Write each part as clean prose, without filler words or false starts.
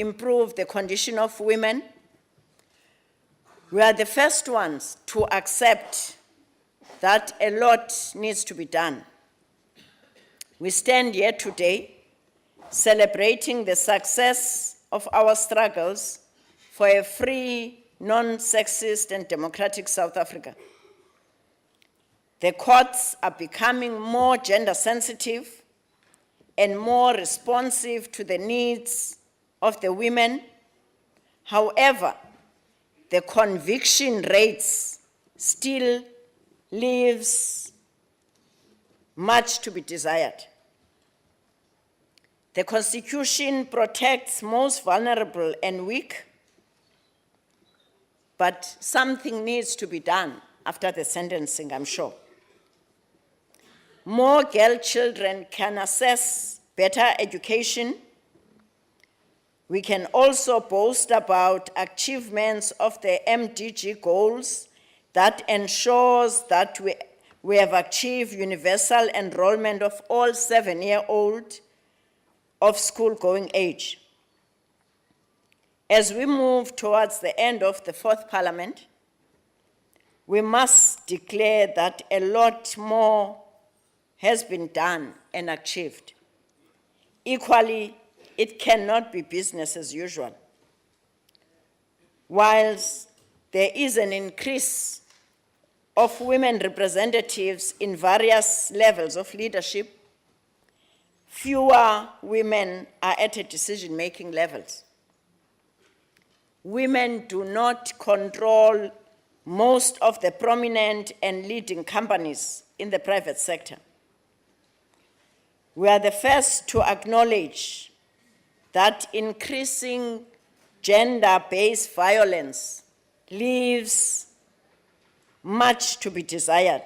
improve the condition of women. We are the first ones to accept that a lot needs to be done. We stand here today celebrating the success of our struggles for a free, non-sexist and democratic South Africa. The courts are becoming more gender sensitive and more responsive to the needs of the women. However, the conviction rates still leaves much to be desired. The Constitution protects most vulnerable and weak, but something needs to be done after the sentencing, I'm sure. More girl children can access better education. We can also boast about achievements of the MDG goals that ensures that we have achieved universal enrollment of all 7-year-olds of school-going age. As we move towards the end of the fourth parliament, we must declare that a lot more has been done and achieved. Equally, it cannot be business as usual. Whilst there is an increase of women representatives in various levels of leadership, fewer women are at a decision-making levels. Women do not control most of the prominent and leading companies in the private sector. We are the first to acknowledge that increasing gender-based violence leaves much to be desired.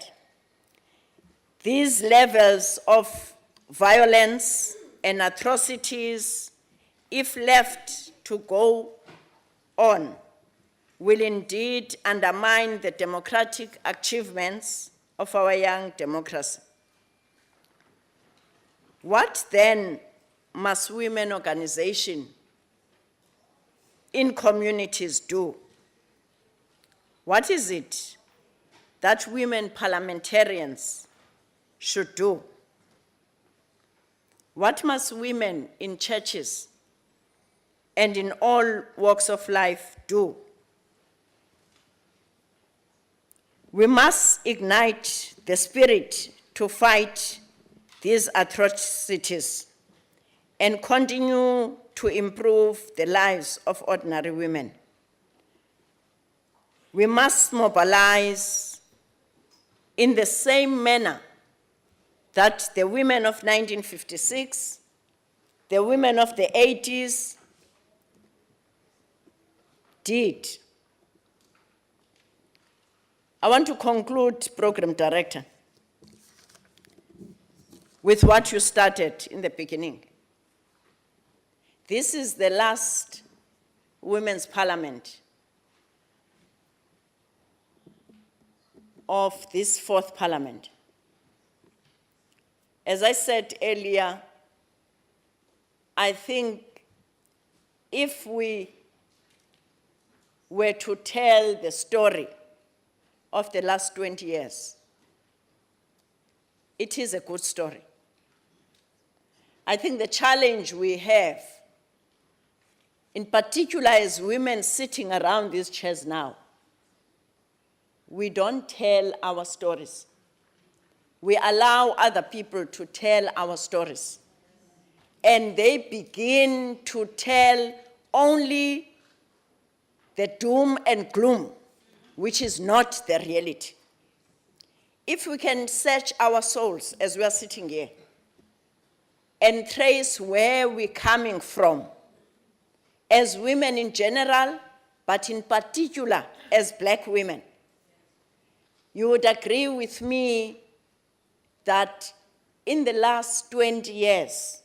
These levels of violence and atrocities, if left to go on, will indeed undermine the democratic achievements of our young democracy. What then must women organizations in communities do? What is it that women parliamentarians should do? What must women in churches and in all walks of life do? We must ignite the spirit to fight these atrocities and continue to improve the lives of ordinary women. We must mobilize in the same manner that the women of 1956, the women of the 80s did. I want to conclude, Program Director, with what you started in the beginning. This is the last Women's Parliament of this fourth Parliament. As I said earlier, I think if we were to tell the story of the last 20 years, it is a good story. I think the challenge we have, in particular as women sitting around these chairs now, we don't tell our stories. We allow other people to tell our stories. And they begin to tell only the doom and gloom, which is not the reality. If we can search our souls as we are sitting here and trace where we're coming from, as women in general, but in particular as Black women, you would agree with me that in the last 20 years,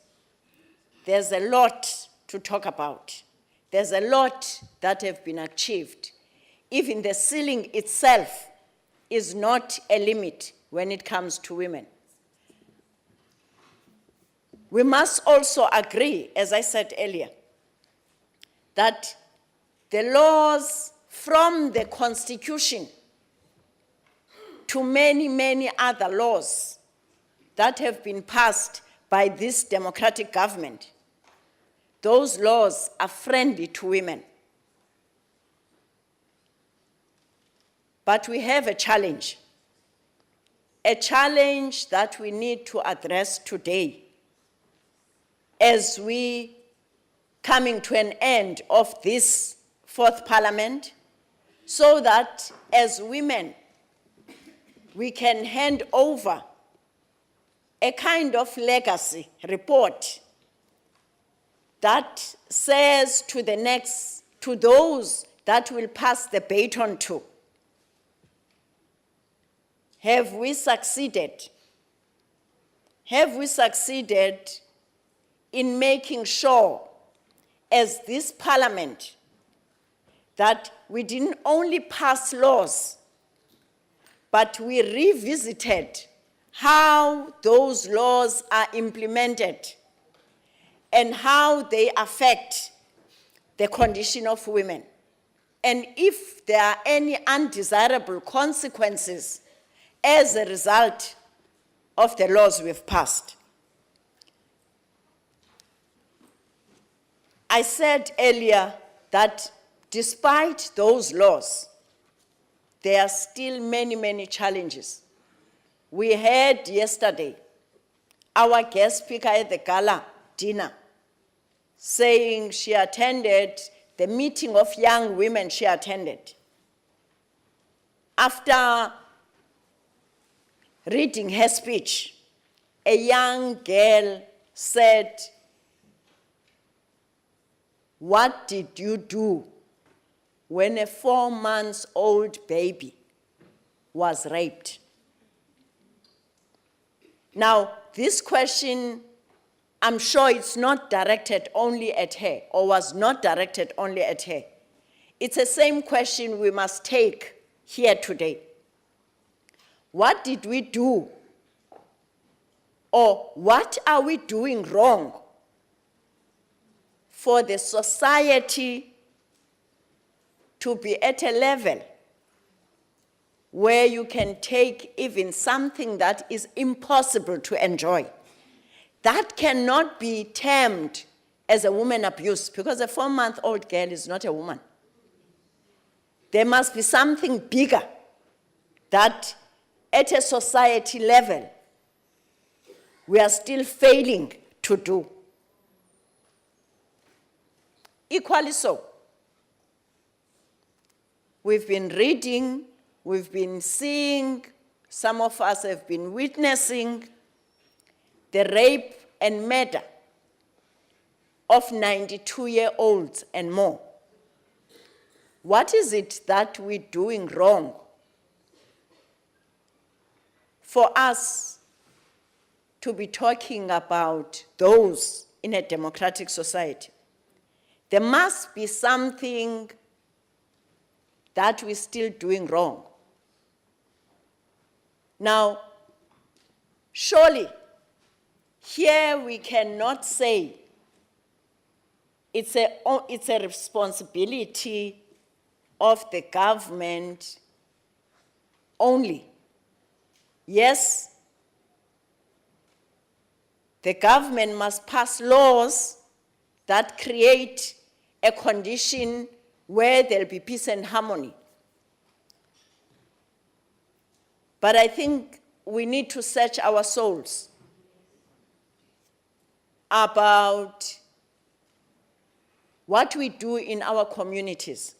there's a lot to talk about. There's a lot that have been achieved. Even the ceiling itself is not a limit when it comes to women. We must also agree, as I said earlier, that the laws from the Constitution to many, many other laws that have been passed by this democratic government, those laws are friendly to women. But we have a challenge that we need to address today as we coming to an end of this fourth parliament, so that as women, we can hand over a kind of legacy report that says to those that will pass the baton to, have we succeeded? Have we succeeded in making sure, as this parliament, that we didn't only pass laws, but we revisited how those laws are implemented and how they affect the condition of women, and if there are any undesirable consequences as a result of the laws we've passed. I said earlier that despite those laws, there are still many, many challenges. We heard yesterday our guest speaker at the gala dinner saying she attended the meeting of young women she attended. After reading her speech, a young girl said, "What did you do when a 4-month-old baby was raped?" Now, this question, I'm sure it's not directed only at her, or was not directed only at her. It's the same question we must take here today. What did we do? Or what are we doing wrong for the society to be at a level where you can take even something that is impossible to enjoy? That cannot be termed as a woman abuse, because a 4-month-old girl is not a woman. There must be something bigger that at a society level we are still failing to do. Equally so, we've been reading, we've been seeing, some of us have been witnessing the rape and murder of 92-year-olds and more. What is it that we're doing wrong for us to be talking about those in a democratic society? There must be something that we're still doing wrong. Now, surely, here we cannot say it's a responsibility of the government only. Yes, the government must pass laws that create a condition where there'll be peace and harmony. But I think we need to search our souls about what we do in our communities.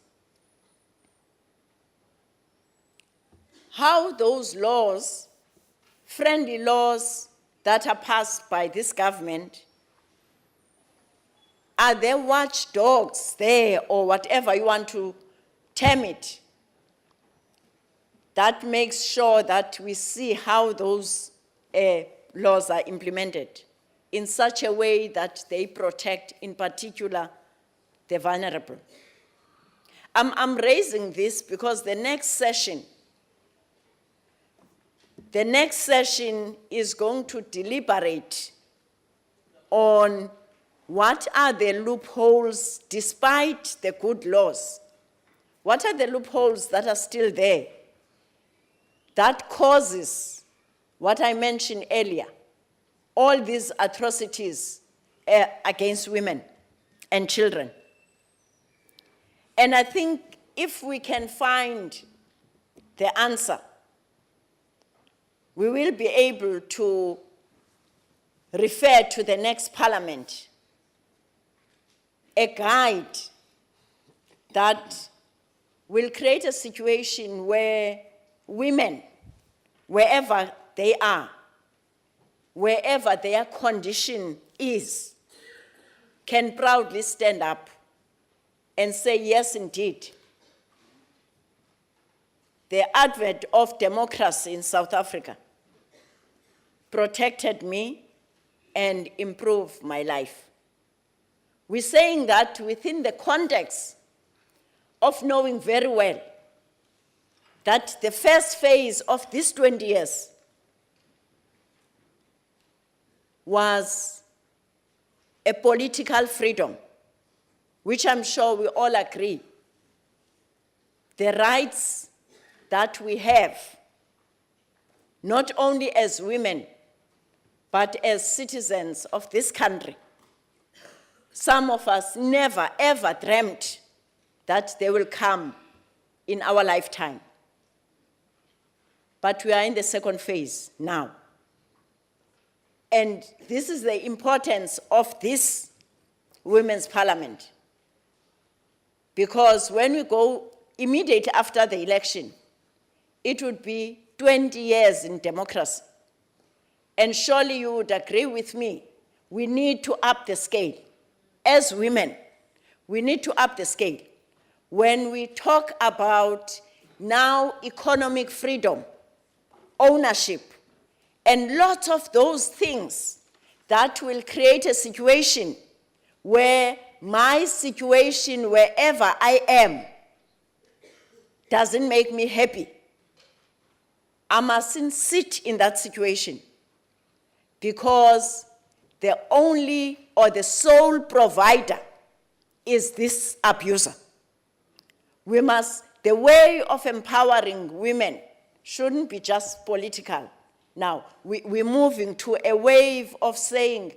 How those laws, friendly laws that are passed by this government, are there watchdogs there, or whatever you want to term it, that makes sure that we see how those laws are implemented in such a way that they protect, in particular, the vulnerable? I'm raising this because the next session is going to deliberate on what are the loopholes despite the good laws? What are the loopholes that are still there that causes what I mentioned earlier, all these atrocities against women and children? And I think if we can find the answer, we will be able to refer to the next parliament a guide that will create a situation where women, wherever they are, wherever their condition is, can proudly stand up and say, yes, indeed, the advent of democracy in South Africa protected me and improved my life. We're saying that within the context of knowing very well that the first phase of these 20 years was a political freedom, which I'm sure we all agree. The rights that we have, not only as women, but as citizens of this country. Some of us never, ever dreamt that they will come in our lifetime. But we are in the second phase now. And this is the importance of this Women's Parliament. Because when we go immediately after the election, it would be 20 years in democracy. And surely you would agree with me, we need to up the scale. As women, we need to up the scale. When we talk about now economic freedom, ownership, and lots of those things that will create a situation where my situation, wherever I am, doesn't make me happy. I mustn't sit in that situation because the only or the sole provider is this abuser. The way of empowering women shouldn't be just political. Now, we're moving to a wave of saying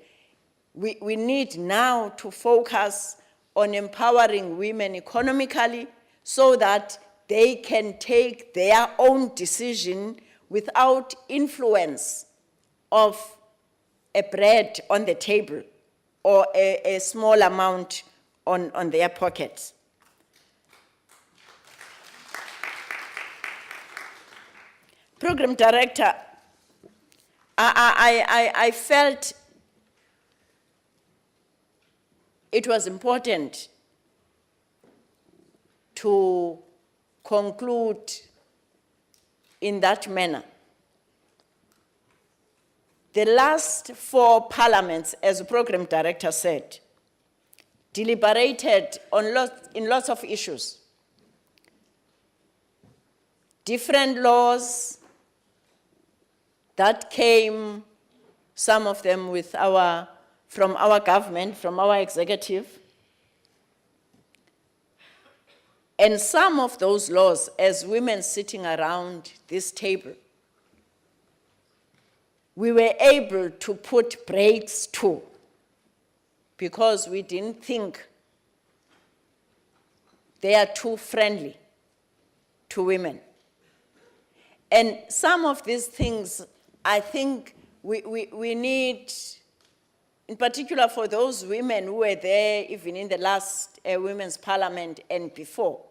we need now to focus on empowering women economically so that they can take their own decision without influence of a bread on the table or a small amount on their pockets. Program Director, I felt it was important to conclude in that manner. The last 4 parliaments, as the Program Director said, deliberated in lots of issues. Different laws that came, some of them from our government, from our executive. And some of those laws, as women sitting around this table, we were able to put brakes to because we didn't think they are too friendly to women. And some of these things, I think we need, in particular for those women who were there even in the last Women's Parliament and before,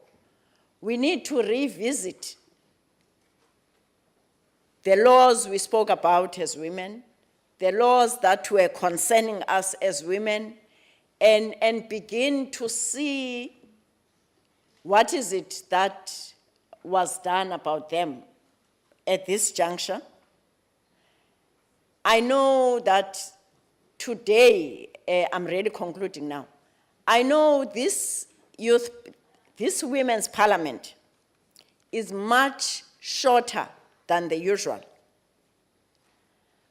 we need to revisit the laws we spoke about as women, the laws that were concerning us as women, and begin to see what is it that was done about them at this juncture. I know that today, I'm really concluding now, I know this Women's Parliament is much shorter than the usual.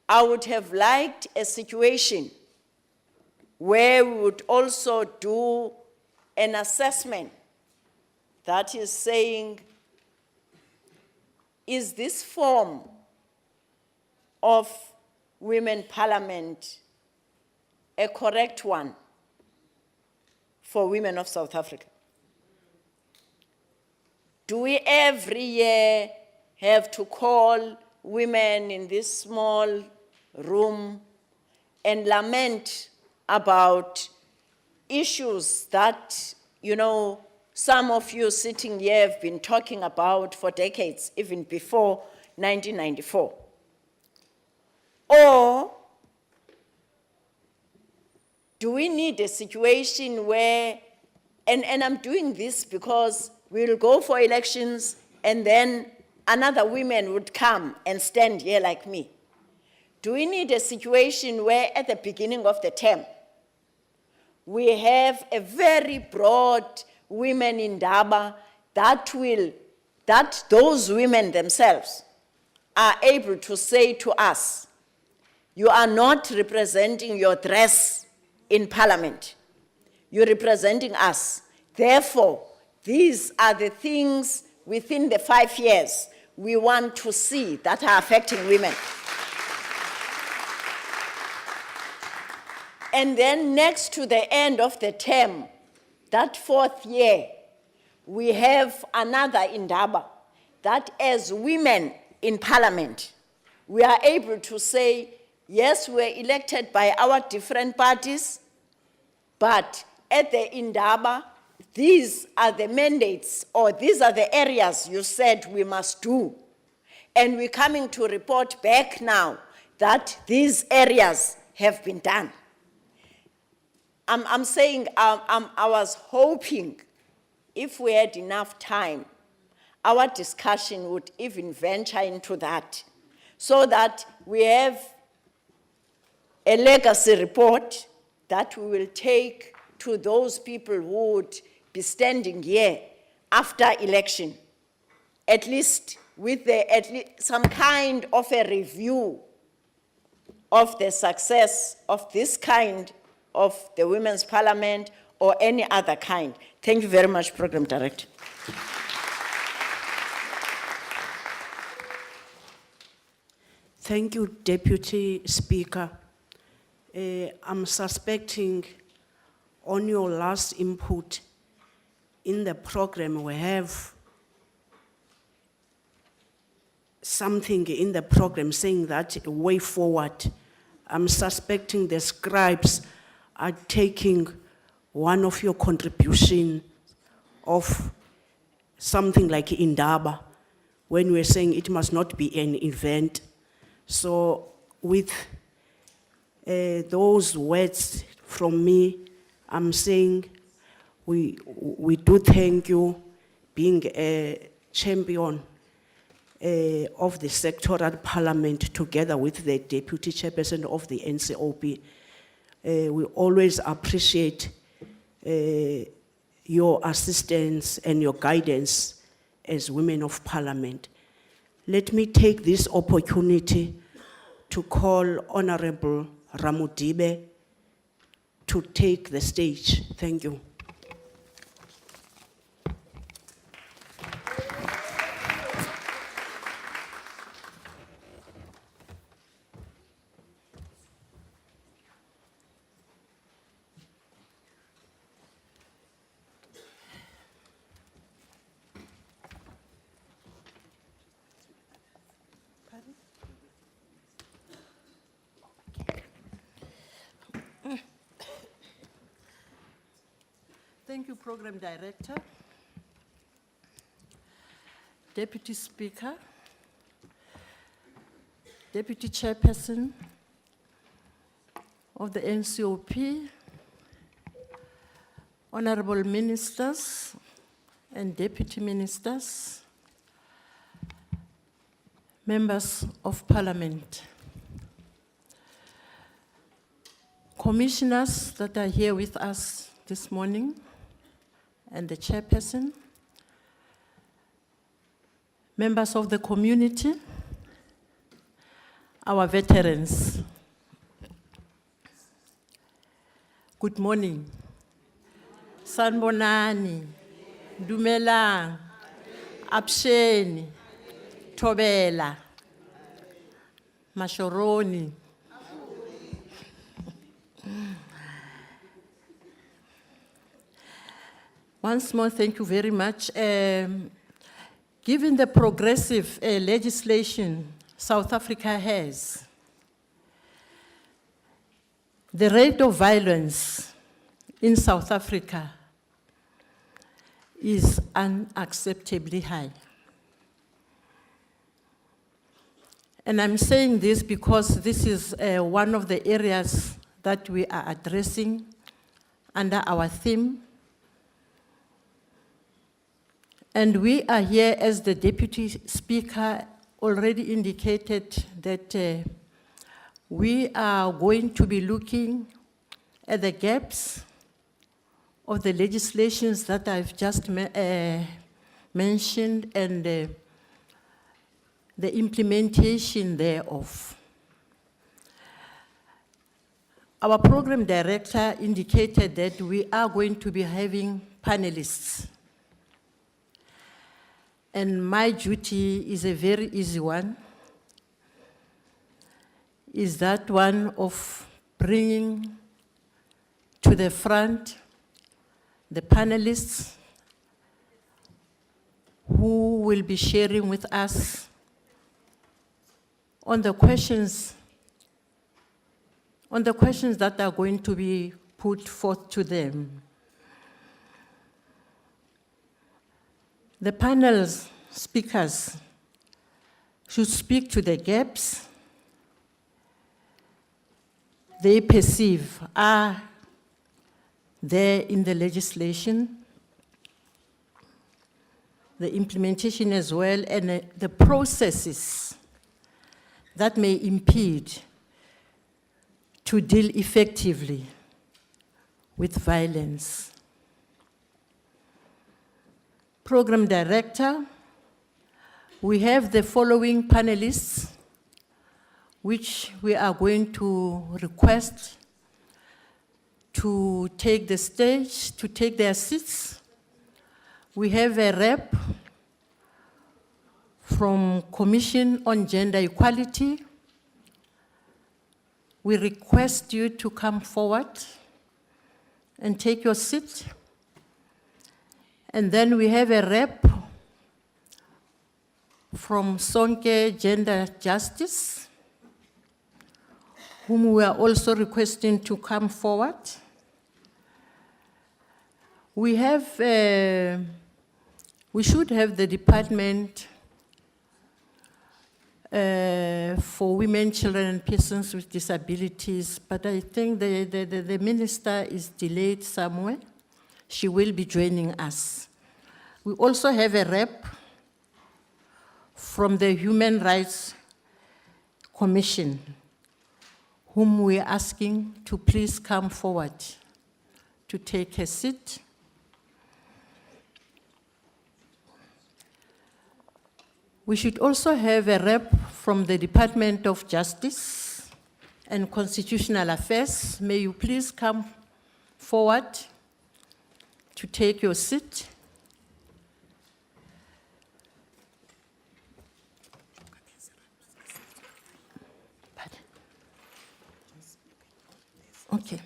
I would have liked a situation where we would also do an assessment that is saying, is this form of women parliament a correct one for women of South Africa? Do we every year have to call women in this small room and lament about issues that, you know, some of you sitting here have been talking about for decades, even before 1994? Or do we need a situation where, and I'm doing this because we'll go for elections and then another woman would come and stand here like me. Do we need a situation where at the beginning of the term, we have a very broad women in Daba that those women themselves are able to say to us, you are not representing your dress in parliament. You're representing us. Therefore, these are the things within the 5 years we want to see that are affecting women. And then next to the end of the term, that 4th year, we have another indaba that as women in parliament, we are able to say, yes, we're elected by our different parties, but at the indaba, these are the mandates, or these are the areas you said we must do. And we're coming to report back now that these areas have been done. I'm saying I was hoping if we had enough time, our discussion would even venture into that, so that we have a legacy report that we will take to those people who would be standing here after election, at least with some kind of a review of the success of this kind of the Women's Parliament or any other kind. Thank you very much, Program Director. Thank you, Deputy Speaker. I'm suspecting on your last input in the program, we have something in the program saying that a way forward. I'm suspecting the scribes are taking one of your contribution of something like Indaba, when we're saying it must not be an event. So with those words from me, I'm saying we do thank you being a champion of the sectoral parliament together with the deputy chairperson of the NCOP. We always appreciate your assistance and your guidance as women of parliament. Let me take this opportunity to call Honorable Ramudibe to take the stage. Thank you. Thank you, Program Director, Deputy Speaker, Deputy Chairperson of the NCOP, Honorable Ministers and Deputy Ministers, Members of Parliament, Commissioners that are here with us this morning, and the Chairperson, members of the community, our veterans. Good morning. Sanbonani, Dumelang, Absheni, Tobela, Mashoroni. Once more, thank you very much. Given the progressive legislation South Africa has, the rate of violence in South Africa is unacceptably high. And I'm saying this because this is one of the areas that we are addressing under our theme. And we are here, as the Deputy Speaker already indicated, that we are going to be looking at the gaps of the legislations that I've just mentioned and the implementation thereof. Our program director indicated that we are going to be having panelists. And my duty is a very easy one, is that one of bringing to the front the panelists who will be sharing with us on the questions that are going to be put forth to them. The panel's speakers should speak to the gaps they perceive are there in the legislation, the implementation as well, and the processes that may impede to deal effectively with violence. Program Director, we have the following panelists which we are going to request to take the stage, to take their seats. We have a rep from Commission on Gender Equality. We request you to come forward and take your seat. And then we have a rep from Sonke Gender Justice, whom we are also requesting to come forward. We should have the Department for Women, Children, and Persons with Disabilities, but I think the minister is delayed somewhere. She will be joining us. We also have a rep from the Human Rights Commission, whom we are asking to please come forward to take a seat. We should also have a rep from the Department of Justice and Constitutional Affairs. May you please come forward to take your seat. Okay.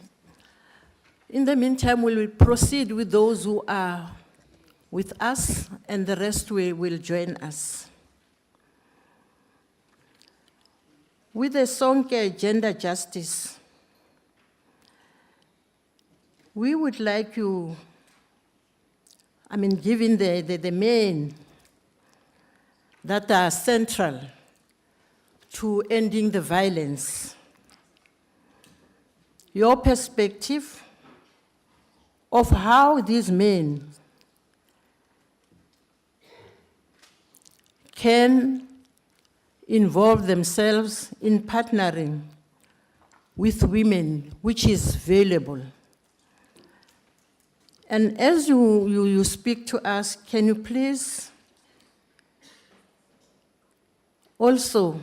In the meantime, we will proceed with those who are with us, and the rest will join us. With the Sonke Gender Justice, we would like you, given the main that are central to ending the violence, your perspective of how these men can involve themselves in partnering with women, which is valuable. And as you speak to us, can you please also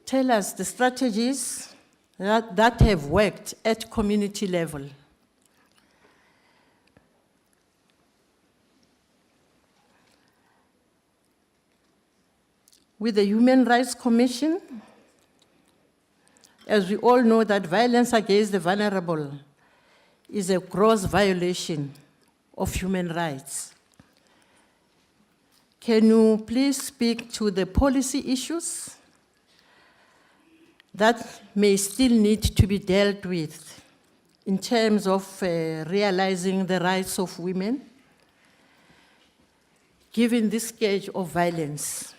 tell us the strategies that have worked at community level. With the Human Rights Commission, as we all know that violence against the vulnerable is a gross violation of human rights. Can you please speak to the policy issues that may still need to be dealt with in terms of realizing the rights of women, given this scourge of violence?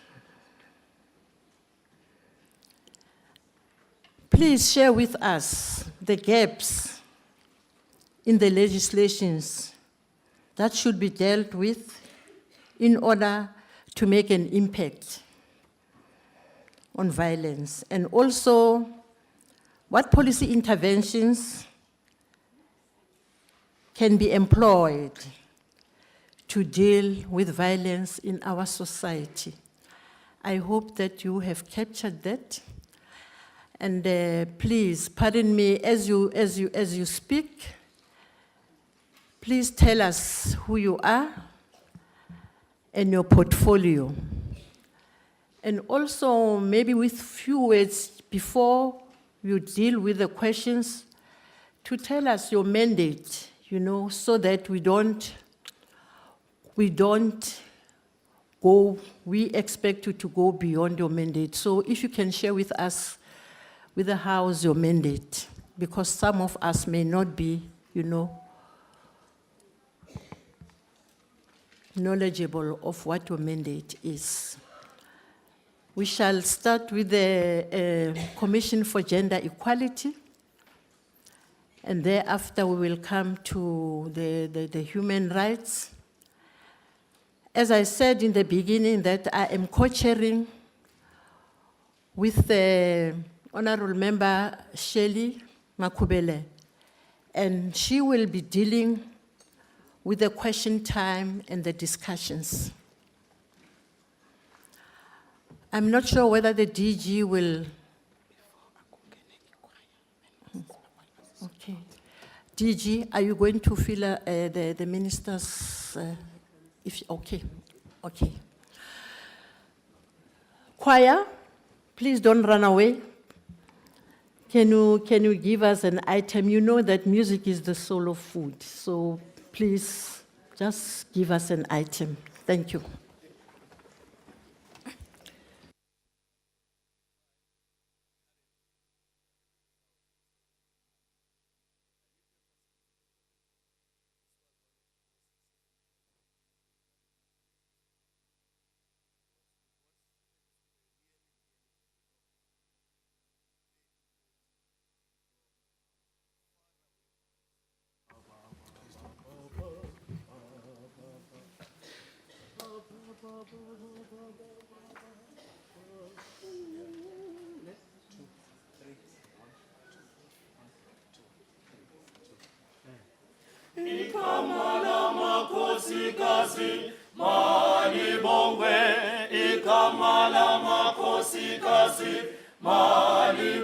Please share with us the gaps in the legislations that should be dealt with in order to make an impact on violence, and also what policy interventions can be employed to deal with violence in our society. I hope that you have captured that. And please, pardon me, as you speak, please tell us who you are and your portfolio. And also, maybe with few words before you deal with the questions, to tell us your mandate, so that we expect you to go beyond your mandate. So if you can share with us, with the House, your mandate, because some of us may not be, knowledgeable of what your mandate is. We shall start with the Commission for Gender Equality, and thereafter we will come to the human rights. As I said in the beginning, that I am co-chairing with the Honorable Member Shelley Makubele, and she will be dealing with the question time and the discussions. I'm not sure whether the DG will. Okay. DG, are you going to fill the ministers? Okay. Choir, please don't run away. Can you give us an item? You know that music is the soul of food, so please just give us an item. Thank you. Mali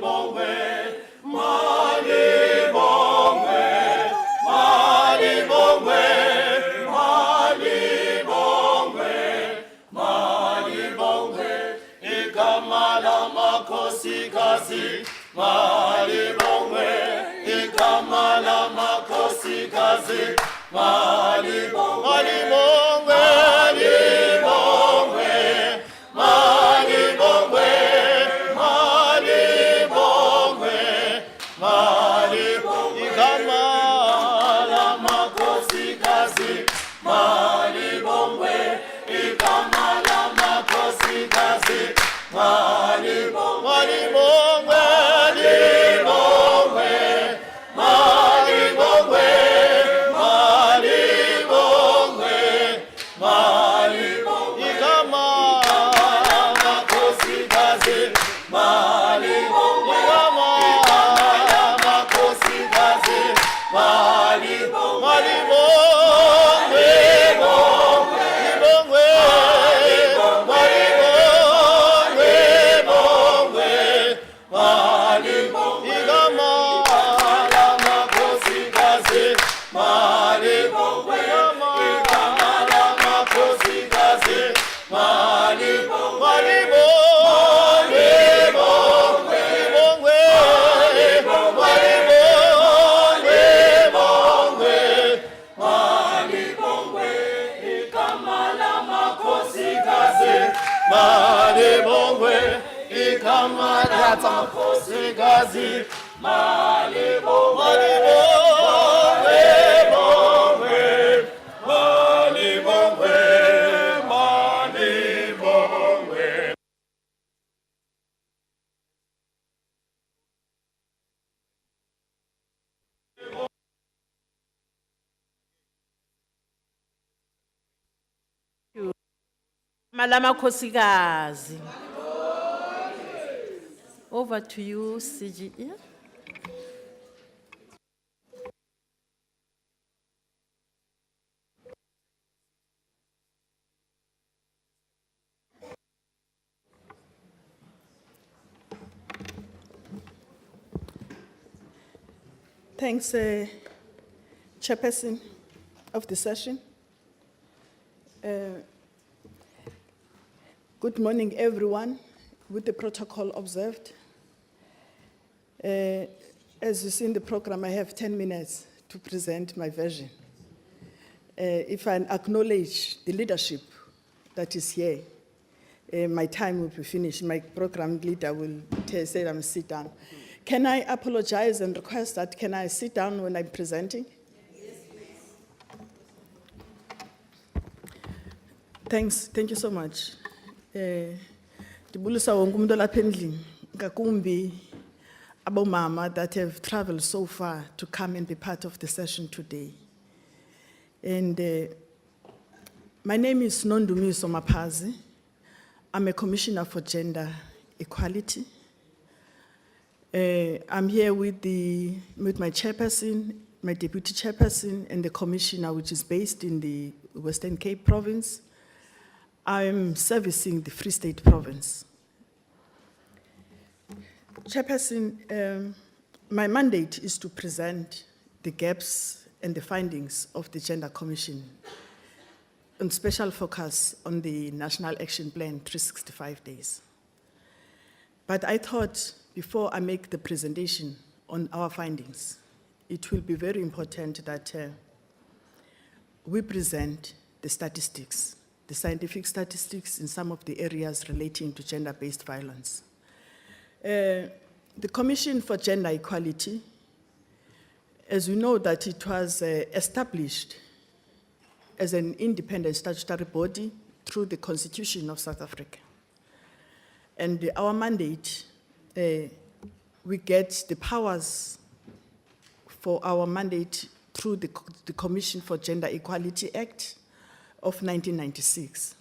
bongwe, malibongwe igama lamakhosikazi malibongwe malibongwe malibongwe malibongwe. Malama Kosikazi. Over to you, CGE. Thanks, Chairperson of the session. Good morning, everyone, with the protocol observed. As you see in the program, I have 10 minutes to present my version. If I acknowledge the leadership that is here, my time will be finished. My program leader will say I'm sit down. Can I apologize and request that can I sit down when I'm presenting? Yes, please. Thank you so much. Ndibulisa wonke umuntu lapha endlini, ngakumbi abomama that have traveled so far to come and be part of the session today. And my name is Nondumiso Mapazi. I'm a commissioner for gender equality. I'm here with my chairperson, my deputy chairperson, and the commissioner, which is based in the Western Cape province. I'm servicing the Free State province. Chairperson, my mandate is to present the gaps and the findings of the Gender Commission, and special focus on the National Action Plan 365 days. But I thought before I make the presentation on our findings, it will be very important that we present the statistics, the scientific statistics in some of the areas relating to gender-based violence. The Commission for Gender Equality, as we know that it was established as an independent statutory body through the Constitution of South Africa. And our mandate, we get the powers for our mandate through the Commission for Gender Equality Act of 1996.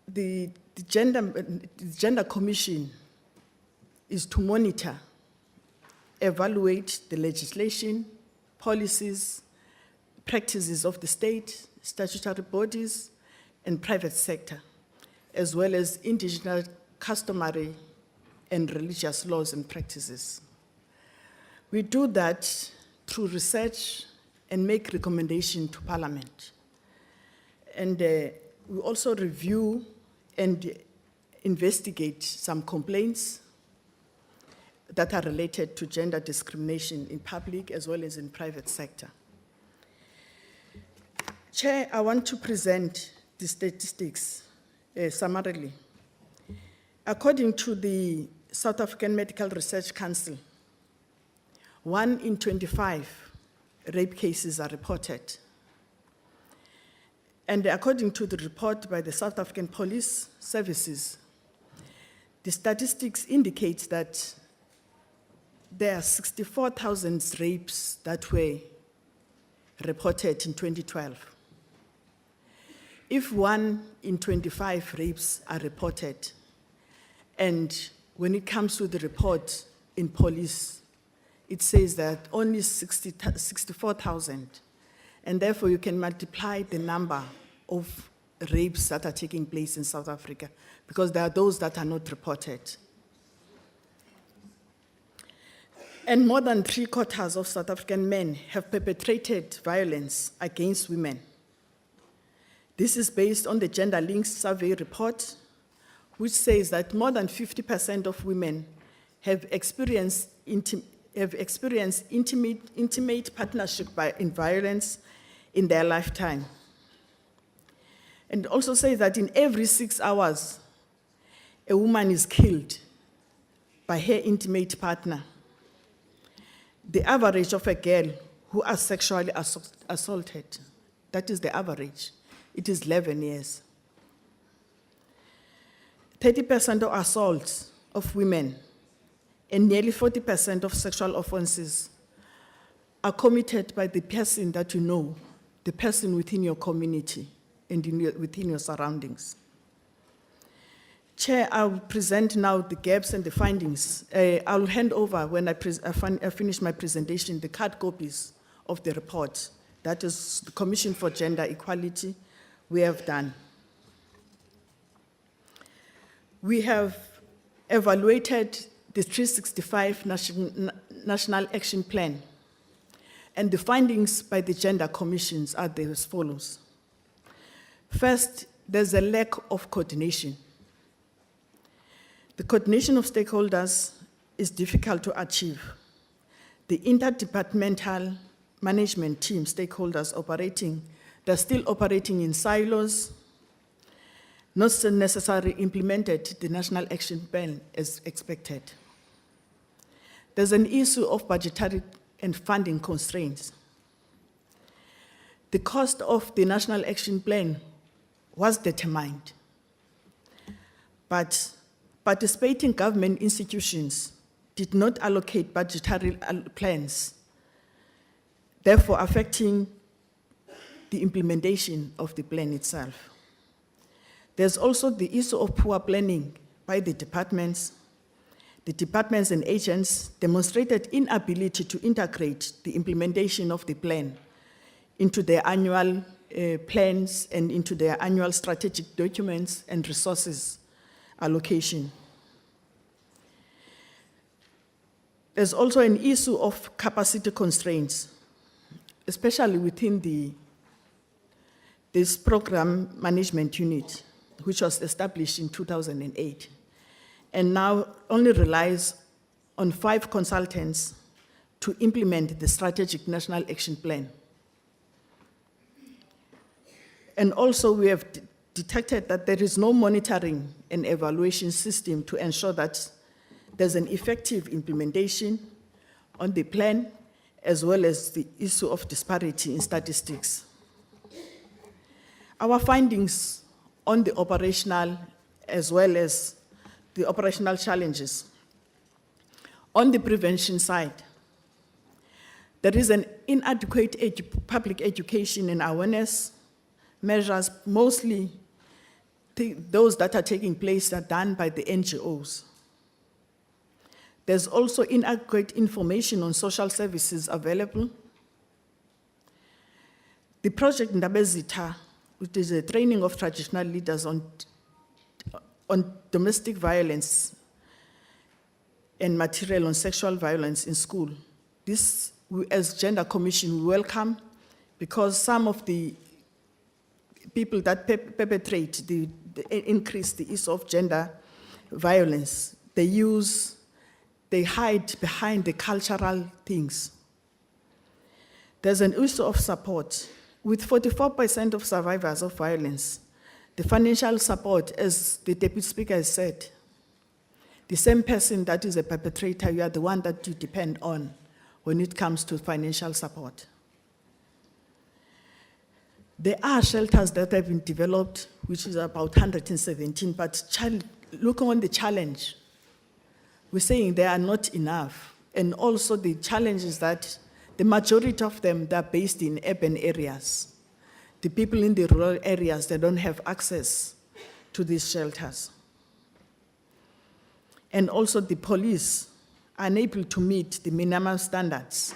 The Gender Commission is to monitor, evaluate the legislation, policies, practices of the state, statutory bodies, and private sector, as well as indigenous, customary, and religious laws and practices. We do that through research and make recommendations to Parliament. And we also review and investigate some complaints that are related to gender discrimination in public as well as in private sector. Chair, I want to present the statistics summarily. According to the South African Medical Research Council, 1 in 25 rape cases are reported. And according to the report by the South African Police Services, the statistics indicate that there are 64,000 rapes that were reported in 2012. If 1 in 25 rapes are reported, and when it comes to the report in police, it says that only 64,000, and therefore you can multiply the number of rapes that are taking place in South Africa, because there are those that are not reported. And more than 3/4 of South African men have perpetrated violence against women. This is based on the Gender Links Survey report, which says that more than 50% of women have experienced intimate partnership in violence in their lifetime. And also say that in every 6 hours, a woman is killed by her intimate partner. The average of a girl who is sexually assaulted, that is the average, it is 11 years. 30% of assaults of women and nearly 40% of sexual offenses are committed by the person that you know, the person within your community and within your surroundings. Chair, I'll present now the gaps and the findings. I'll hand over, when I finish my presentation, the hard copies of the report. That is the Commission for Gender Equality we have done. We have evaluated the 365 National Action Plan, and the findings by the Gender Commissions are as follows. First, there's a lack of coordination. The coordination of stakeholders is difficult to achieve. The interdepartmental management team stakeholders they're still operating in silos, not necessarily implemented the National Action Plan as expected. There's an issue of budgetary and funding constraints. The cost of the National Action Plan was determined, but participating government institutions did not allocate budgetary plans, therefore affecting the implementation of the plan itself. There's also the issue of poor planning by the departments. The departments and agents demonstrated inability to integrate the implementation of the plan into their annual plans and into their annual strategic documents and resources allocation. There's also an issue of capacity constraints, especially within this program management unit, which was established in 2008, and now only relies on 5 consultants to implement the strategic national action plan. And also we have detected that there is no monitoring and evaluation system to ensure that there's an effective implementation on the plan, as well as the issue of disparity in statistics. Our findings on the operational, as well as the operational challenges. On the prevention side, there is an inadequate public education and awareness measures, mostly those that are taking place are done by the NGOs. There's also inadequate information on social services available. The project Ndabezitha, which is a training of traditional leaders on domestic violence and material on sexual violence in school. This, as Gender Commission, we welcome, because some of the people that perpetrate increase the issue of gender violence, they hide behind the cultural things. There's an issue of support. With 44% of survivors of violence, the financial support, as the Deputy Speaker has said, the same person that is a perpetrator, you are the one that you depend on when it comes to financial support. There are shelters that have been developed, which is about 117, but looking on the challenge, we're saying they are not enough. And also the challenge is that the majority of them, they're based in urban areas. The people in the rural areas, they don't have access to these shelters. And also the police are unable to meet the minimum standards.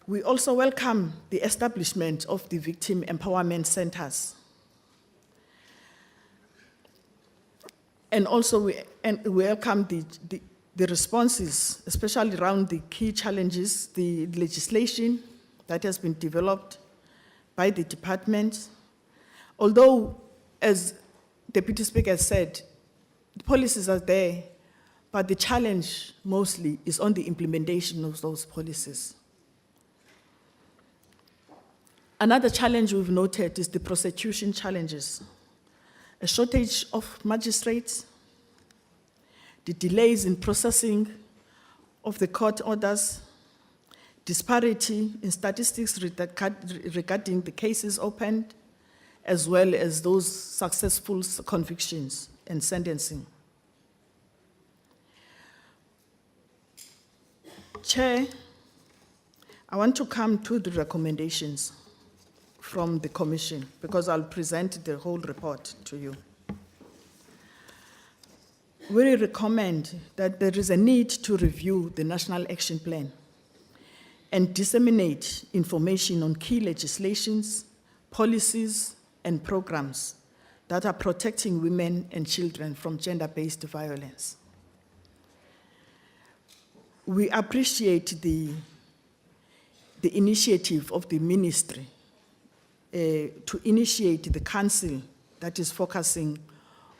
We also welcome the establishment of the victim empowerment centers. And also we welcome the responses, especially around the key challenges, the legislation that has been developed by the department. Although, as Deputy Speaker said, the policies are there, but the challenge mostly is on the implementation of those policies. Another challenge we've noted is the prosecution challenges. A shortage of magistrates, the delays in processing of the court orders, disparity in statistics regarding the cases opened, as well as those successful convictions and sentencing. Chair, I want to come to the recommendations from the Commission because I'll present the whole report to you. We recommend that there is a need to review the National Action Plan and disseminate information on key legislations, policies, and programs that are protecting women and children from gender-based violence. We appreciate the initiative of the ministry to initiate the council that is focusing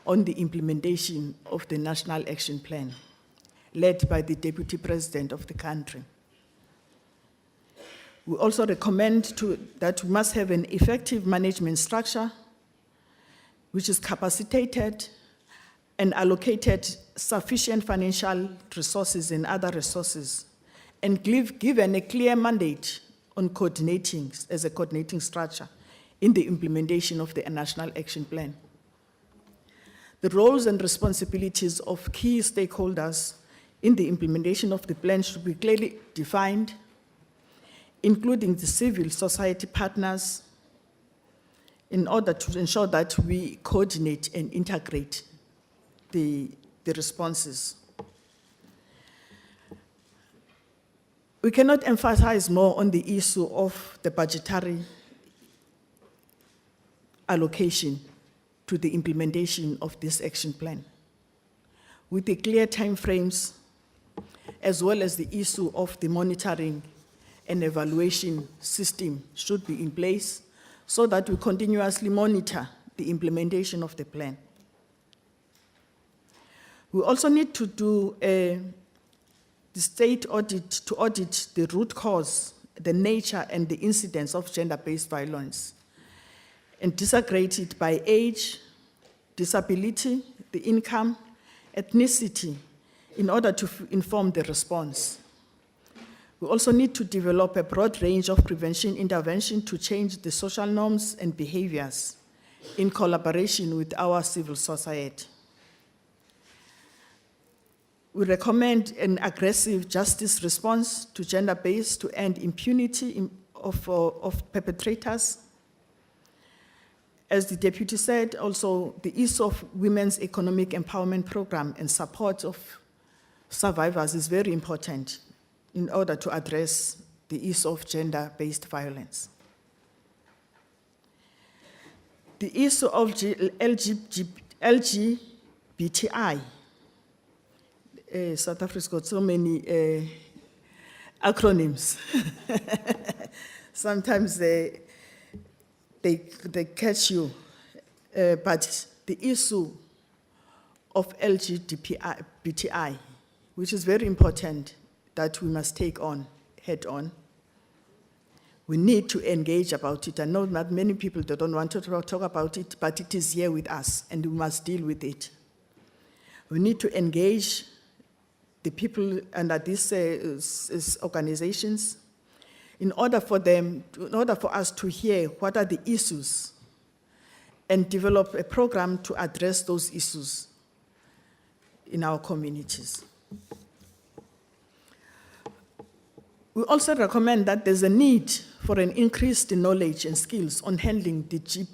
on the implementation of the National Action Plan, led by the Deputy President of the country. We also recommend that we must have an effective management structure which is capacitated and allocated sufficient financial resources and other resources, and given a clear mandate on coordinating as a coordinating structure in the implementation of the National Action Plan. The roles and responsibilities of key stakeholders in the implementation of the plan should be clearly defined, including the civil society partners, in order to ensure that we coordinate and integrate the responses. We cannot emphasize more on the issue of the budgetary allocation to the implementation of this action plan, with the clear timeframes, as well as the issue of the monitoring and evaluation system should be in place so that we continuously monitor the implementation of the plan. We also need to do the state audit to audit the root cause, the nature and the incidence of gender-based violence, and disaggregate it by age, disability, the income, ethnicity, in order to inform the response. We also need to develop a broad range of prevention intervention to change the social norms and behaviors in collaboration with our civil society. We recommend an aggressive justice response to gender-based to end impunity of perpetrators. As the deputy said, also the issue of women's economic empowerment program and support of survivors is very important in order to address the issue of gender-based violence. The issue of LGBTI, South Africa's got so many acronyms. Sometimes they catch you, but the issue of LGBTI, which is very important, that we must take on head on. We need to engage about it. I know that many people don't want to talk about it, but it is here with us and we must deal with it. We need to engage the people under these organizations in order for us to hear what are the issues and develop a program to address those issues in our communities. We also recommend that there's a need for an increased knowledge and skills on handling the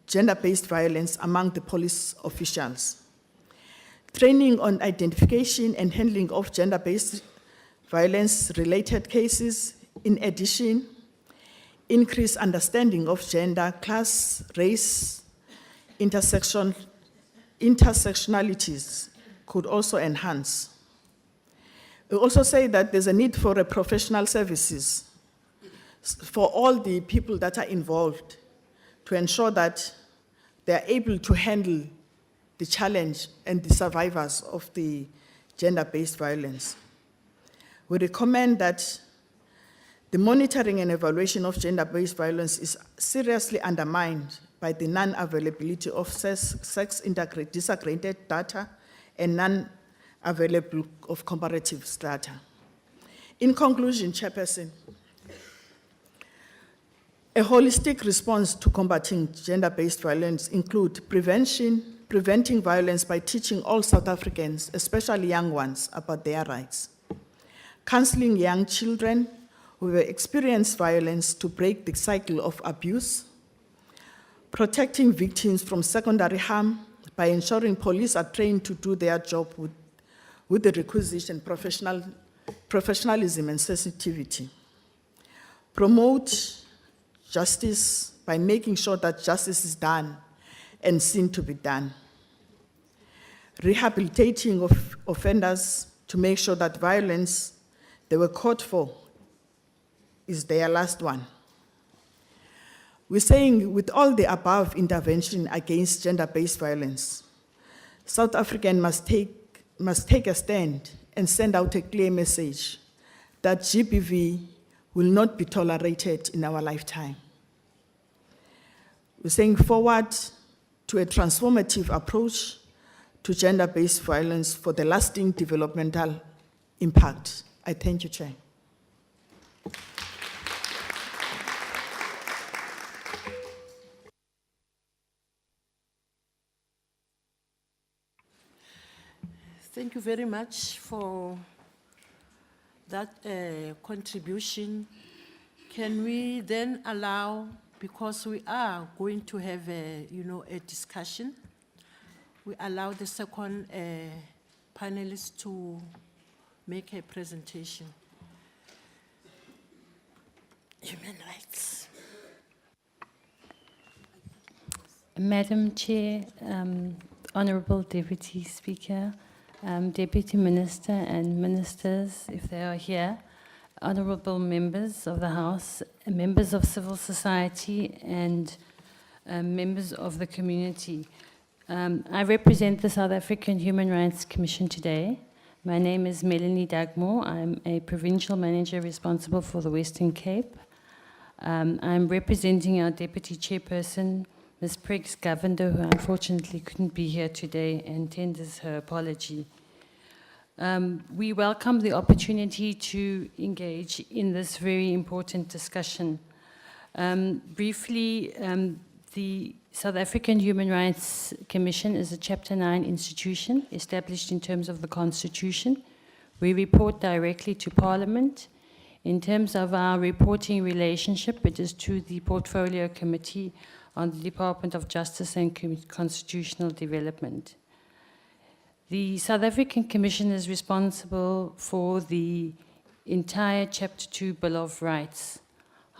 gender-based violence among the police officials. Training on identification and handling of gender-based violence-related cases. In addition, increased understanding of gender, class, race, intersectionalities could also enhance. We also say that there's a need for a professional services for all the people that are involved to ensure that they are able to handle the challenge and the survivors of the gender-based violence. We recommend that The monitoring and evaluation of gender-based violence is seriously undermined by the non-availability of disaggregated data and non-available of comparative data. In conclusion, Chairperson, a holistic response to combating gender-based violence includes preventing violence by teaching all South Africans, especially young ones, about their rights, counseling young children who have experienced violence to break the cycle of abuse, protecting victims from secondary harm by ensuring police are trained to do their job with the requisite professionalism and sensitivity, promote justice by making sure that justice is done and seen to be done, rehabilitating of offenders to make sure that violence they were caught for is their last one. We're saying with all the above intervention against gender-based violence, South Africans must take a stand and send out a clear message that GBV will not be tolerated in our lifetime. We're saying forward to a transformative approach to gender-based violence for the lasting developmental impact. I thank you, Chair. Thank you very much for that contribution. Can we then allow, because we are going to have a discussion, we allow the second panelist to make a presentation. Human rights. Madam Chair, Honorable Deputy Speaker, Deputy Minister and Ministers, if they are here, honorable members of the House, members of civil society, and members of the community. I represent the South African Human Rights Commission today. My name is Melanie Dugmore. I'm a provincial manager responsible for the Western Cape. I'm representing our Deputy Chairperson, Ms. Priggs Govender, who unfortunately couldn't be here today and tenders her apology. We welcome the opportunity to engage in this very important discussion. Briefly, the South African Human Rights Commission is a Chapter 9 institution established in terms of the Constitution. We report directly to Parliament. In terms of our reporting relationship, it is to the Portfolio Committee on the Department of Justice and Constitutional Development. The South African Commission is responsible for the entire Chapter 2 Bill of Rights.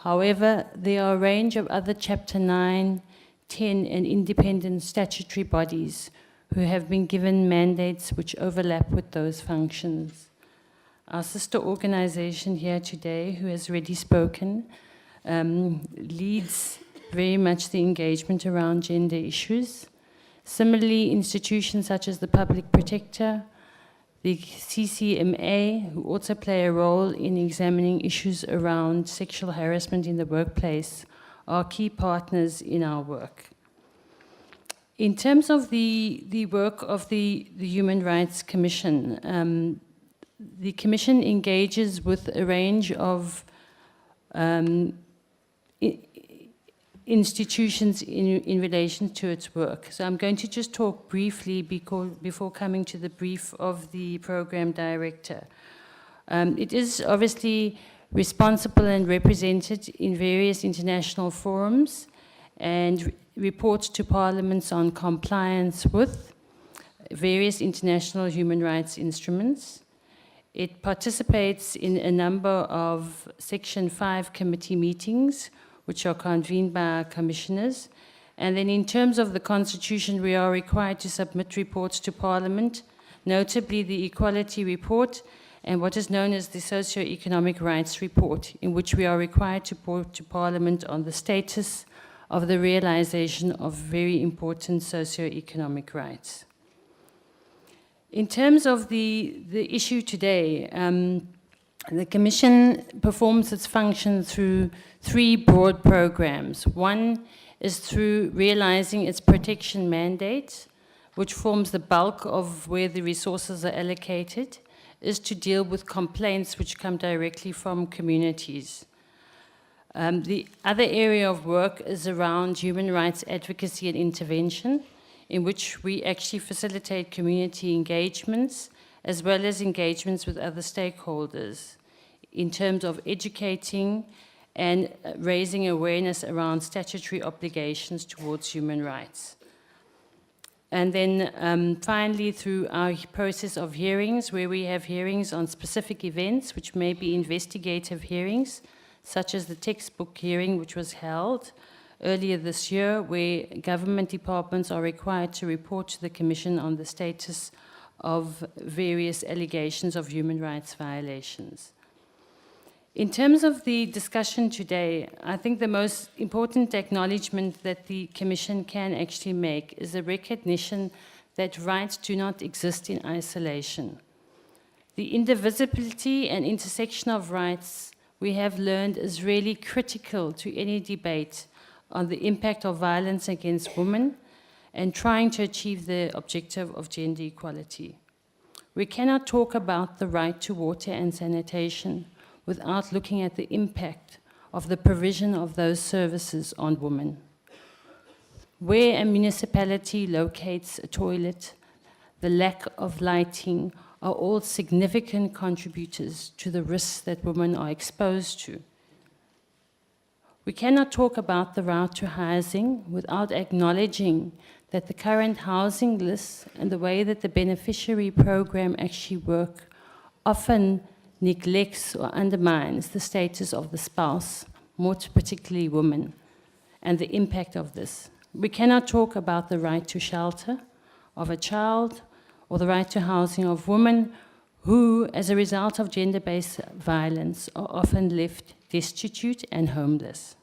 However, there are a range of other Chapter 9, 10, and independent statutory bodies who have been given mandates which overlap with those functions. Our sister organization here today, who has already spoken, leads very much the engagement around gender issues. Similarly, institutions such as the Public Protector, the CCMA, who also play a role in examining issues around sexual harassment in the workplace, are key partners in our work. In terms of the work of the Human Rights Commission, the Commission engages with a range of institutions in relation to its work. So I'm going to just talk briefly before coming to the brief of the program director. It is obviously responsible and represented in various international forums and reports to parliaments on compliance with various international human rights instruments. It participates in a number of Section 5 committee meetings, which are convened by our commissioners. And then in terms of the Constitution, we are required to submit reports to Parliament, notably the Equality Report and what is known as the Socio-Economic Rights Report, in which we are required to report to Parliament on the status of the realization of very important socio-economic rights. In terms of the issue today, The Commission performs its function through 3 broad programs. One is through realizing its protection mandate, which forms the bulk of where the resources are allocated, is to deal with complaints which come directly from communities. The other area of work is around human rights advocacy and intervention, in which we actually facilitate community engagements as well as engagements with other stakeholders in terms of educating and raising awareness around statutory obligations towards human rights. And then finally, through our process of hearings, where we have hearings on specific events, which may be investigative hearings, such as the textbook hearing which was held earlier this year, where government departments are required to report to the Commission on the status of various allegations of human rights violations. In terms of the discussion today, I think the most important acknowledgement that the Commission can actually make is the recognition that rights do not exist in isolation. The indivisibility and intersection of rights, we have learned, is really critical to any debate on the impact of violence against women and trying to achieve the objective of gender equality. We cannot talk about the right to water and sanitation without looking at the impact of the provision of those services on women. Where a municipality locates a toilet, the lack of lighting are all significant contributors to the risks that women are exposed to. We cannot talk about the route to housing without acknowledging that the current housing lists and the way that the beneficiary program actually work often neglects or undermines the status of the spouse, more particularly women, and the impact of this. We cannot talk about the right to shelter of a child or the right to housing of women who, as a result of gender-based violence, are often left destitute and homeless.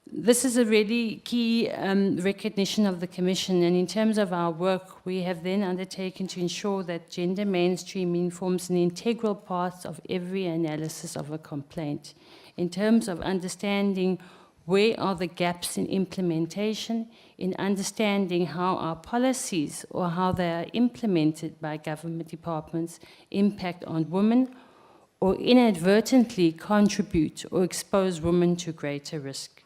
This is a really key recognition of the Commission, and in terms of our work, we have then undertaken to ensure that gender mainstreaming forms an integral part of every analysis of a complaint, in terms of understanding where are the gaps in implementation, in understanding how our policies or how they are implemented by government departments impact on women or inadvertently contribute or expose women to greater risk.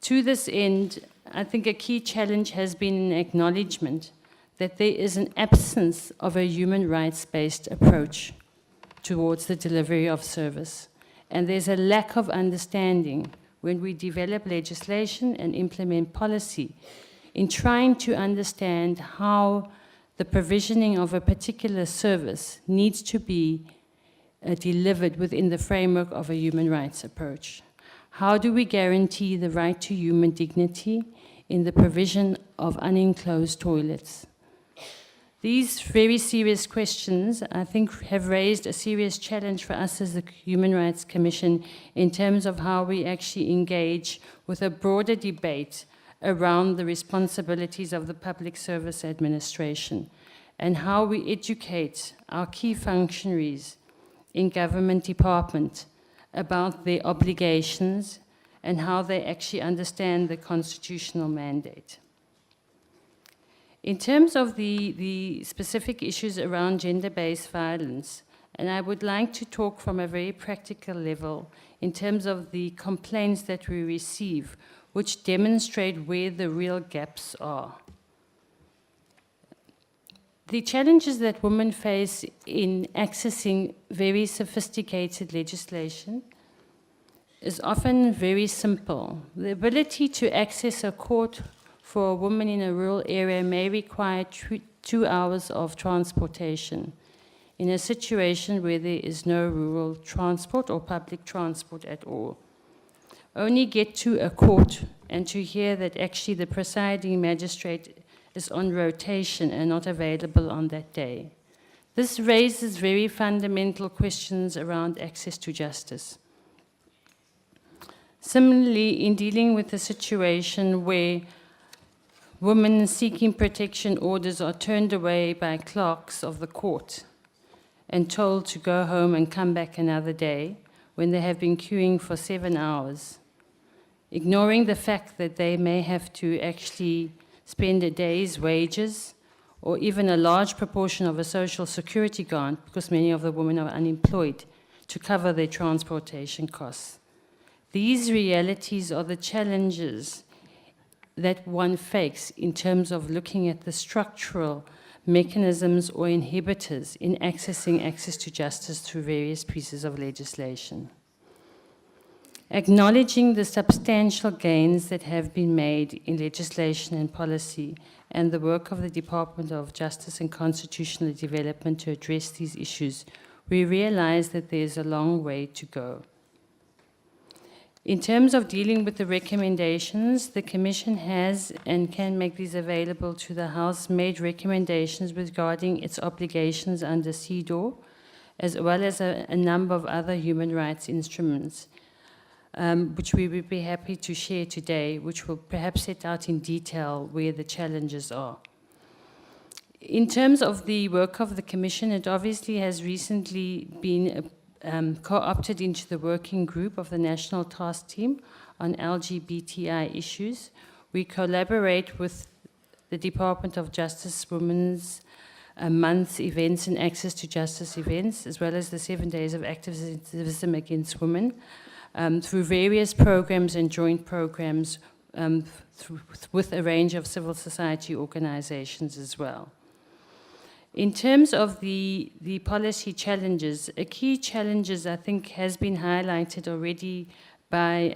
To this end, I think a key challenge has been an acknowledgement that there is an absence of a human rights-based approach towards the delivery of service. And there's a lack of understanding when we develop legislation and implement policy in trying to understand how the provisioning of a particular service needs to be delivered within the framework of a human rights approach. How do we guarantee the right to human dignity in the provision of unenclosed toilets? These very serious questions, I think, have raised a serious challenge for us as the Human Rights Commission in terms of how we actually engage with a broader debate around the responsibilities of the Public Service Administration and how we educate our key functionaries in government department about their obligations and how they actually understand the constitutional mandate. In terms of the specific issues around gender-based violence, and I would like to talk from a very practical level in terms of the complaints that we receive, which demonstrate where the real gaps are. The challenges that women face in accessing very sophisticated legislation is often very simple. The ability to access a court for a woman in a rural area may require 2 hours of transportation in a situation where there is no rural transport or public transport at all. Only get to a court and to hear that actually the presiding magistrate is on rotation and not available on that day. This raises very fundamental questions around access to justice. Similarly, in dealing with a situation where women seeking protection orders are turned away by clerks of the court, and told to go home and come back another day when they have been queuing for 7 hours, ignoring the fact that they may have to actually spend a day's wages or even a large proportion of a social security grant, because many of the women are unemployed, to cover their transportation costs. These realities are the challenges that one fakes in terms of looking at the structural mechanisms or inhibitors in accessing access to justice through various pieces of legislation. Acknowledging the substantial gains that have been made in legislation and policy and the work of the Department of Justice and Constitutional Development to address these issues, we realize that there is a long way to go. In terms of dealing with the recommendations, the Commission has and can make these available to the House, made recommendations regarding its obligations under CEDAW, as well as a number of other human rights instruments, which we would be happy to share today, which will perhaps set out in detail where the challenges are. In terms of the work of the Commission, it obviously has recently been co-opted into the working group of the National Task Team on LGBTI issues. We collaborate with the Department of Justice Women's Month events and access to justice events, as well as the 7 days of activism against women, through various programs and joint programs with a range of civil society organizations as well. In terms of the policy challenges, a key challenges I think has been highlighted already by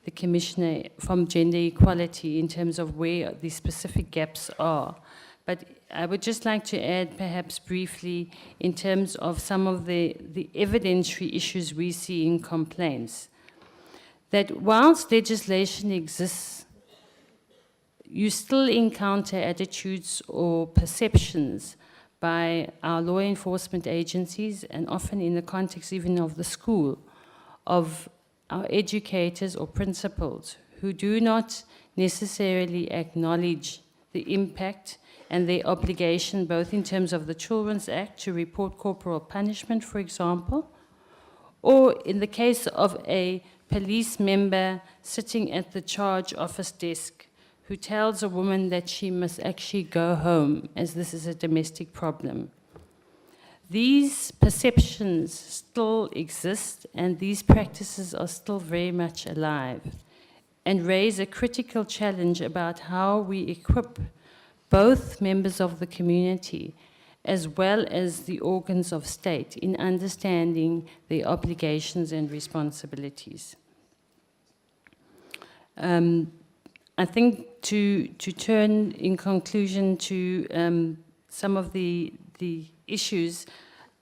the Commissioner from Gender Equality in terms of where the specific gaps are. But I would just like to add perhaps briefly in terms of some of the evidentiary issues we see in complaints. That whilst legislation exists, you still encounter attitudes or perceptions by our law enforcement agencies, and often in the context even of the school, of our educators or principals who do not necessarily acknowledge the impact and their obligation, both in terms of the Children's Act to report corporal punishment, for example, or in the case of a police member sitting at the charge office desk who tells a woman that she must actually go home as this is a domestic problem. These perceptions still exist and these practices are still very much alive and raise a critical challenge about how we equip both members of the community as well as the organs of state in understanding their obligations and responsibilities. I think to turn in conclusion to some of the issues,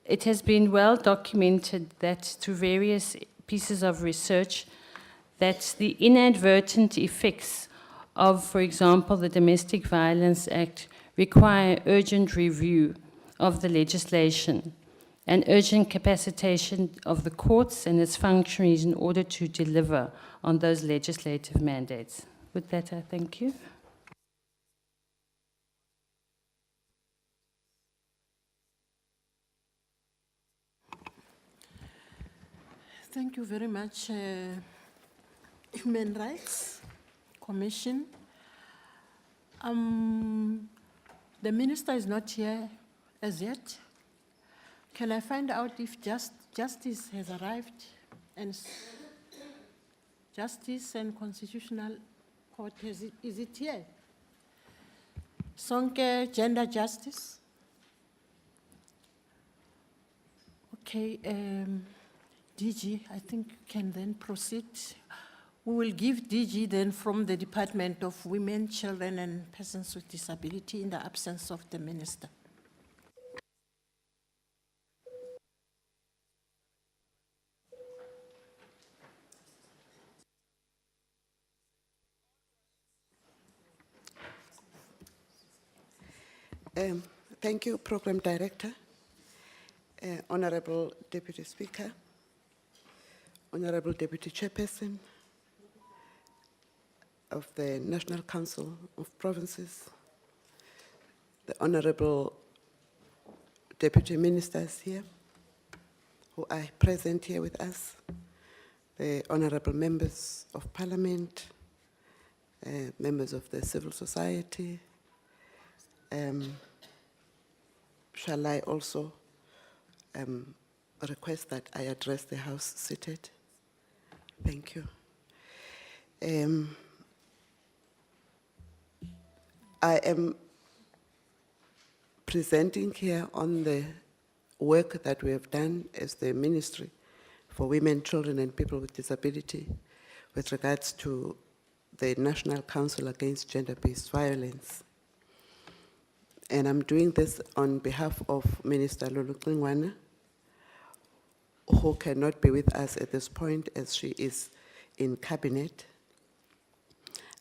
it has been well documented that through various pieces of research that the inadvertent effects of, for example, the Domestic Violence Act require urgent review of the legislation and urgent capacitation of the courts and its functionaries in order to deliver on those legislative mandates. With that, I thank you. Thank you very much, Human Rights Commission. The minister is not here as yet. Can I find out if justice has arrived and Justice and Constitutional Court, is it here? Sonke, gender justice? Okay, DG, I think you can then proceed. We will give DG then from the Department of Women, Children and Persons with Disability in the absence of the minister. Thank you, Program Director, Honorable Deputy Speaker, Honorable Deputy Chairperson of the National Council of Provinces, the Honorable deputy ministers here who are present here with us, the honorable members of parliament, members of the civil society. Shall I also request that I address the House seated? Thank you. I am presenting here on the work that we have done as the Ministry for Women, Children and People with Disability with regards to the National Council Against Gender-Based Violence. And I'm doing this on behalf of Minister Lulu Xingwana, who cannot be with us at this point as she is in cabinet.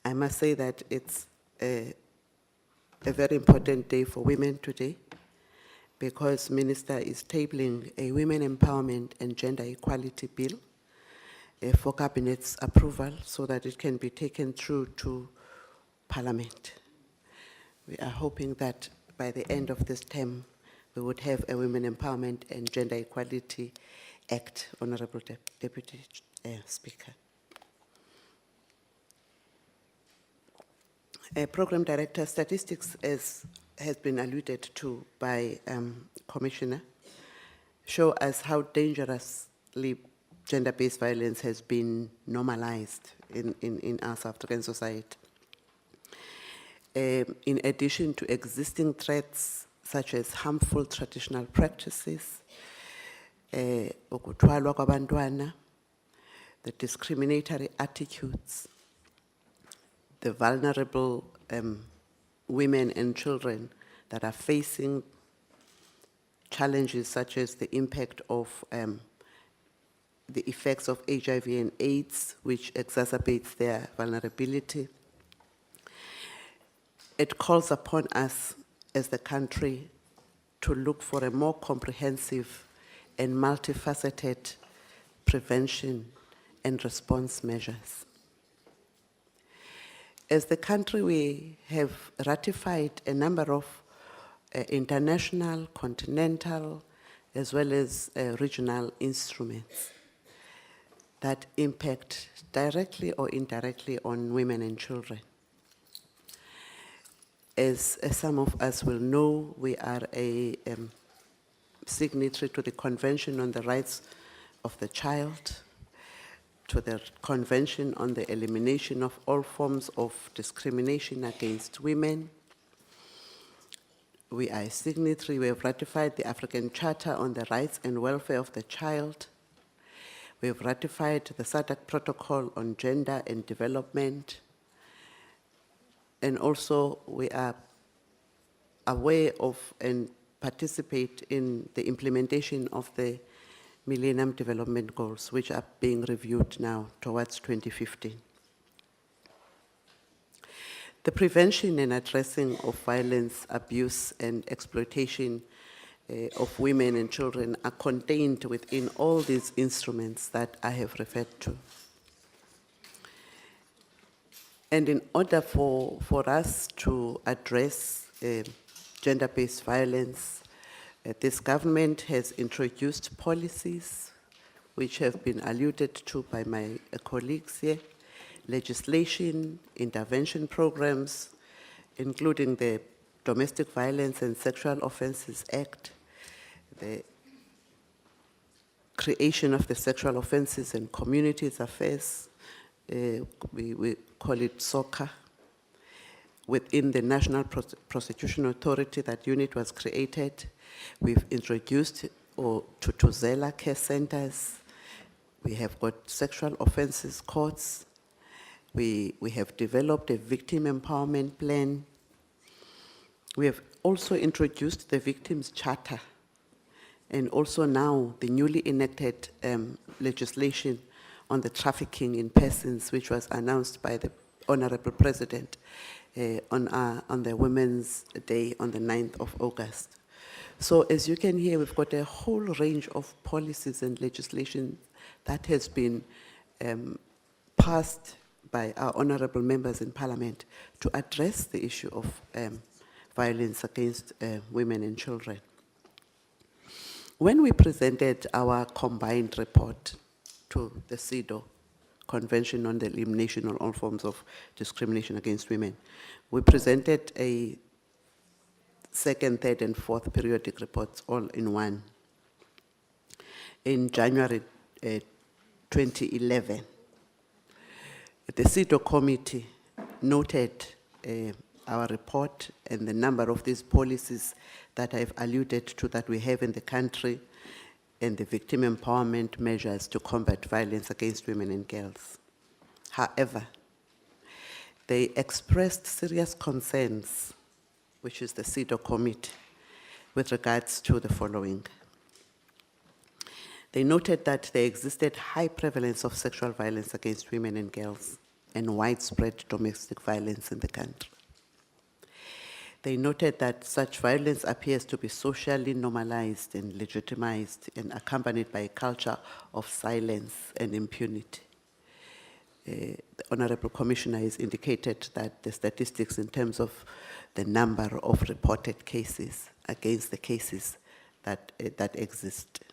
I must say that it's a very important day for women today because Minister is tabling a Women Empowerment and Gender Equality Bill for Cabinet's approval so that it can be taken through to Parliament. We are hoping that by the end of this term, we would have a Women Empowerment and Gender Equality Act, Honorable Deputy Speaker. Program Director, statistics, as has been alluded to by Commissioner, show us how dangerously gender-based violence has been normalized in our South African society. In addition to existing threats such as harmful traditional practices, ukuthwalwa kwabantwana, the discriminatory attitudes, the vulnerable women and children that are facing challenges such as the impact of the effects of HIV and AIDS, which exacerbates their vulnerability. It calls upon us as the country to look for a more comprehensive and multifaceted prevention and response measures. As the country, we have ratified a number of international, continental, as well as regional instruments that impact directly or indirectly on women and children. As some of us will know, we are a signatory to the Convention on the Rights of the Child, to the Convention on the Elimination of All Forms of Discrimination Against Women. We are a signatory. We have ratified the African Charter on the Rights and Welfare of the Child. We have ratified the SADC Protocol on Gender and Development. And also we are aware of and participate in the implementation of the Millennium Development Goals, which are being reviewed now towards 2015. The prevention and addressing of violence, abuse, and exploitation of women and children are contained within all these instruments that I have referred to. And in order for us to address gender-based violence, this government has introduced policies which have been alluded to by my colleagues here, legislation, intervention programs, including the Domestic Violence and Sexual Offences Act, the creation of the Sexual Offences and Communities Affairs, we call it SOCA. Within the National Prosecution Authority, that unit was created. We've introduced Tutuzela care centers. We have got sexual offences courts. We have developed a victim empowerment plan. We have also introduced the Victims Charter, and also now the newly enacted legislation on the trafficking in persons, which was announced by the Honorable President on the Women's Day on the 9th of August. So as you can hear, we've got a whole range of policies and legislation that has been passed by our honorable members in Parliament to address the issue of violence against women and children. When we presented our combined report to the CEDAW, Convention on the Elimination of All Forms of Discrimination Against Women, we presented a second, third, and fourth periodic reports all in one. In January 2011, the CEDAW committee noted our report and the number of these policies that I've alluded to that we have in the country, and the victim empowerment measures to combat violence against women and girls. However, they expressed serious concerns, which is the CEDAW committee, with regards to the following. They noted that there existed high prevalence of sexual violence against women and girls and widespread domestic violence in the country. They noted that such violence appears to be socially normalized and legitimized and accompanied by a culture of silence and impunity. The Honorable Commissioner has indicated that the statistics in terms of the number of reported cases against the cases that exist,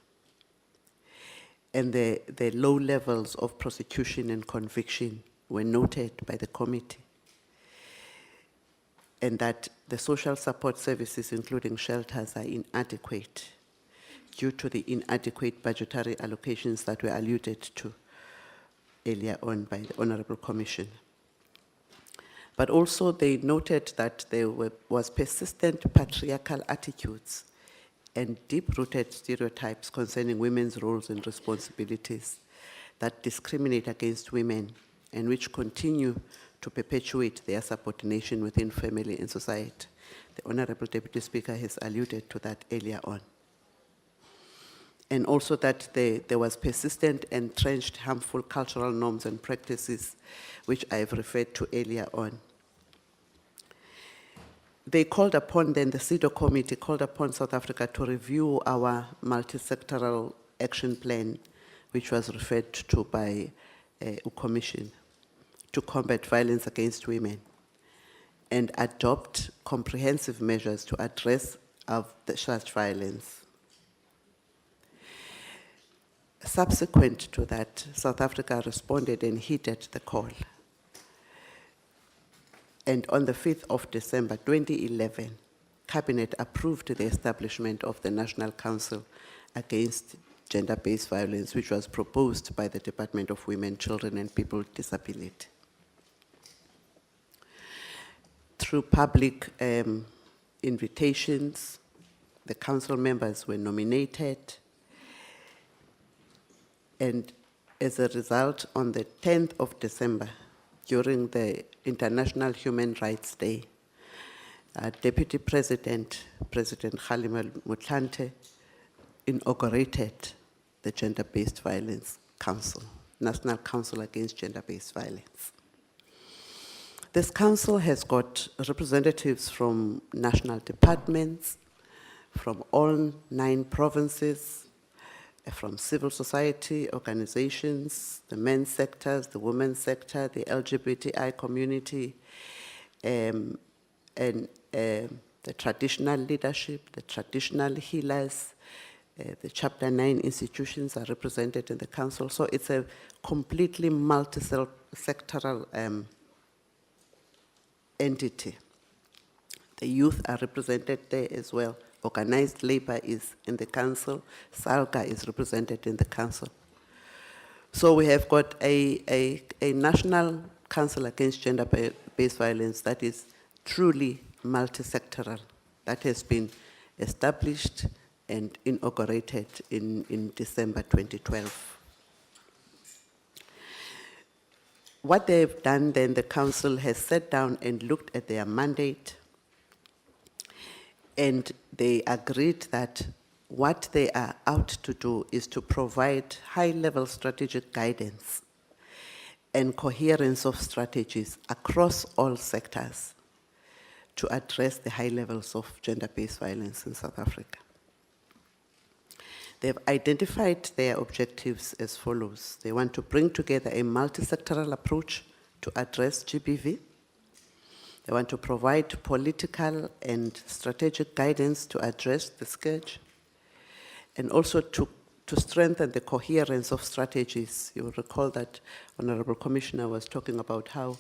and the low levels of prosecution and conviction were noted by the committee, and that the social support services, including shelters, are inadequate due to the inadequate budgetary allocations that were alluded to earlier on by the Honorable Commission. But also they noted that there was persistent patriarchal attitudes and deep-rooted stereotypes concerning women's roles and responsibilities that discriminate against women and which continue to perpetuate their subordination within family and society. The Honorable Deputy Speaker has alluded to that earlier on. And also that there was persistent, entrenched, harmful cultural norms and practices, which I've referred to earlier on. They called upon, then the CEDAW committee called upon South Africa to review our multi-sectoral action plan, which was referred to by Commission, to combat violence against women and adopt comprehensive measures to address such violence. Subsequent to that, South Africa responded and heeded the call. And on the 5th of December 2011, Cabinet approved the establishment of the National Council Against Gender-Based Violence, which was proposed by the Department of Women, Children and People with Disability. Through public invitations, the council members were nominated, and as a result, on the 10th of December, during the International Human Rights Day, Deputy President, President Kgalema Motlanthe, inaugurated the Gender-Based Violence Council, National Council Against Gender-Based Violence. This council has got representatives from national departments, from all 9 provinces, from civil society organizations, the men's sectors, the women's sector, the LGBTI community, and the traditional leadership, the traditional healers, the Chapter 9 institutions are represented in the council. So it's a completely multi-sectoral entity. The youth are represented there as well. Organized labor is in the council. SALGA is represented in the council. So we have got a national council against gender-based violence that is truly multi-sectoral, that has been established and inaugurated in December 2012. What they've done then, the council has sat down and looked at their mandate, and they agreed that what they are out to do is to provide high-level strategic guidance and coherence of strategies across all sectors to address the high levels of gender-based violence in South Africa. They've identified their objectives as follows. They want to bring together a multi-sectoral approach to address GBV. They want to provide political and strategic guidance to address the scourge. and also to strengthen the coherence of strategies. You will recall that Honorable Commissioner was talking about how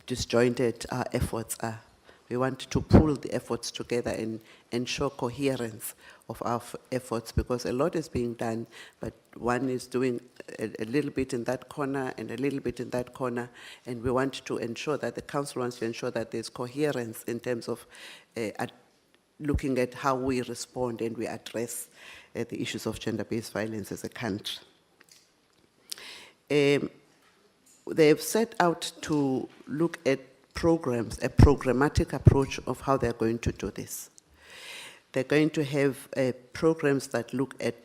disjointed our efforts are. We want to pull the efforts together and ensure coherence of our efforts, because a lot is being done, but one is doing a little bit in that corner and a little bit in that corner, and we want to ensure that the council wants to ensure that there's coherence in terms of looking at how we respond and we address the issues of gender-based violence as a country. They've set out to look at programs, a programmatic approach of how they're going to do this. They're going to have programs that look at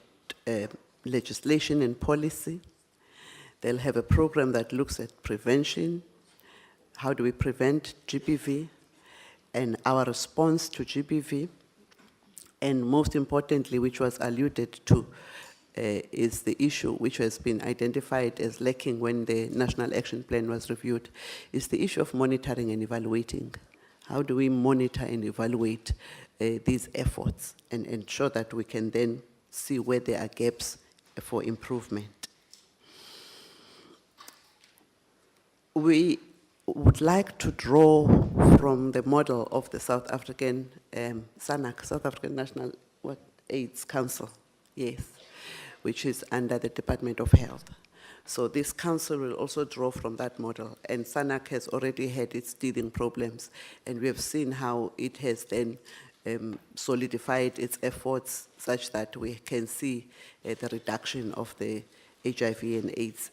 legislation and policy. They'll have a program that looks at prevention. How do we prevent GBV and our response to GBV? And most importantly, which was alluded to, is the issue which has been identified as lacking when the National Action Plan was reviewed, is the issue of monitoring and evaluating. How do we monitor and evaluate these efforts and ensure that we can then see where there are gaps for improvement? We would like to draw from the model of the South African SANAC, South African National AIDS Council, yes, which is under the Department of Health. So this council will also draw from that model, and SANAC has already had its teething problems, and we have seen how it has then solidified its efforts such that we can see the reduction of the HIV and AIDS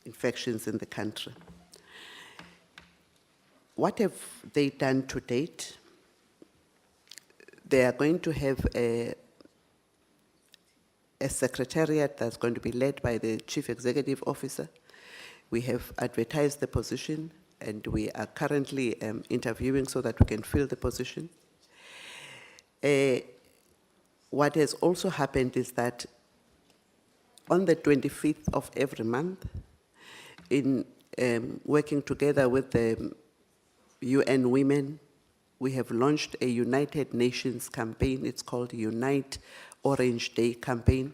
infections in the country. What have they done to date? They are going to have a secretariat that's going to be led by the Chief Executive Officer. We have advertised the position, and we are currently interviewing so that we can fill the position. What has also happened is that on the 25th of every month, in working together with the UN Women, we have launched a United Nations campaign. It's called Unite Orange Day campaign.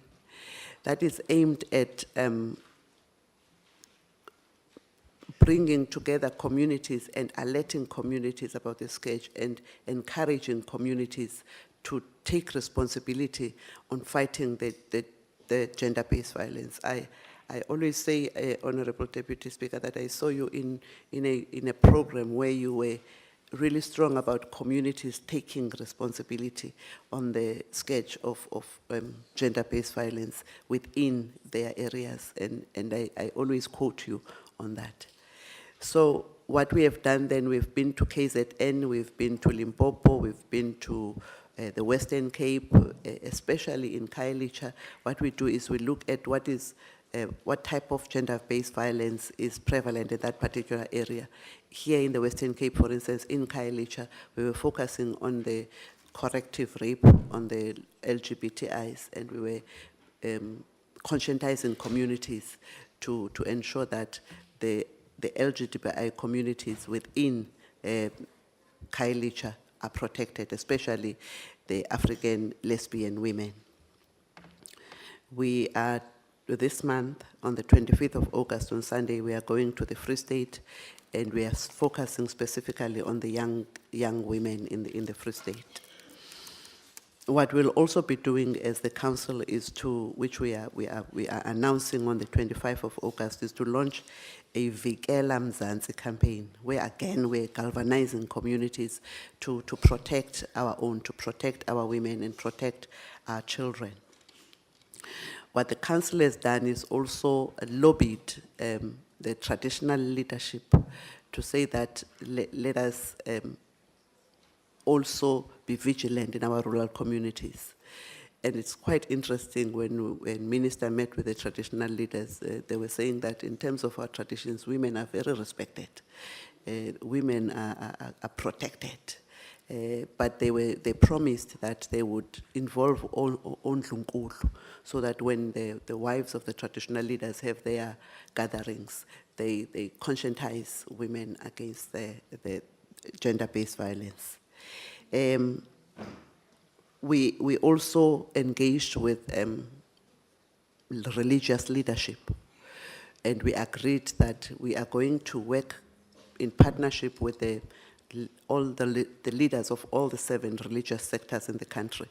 That is aimed at bringing together communities and alerting communities about the scourge and encouraging communities to take responsibility on fighting the gender-based violence. I always say, Honorable Deputy Speaker, that I saw you in a program where you were really strong about communities taking responsibility on the scourge of gender-based violence within their areas, and I always quote you on that. So what we have done then, we've been to KZN, we've been to Limpopo, we've been to the Western Cape, especially in Khayelitsha. What we do is we look at what type of gender-based violence is prevalent in that particular area. Here in the Western Cape, for instance, in Khayelitsha, we were focusing on the corrective rape on the LGBTIs, and we were conscientizing communities to ensure that the LGBTI communities within Khayelitsha are protected, especially the African lesbian women. We are, this month, on the 25th of August, on Sunday, we are going to the Free State, and we are focusing specifically on the young women in the Free State. What we'll also be doing as the council is to, which we are announcing on the 25th of August, is to launch a Vikela Mzansi campaign, where again we're galvanizing communities to protect our own, to protect our women and protect our children. What the council has done is also lobbied the traditional leadership to say that let us also be vigilant in our rural communities. And it's quite interesting when Minister met with the traditional leaders, they were saying that in terms of our traditions, women are very respected. Women are protected. But they promised that they would involve all Ndlunkulu, so that when the wives of the traditional leaders have their gatherings, they conscientize women against the gender-based violence. we also engaged with religious leadership, and we agreed that we are going to work in partnership with all the leaders of all the 7 religious sectors in the country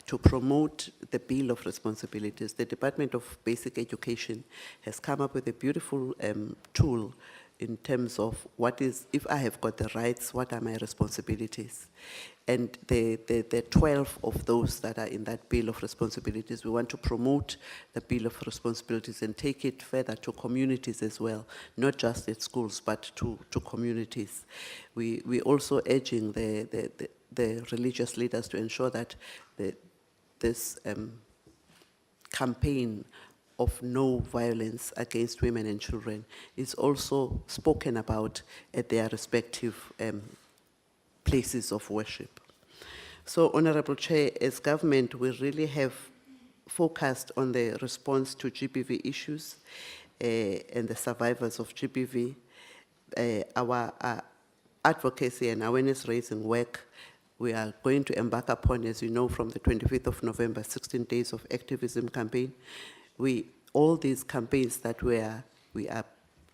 to promote the Bill of Responsibilities. The Department of Basic Education has come up with a beautiful tool in terms of what is, if I have got the rights, what are my responsibilities? And the 12 of those that are in that Bill of Responsibilities, we want to promote the Bill of Responsibilities and take it further to communities as well, not just at schools, but to communities. We also urging the religious leaders to ensure that this campaign of no violence against women and children is also spoken about at their respective places of worship. So, Honorable Chair, as government, we really have focused on the response to GBV issues and the survivors of GBV. Our advocacy and awareness raising work we are going to embark upon, as you know, from the 25th of November, 16 days of activism campaign. All these campaigns that we are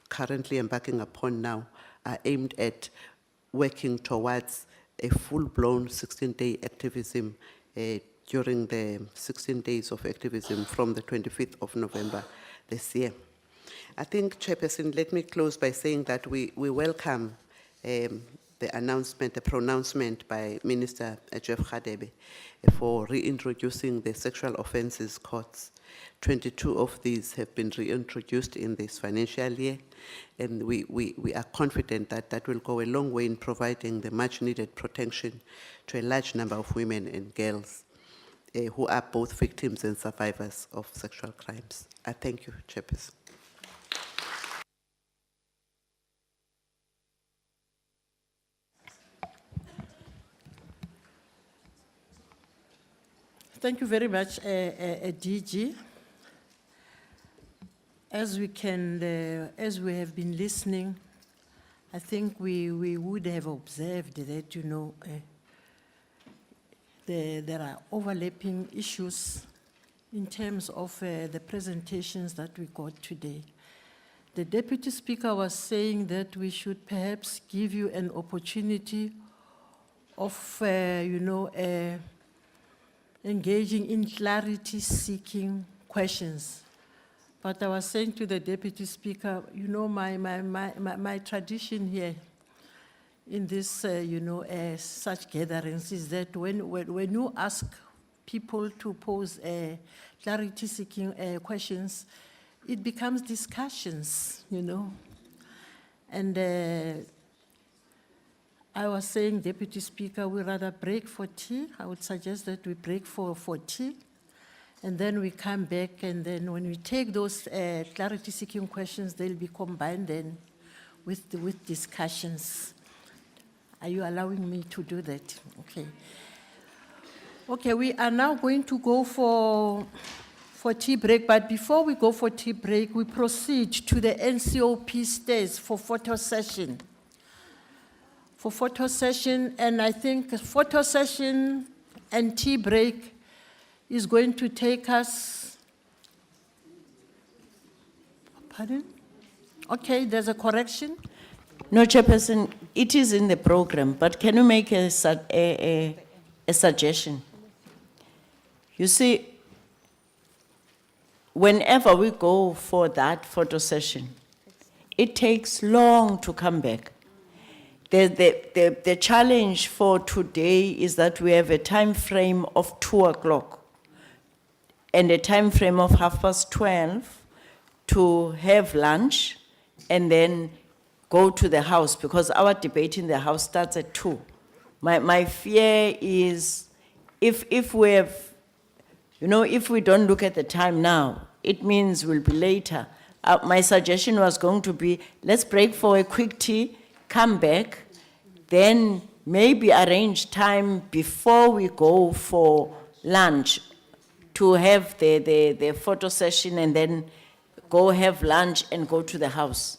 currently embarking upon now are aimed at working towards a full-blown 16-day activism during the 16 days of activism from the 25th of November this year. I think, Chairperson, let me close by saying that we welcome the announcement, the pronouncement by Minister Jeff Radebe for reintroducing the sexual offences courts. 22 of these have been reintroduced in this financial year, and we are confident that that will go a long way in providing the much needed protection to a large number of women and girls who are both victims and survivors of sexual crimes. I thank you, Chairperson. Thank you very much, DG. As we have been listening, I think we would have observed that, you know, there are overlapping issues in terms of the presentations that we got today. The Deputy Speaker was saying that we should perhaps give you an opportunity of, you know, engaging in clarity-seeking questions. But I was saying to the Deputy Speaker, you know, my tradition here in this, you know, such gatherings is that when you ask people to pose clarity-seeking questions, it becomes discussions, you know. And I was saying, Deputy Speaker, we rather break for tea. I would suggest that we break for tea, and then we come back, and then when we take those clarity-seeking questions, they'll be combined then with discussions. Are you allowing me to do that? Okay. Okay, we are now going to go for tea break, but before we go for tea break, we proceed to the NCOP stairs for photo session. For photo session, and I think photo session and tea break is going to take us, pardon? Okay, there's a correction. No, Chairperson, it is in the program, but can you make a suggestion? You see, whenever we go for that photo session, it takes long to come back. The challenge for today is that we have a time frame of 2 o'clock and a time frame of 12:30 to have lunch and then go to the house, because our debate in the house starts at 2. My fear is if we have, you know, if we don't look at the time now, it means we'll be later. My suggestion was going to be, let's break for a quick tea, come back, then maybe arrange time before we go for lunch to have the photo session and then go have lunch and go to the house,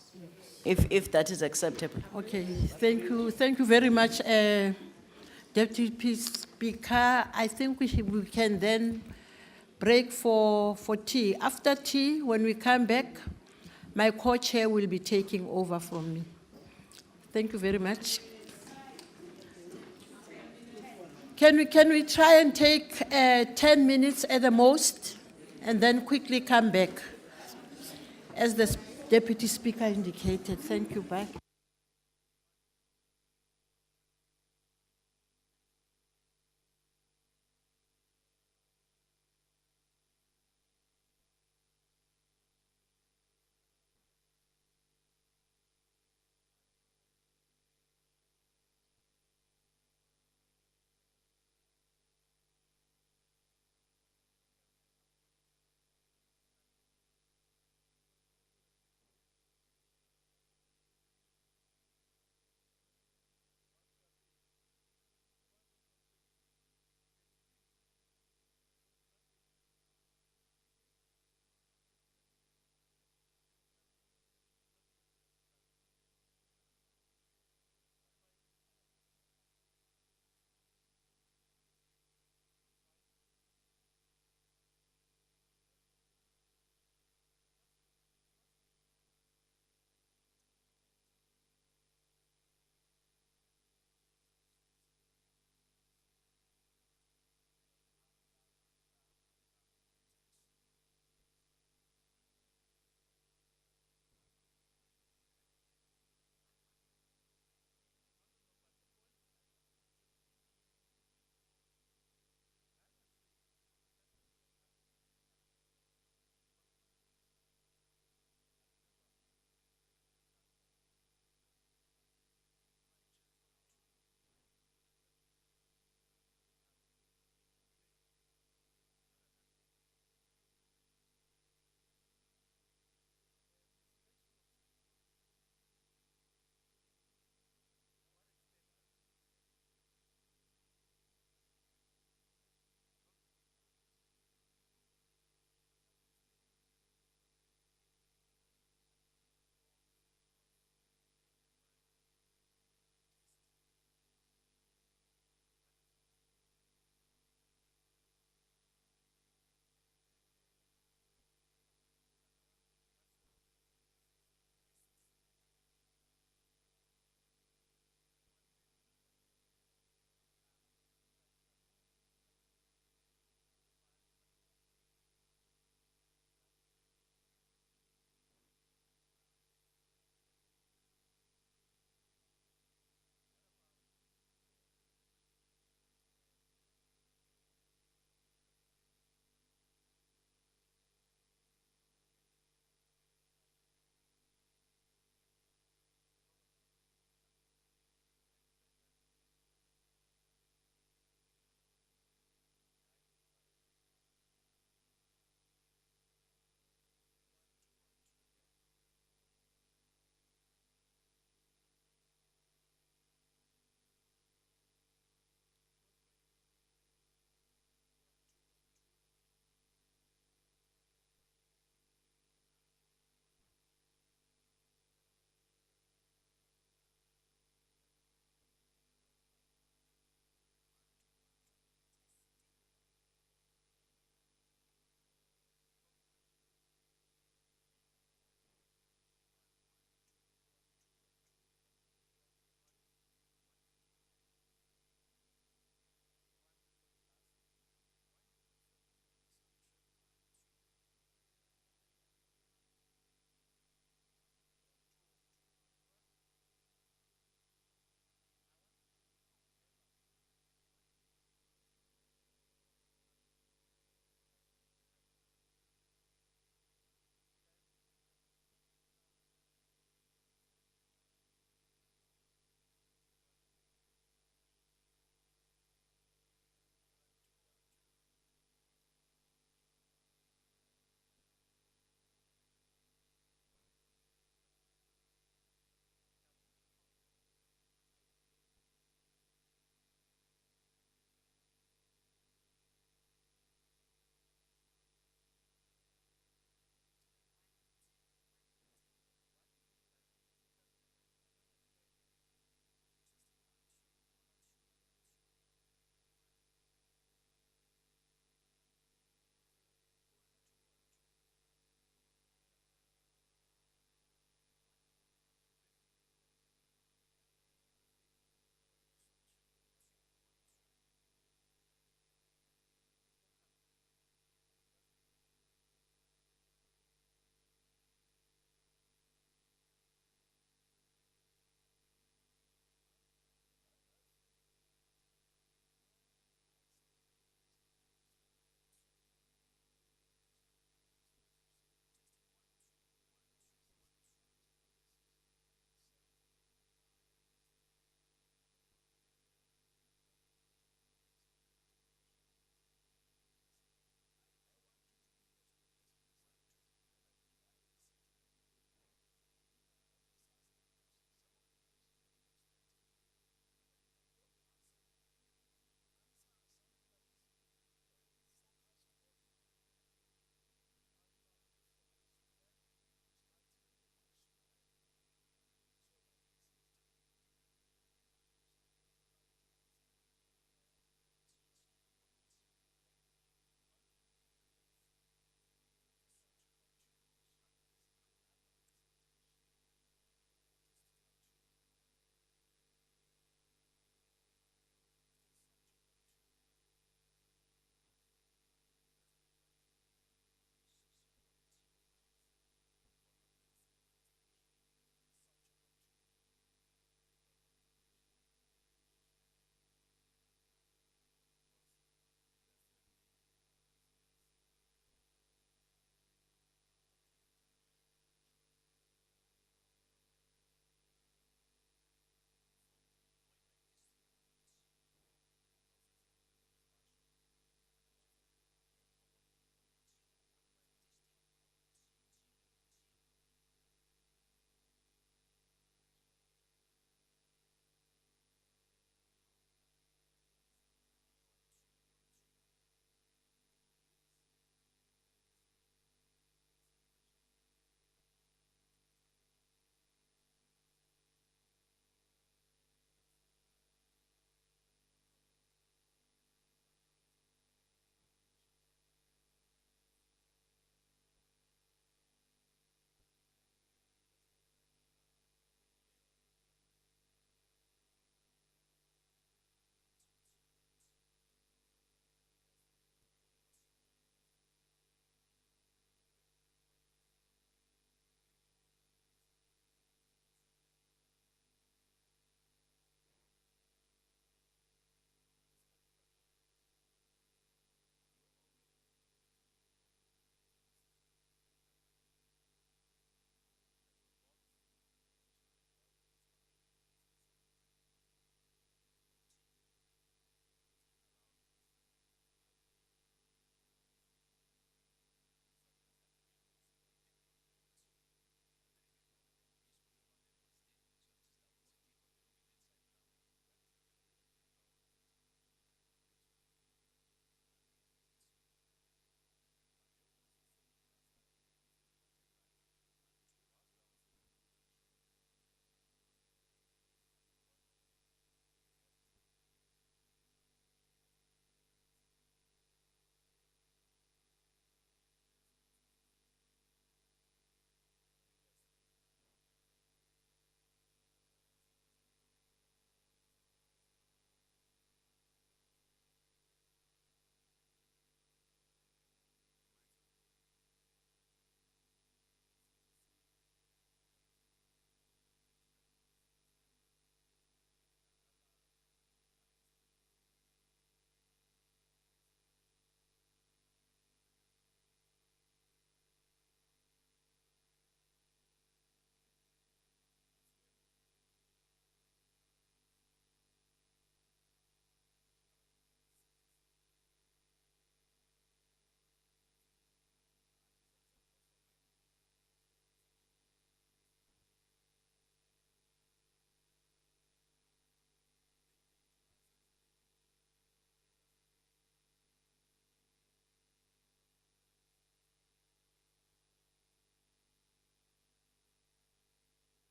if that is acceptable. Okay, thank you very much, Deputy Speaker, I think we can then break for tea. After tea, when we come back, my co-chair will be taking over from me. Thank you very much. Can we try and take 10 minutes at the most, and then quickly come back, as the Deputy Speaker indicated? Thank you. Bye.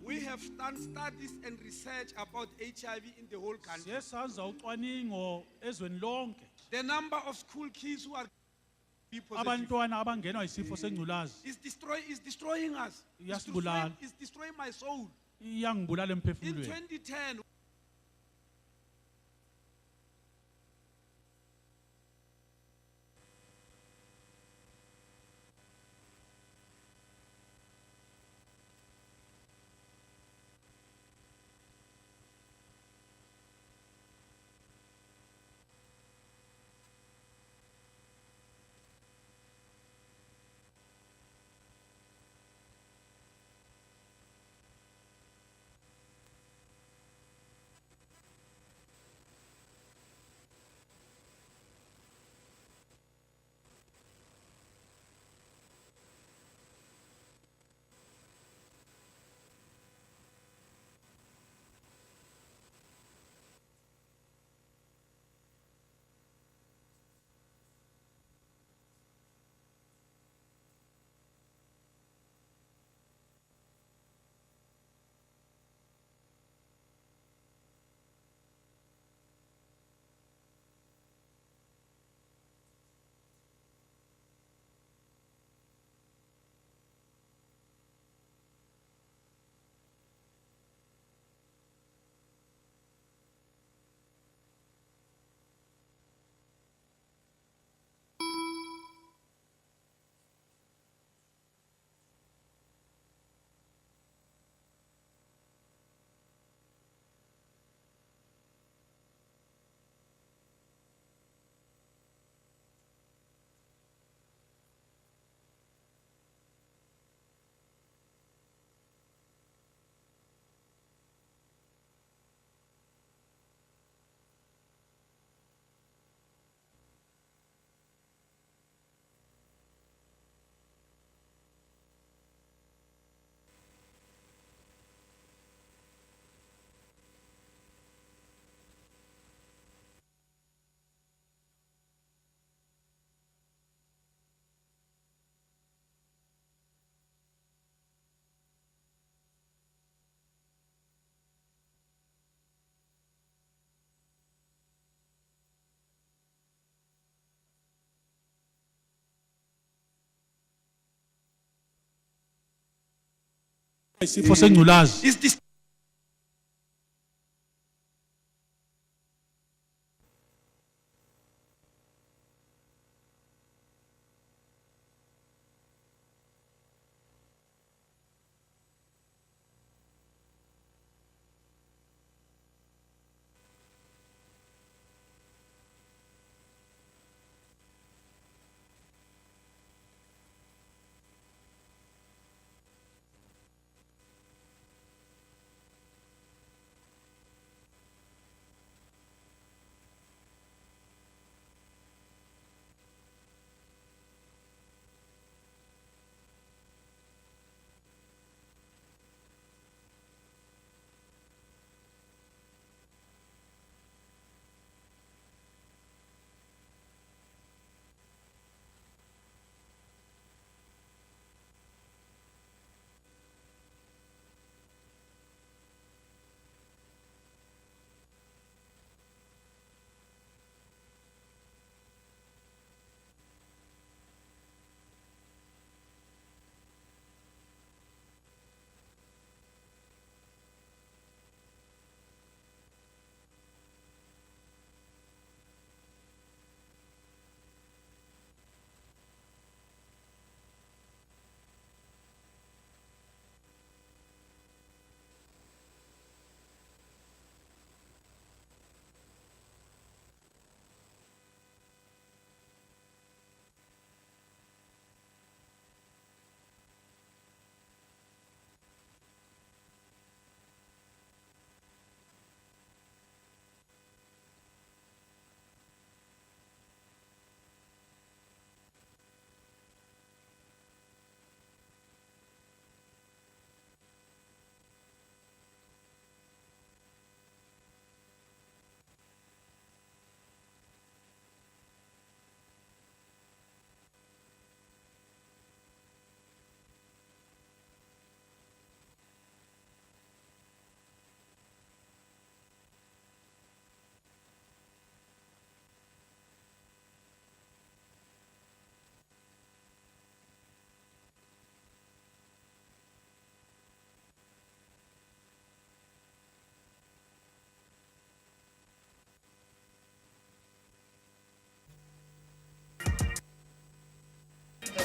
We have done studies and research about HIV in the whole country. Siye sanza ucwaningo ezweni lonke. The number of school kids who are HIV positive Abantwana abangenwa isifo sengculazi is destroying us. Iyasibulala. It's destroying my soul. iyangibulala In emphefumulweni. 2010, Isifo sengculazi. is this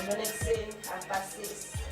Izolo ekuseni, 6:30.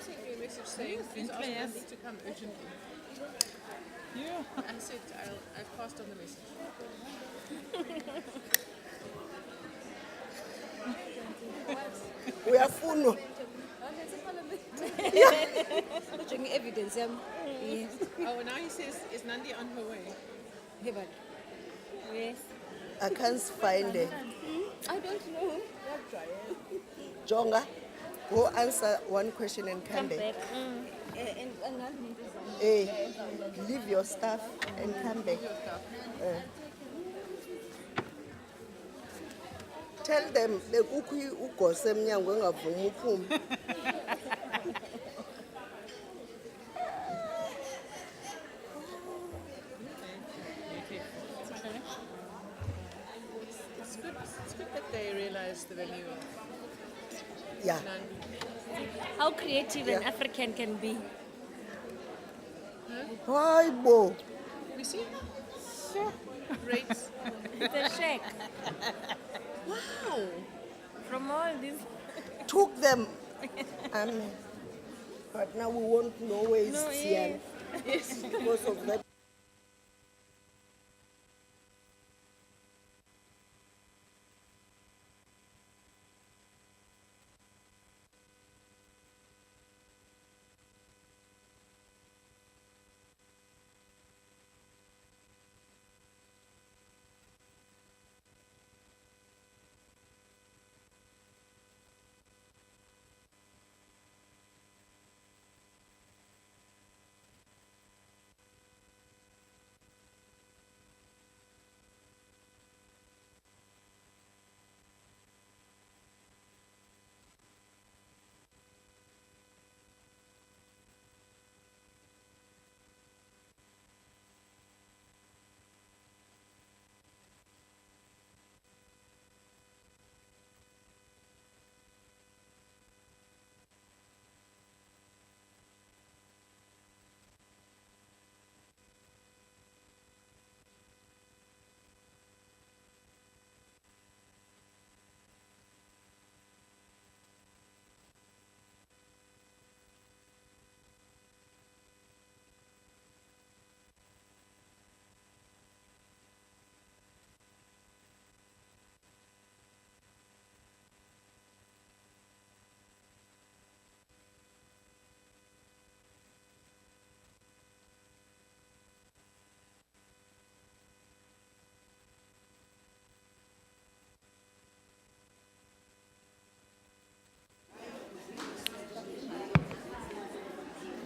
sent you a message saying, please ask Andy to come urgently. Yeah. I said, I passed on the message. Uyafunwa. Evidence, yes. Oh, now he says, is Nandi on her way? Yes. I can't find it. I don't know. Jonga, go answer one question and come back. Leave your stuff and come back. Tell them the ukui uko semnyango ngavuma uphume. It's good that they realize the value of Yeah. How creative an African can be. Hi, Bo. We see rates. It's a shack. Wow. From all this. Took them. But now we won't know where it's yes. yes. Because of that.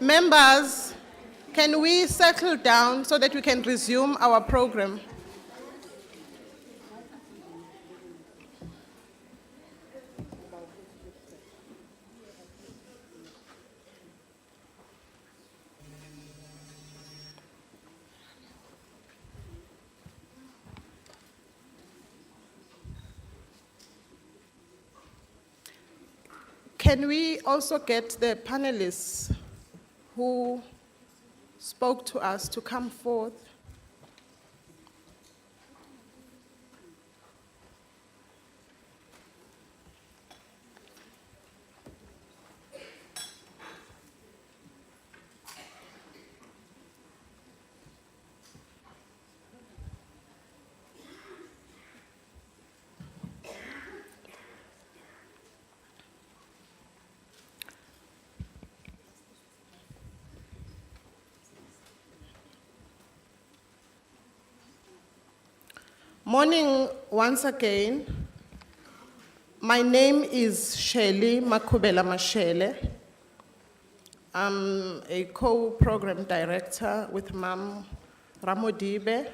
Members, can we settle down so that we can resume our program? Can we also get the panelists who spoke to us to come forth? Morning once again. My name is Shirley Makubela Mashele. I'm a co-program director with Mam Ramodibe,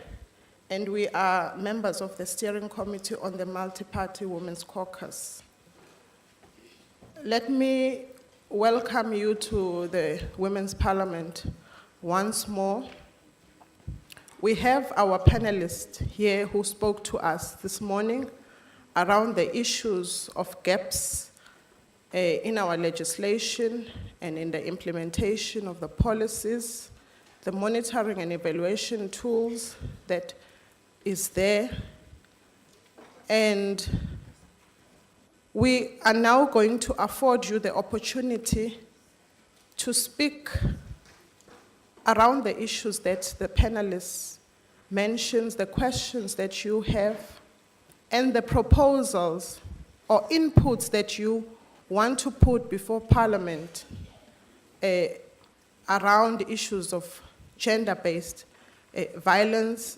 and we are members of the steering committee on the Multiparty Women's Caucus. Let me welcome you to the Women's Parliament once more. We have our panelists here who spoke to us this morning around the issues of gaps in our legislation and in the implementation of the policies, the monitoring and evaluation tools that is there. And we are now going to afford you the opportunity to speak around the issues that the panelists mentions, the questions that you have, and the proposals or inputs that you want to put before Parliament around issues of gender-based violence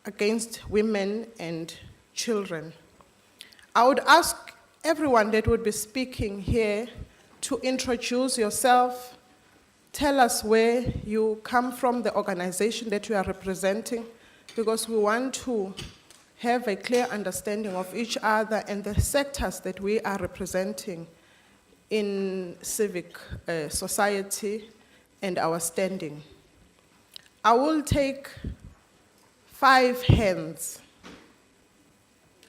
against women and children. I would ask everyone that would be speaking here to introduce yourself, tell us where you come from, the organization that you are representing, because we want to have a clear understanding of each other and the sectors that we are representing in civic society and our standing. I will take 5 hands,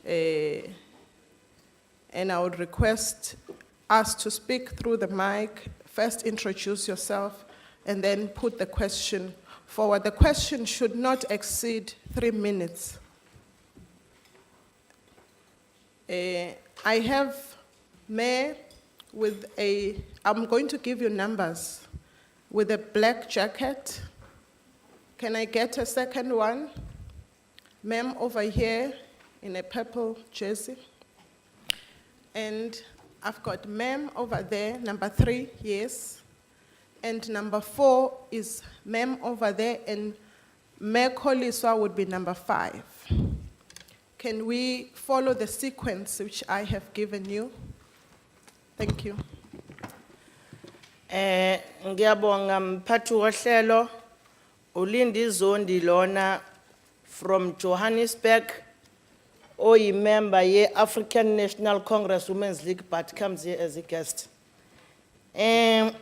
and I would request us to speak through the mic. First introduce yourself and then put the question forward. The question should not exceed 3 minutes. I have Mayor with I'm going to give you numbers, with a black jacket. Can I get a second one? Ma'am over here in a purple jersey. And I've got ma'am over there, number 3, yes. And number 4 is ma'am over there, and Mayor Koliswa would be number 5. Can we follow the sequence which I have given you? Thank you. Ngiyabonga mphathi wohlelo uLindi Zondi lona from Johannesburg, member ye African National Congress Women's League, but comes here as a guest. Sayamukela,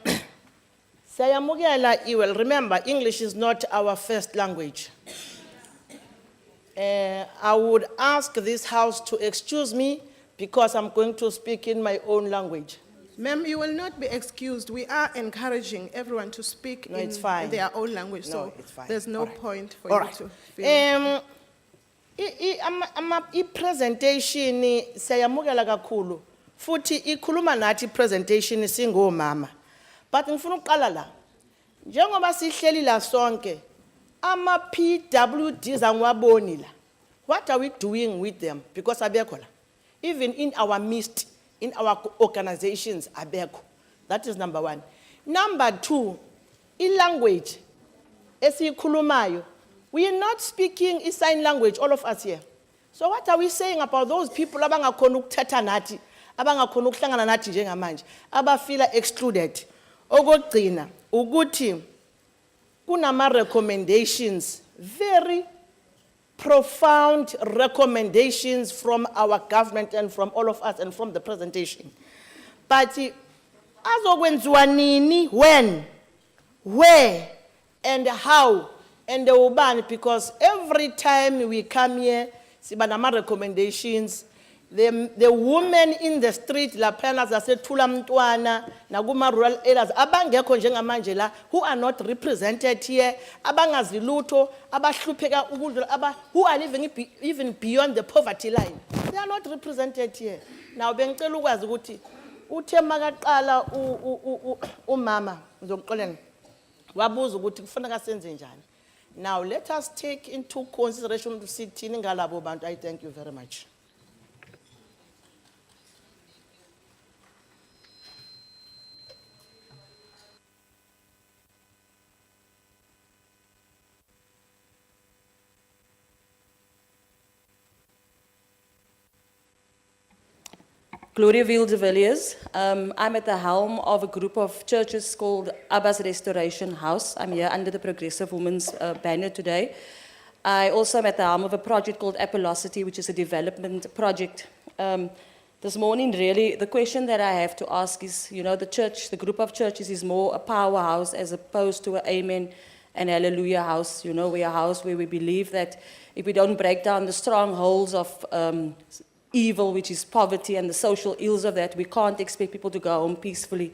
you will remember English is not our first language. I would ask this house to excuse me because I'm going to speak in my own language. Ma'am, you will not be excused. We are encouraging everyone to speak in their own language, so it's fine. there's no point for All you right. to feel. I-presentation siyamukela kakhulu futhi ikhuluma nathi presentation singomama, but ngifuna uqala la njengoba sihleli la sonke ama PWDs angwaboni la, what are we doing with them? Because abekho la, even in our midst, in our organizations abekho. That is number 1. Number 2, i-language esikhulumayo, we are not speaking a sign language, all of us here. So what are we saying about those people abangakhona ukuthetha nathi, abangakhona ukuhlangana nathi njengamanje, abafila excluded? Okugcina ukuthi kunama recommendations, very profound recommendations from our government and from all of us and from the presentation. But azokwenziwa nini, when, where, and how, and the ubani, because every time we come here, sibanama recommendations, the women in the street, la panels asetula mntwana, naguma rural areas, abangekho njengamanje la, who are not represented here, abangaziluto, abahlupheka ukudla, who are living even beyond the poverty line. They are not represented here. Now, bengicela ukwazi ukuthi uthe makaqala umama ngizokuxolela wabuza ukuthi kufanele senze njani. Now, let us take into consideration to see thini ngalabo bantu. I thank you very much. Gloria de Villiers. I'm at the helm of a group of churches called Abba's Restoration House. I'm here under the Progressive Women's banner today. I also am at the helm of a project called Apolocity, which is a development project. This morning, really, the question that I have to ask is, you know, the church, the group of churches is more a powerhouse as opposed to an amen and hallelujah house. You know, we're a house where we believe that if we don't break down the strongholds of evil, which is poverty, and the social ills of that, we can't expect people to go home peacefully.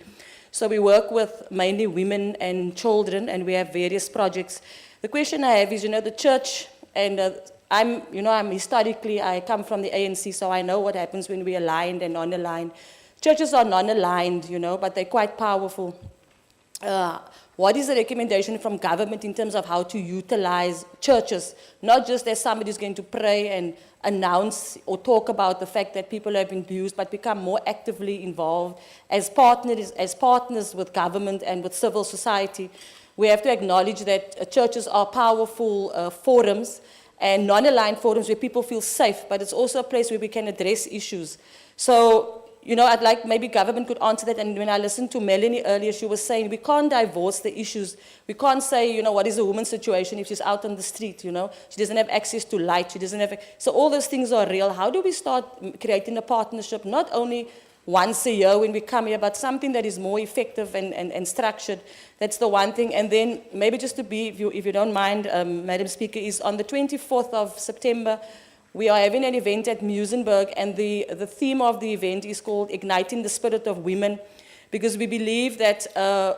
So we work with mainly women and children, and we have various projects. The question I have is, you know, the church, and I'm historically, I come from the ANC, so I know what happens when we're aligned and non-aligned. Churches are non-aligned, you know, but they're quite powerful. what is the recommendation from government in terms of how to utilize churches, not just as somebody who's going to pray and announce or talk about the fact that people have been abused, but become more actively involved as partners with government and with civil society. We have to acknowledge that churches are powerful forums and non-aligned forums where people feel safe, but it's also a place where we can address issues. So, you know, I'd like maybe government could answer that. And when I listened to Melanie earlier, she was saying we can't divorce the issues. We can't say, you know, what is a woman's situation if she's out on the street, you know? She doesn't have access to light, she doesn't have... So all those things are real. How do we start creating a partnership, not only once a year when we come here, but something that is more effective and structured? That's the one thing. And then maybe just to be, if you don't mind, Madam Speaker, is on the 24th of September, we are having an event at Muizenberg, and the theme of the event is called Igniting the Spirit of Women, because we believe that,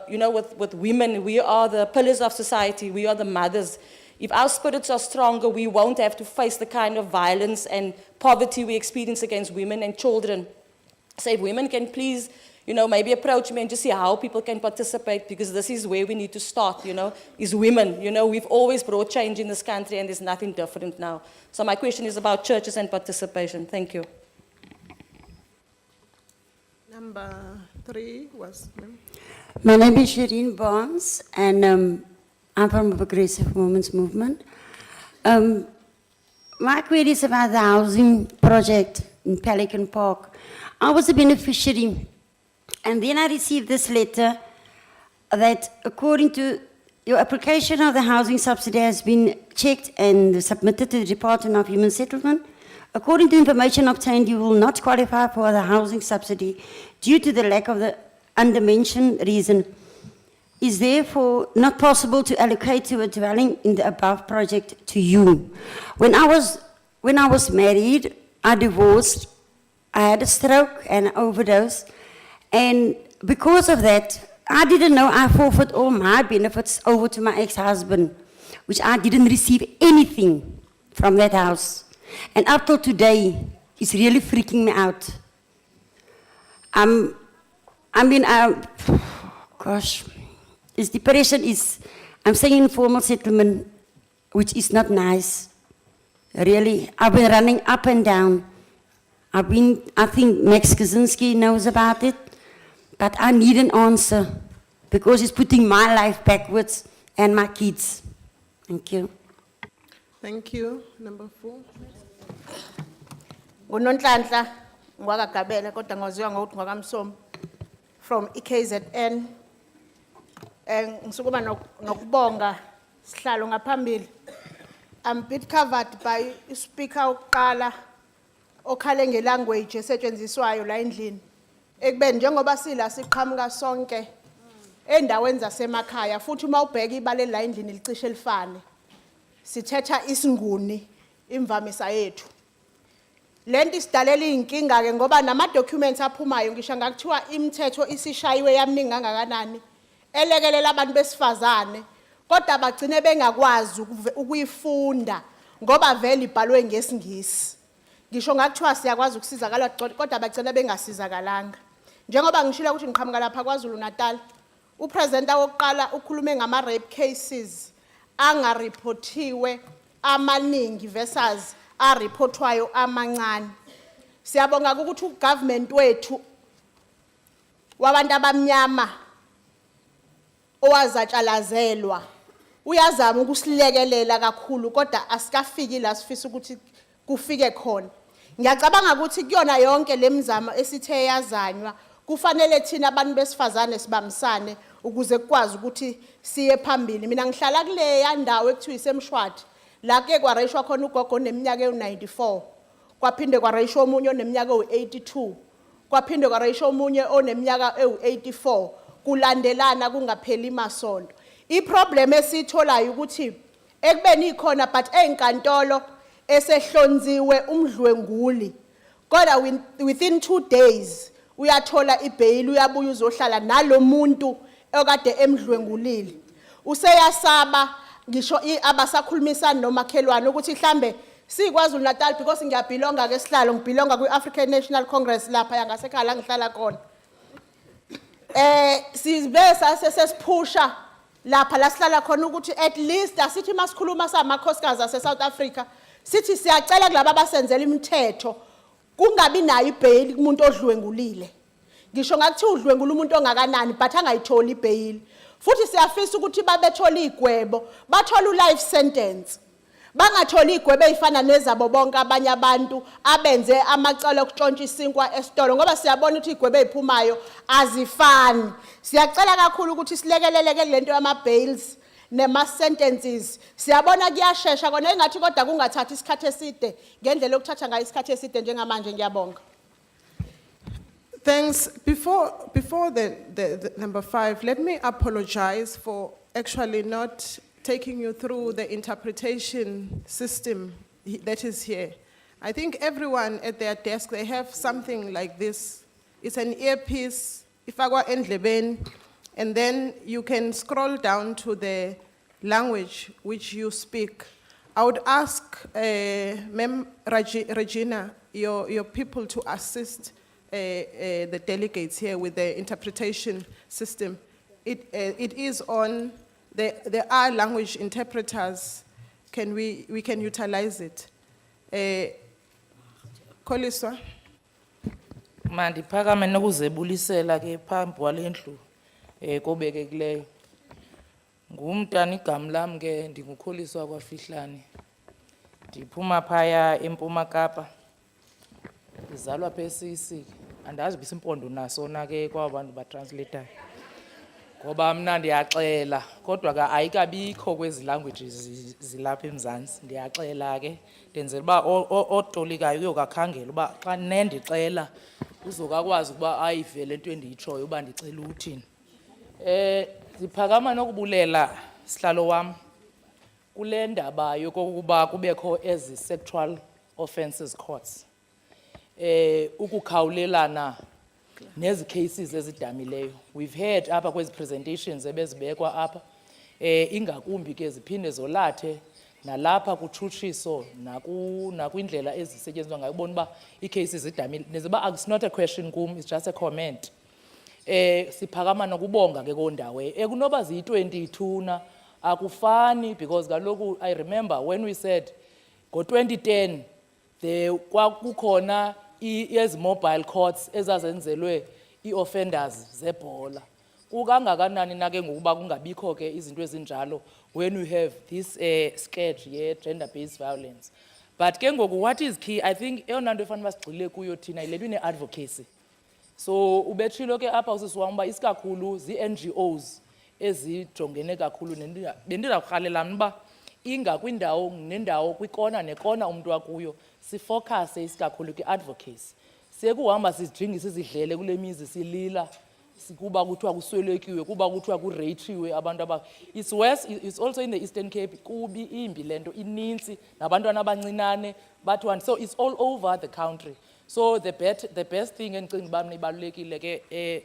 you know, with women, we are the pillars of society, we are the mothers. If our spirits are stronger, we won't have to face the kind of violence and poverty we experience against women and children. So if women can please, you know, maybe approach me and just see how people can participate, because this is where we need to start, you know, is women. You know, we've always brought change in this country and there's nothing different now. So my question is about churches and participation. Thank you. Number 3 was... My name is Shireen Barnes, and I'm from the Progressive Women's Movement. My query is about the housing project in Pelican Park. I was a beneficiary, and then I received this letter that according to your application of the housing subsidy has been checked and submitted to the Department of Human Settlement. According to information obtained, you will not qualify for the housing subsidy due to the lack of the undermentioned reason. Is therefore not possible to allocate to a dwelling in the above project to you. When I was married, I divorced, I had a stroke and an overdose, and because of that, I didn't know I forfeit all my benefits over to my ex-husband, which I didn't receive anything from that house. And up till today, it's really freaking me out. Gosh, this depression is, I'm saying informal settlement, which is not nice. Really, I've been running up and down. I think Max Kaczynski knows about it, but I need an answer because it's putting my life backwards and my kids. Thank you. Thank you. Number 4. Ngunonhlanhla ngwakagabela kodwa ngoziwa ngokuthi ngwakamsomo from iKZN. Ngisukuma nokubonga sihlalo ngaphambili. I'm a bit covered by speaker oqala okhale ngelanguage esetshenziswayo la endlini. Ekubeni njengoba sila siqhamuka sonke endaweni zasemakhaya futhi uma ubheka ibale la endlini licishe elifane. Sithetha isinguni imvamisa yethu. Lento isidalela inkinga ke ngoba nama documents aphumayo ngisho ngakuthiwa imithetho isishayiwe yaminingi kangakanani elekelela abantu besifazane kodwa bagcine bengakwazi ukuyifunda ngoba vele ibhalwe ngesingisi. Ngisho ngakuthiwa siyakwazi ukusizakala kodwa bagcine bengasizakalanga. Njengoba ngishilo ukuthi ngiqhamuka lapha kwaZulu Natal, upresident wokuqala ukhulume ngama rape cases angaripotiwe amaningi versus aripothwayo amancane. Siyabonga ukuthi ugovernment wethu wabantu abamnyama owazatshalazelwa uyazama ukusilekelela kakhulu kodwa asikafiki la sifisa ukuthi kufike khona. Ngiyacabanga ukuthi kuyona yonke lemizamo esithe yazanywa kufanele thina abantu besifazane sibambisane ukuze kukwazi ukuthi siye phambili. Mina ngihlala kule yandawo ekuthiwa isemshwathi la ke kwareshwa khona ugogo oneminyaka ewu94, kwaphinde kwareshwa omunye oneminyaka ewu82, kwaphinde kwareshwa omunye oneminyaka ewu84, kulandelana kungapheli masonto. Iproblem esitholayo ukuthi ekubeni ikhona but ezinkantolo esehlonziwe umdlwenguli kodwa within 2 days uyathola ibail uyabuya uzohlala nalomuntu okade emdlwengulile. Useyasaba ngisho abasakhulumisana nomakhelwane ukuthi mhlambe sikwaZulu Natal because ngiyabhilonga ke sihlalo ngibhilonga kwiAfrican National Congress lapha yangasekhaya la ngihlala khona. sibe sasesipusha lapha la sihlala khona ukuthi at least asithi masikhuluma samakhosikazi ase South Africa sithi siyacela kulabo abasenzela imithetho kungabi nayo ibail kumuntu odlwengulile ngisho ngathi udlwengula umuntu ongakanani but angayitholi ibail futhi siyafisa ukuthi babethola igwebo bathola life sentence bangatholi igwebe ezifana nezabo bonke abanye abantu abenze amacala okutshontsha isinkwa esitolo ngoba siyabona ukuthi igwebe eziphumayo azifani siyacela kakhulu ukuthi silekeleleke lento yama bails nema sentences siyabona kuyashesha kona engathi kodwa kungathathi isikhathi eside ngendlela okuthatha ngayo isikhathi eside njengamanje ngiyabonga. Thanks. Before the number 5, let me apologize for actually not taking you through the interpretation system that is here. I think everyone at their desk, they have something like this. It's an earpiece, ifakwa endlebeni, and then you can scroll down to the language which you speak. I would ask Ma'am Regina, your people to assist the delegates here with the interpretation system. It is on. There are language interpreters. We can utilize it. Koliswa. Mandiphakame nokuzebulisela ke phambi kwalendlu kobekekileyo. Ngumntana igama lami ke ndingukholiswa kwaFihlane. Ndiphuma phaya eMpuma Kapa. Ngizalwa phesisi. Andazi bisimpondo naso na ke kwabantu ba translator. Ngoba mina ndiyaxela kodwa ka ayikabikho kwezi languages zilapha eMzantsi ndiyaxela ke ndenzela uba otolikayo uyokakhangela uba xa nendixela uzokwazi ukuba ayivele into endiyitshoyo uba ndicela uthini. Siphakama nokubulela sihlalo wam kule ndaba yokokuba kubekho ezi sexual offences courts. Ukukhawulelana nezi cases ezidamileyo. We've heard apha kwezi presentations ebezibekwa apha ingakumbi ke ziphinde zolathe nalapha kutshutshiso nakwindlela ezisetyenziswa ngayo ubona uba iicases zidamile neziba it's not a question kum, it's just a comment. Siphakama nokubonga ke kondawo ekunoba ziyi-22 na akufani because kaloku I remember when we said ngo-2010 kwakukhona ezi mobile courts ezazenzelwe ii-offenders zebhola. Kukangakanani na ke ngokuba kungabikho ke izinto ezinjalo when we have this scourge ye-gender-based violence. But ke ngoku what is key, I think eyona nto efanele basigxile kuyo thina yile nto ine-advocacy. So ubetshilo ke apha usisi wam uba isikakhulu zii-NGOs ezijongene kakhulu bendizawurhalela uba ingakwindawo nendawo kwikona nekona umntu wakuyo sifocuse isikakhulu kwi-advocacy. Sekuhamba sizijingisa izidlele kule mizi silila kuba kuthiwa kuswelekiwe kuba kuthiwa kureyithiwe abantu it's worse, it's also in the Eastern Cape kubi imbi lento inintsi nabantwana abancinane bathiwa so it's all over the country. So the best thing endicinga uba nibalulekile ke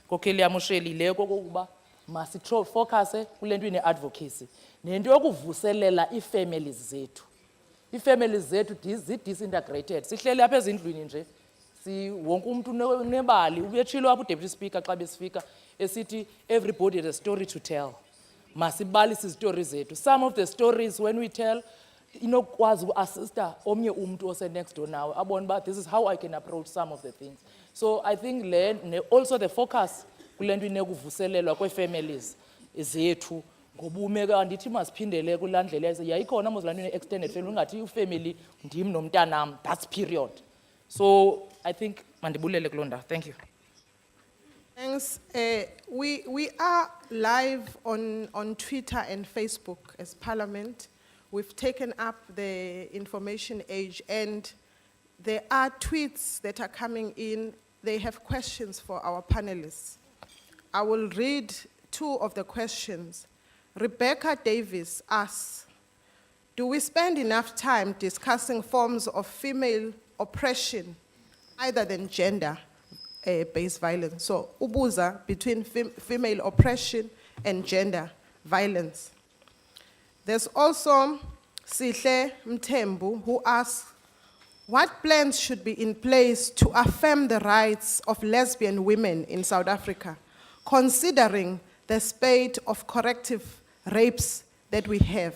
kokheli yamosheli le kokuba masifocuse kule nto ine-advocacy nento yokuvuselela ii-families zethu. Ii-families zethu zi-disintegrated. Sihleli apha ezindlwini nje wonke umuntu nebali ubetshilo apha uDeputy Speaker xa besifika esithi everybody has a story to tell. Masibalise izitori zethu. Some of the stories when we tell inokwazi uassista omnye umuntu ose next door nawe abone uba this is how I can approach some of the things. So I think also the focus kule nto inekuvuselelwa kwee-families zethu ngobume andithi masiphindele kulaa ndlela yayikhona mos laa nto ine-extended family ungathi ufamily ndim nomntanam, that's period. So I think mandibulele kuloo ndawo. Thank you. Thanks. We are live on Twitter and Facebook as Parliament. We've taken up the information age and there are tweets that are coming in. They have questions for our panelists. I will read 2 of the questions. Rebecca Davis asks, do we spend enough time discussing forms of female oppression other than gender-based violence? So, ubuza between female oppression and gender violence. There's also Sihle Mtembu who asks, what plans should be in place to affirm the rights of lesbian women in South Africa? considering the spate of corrective rapes that we have.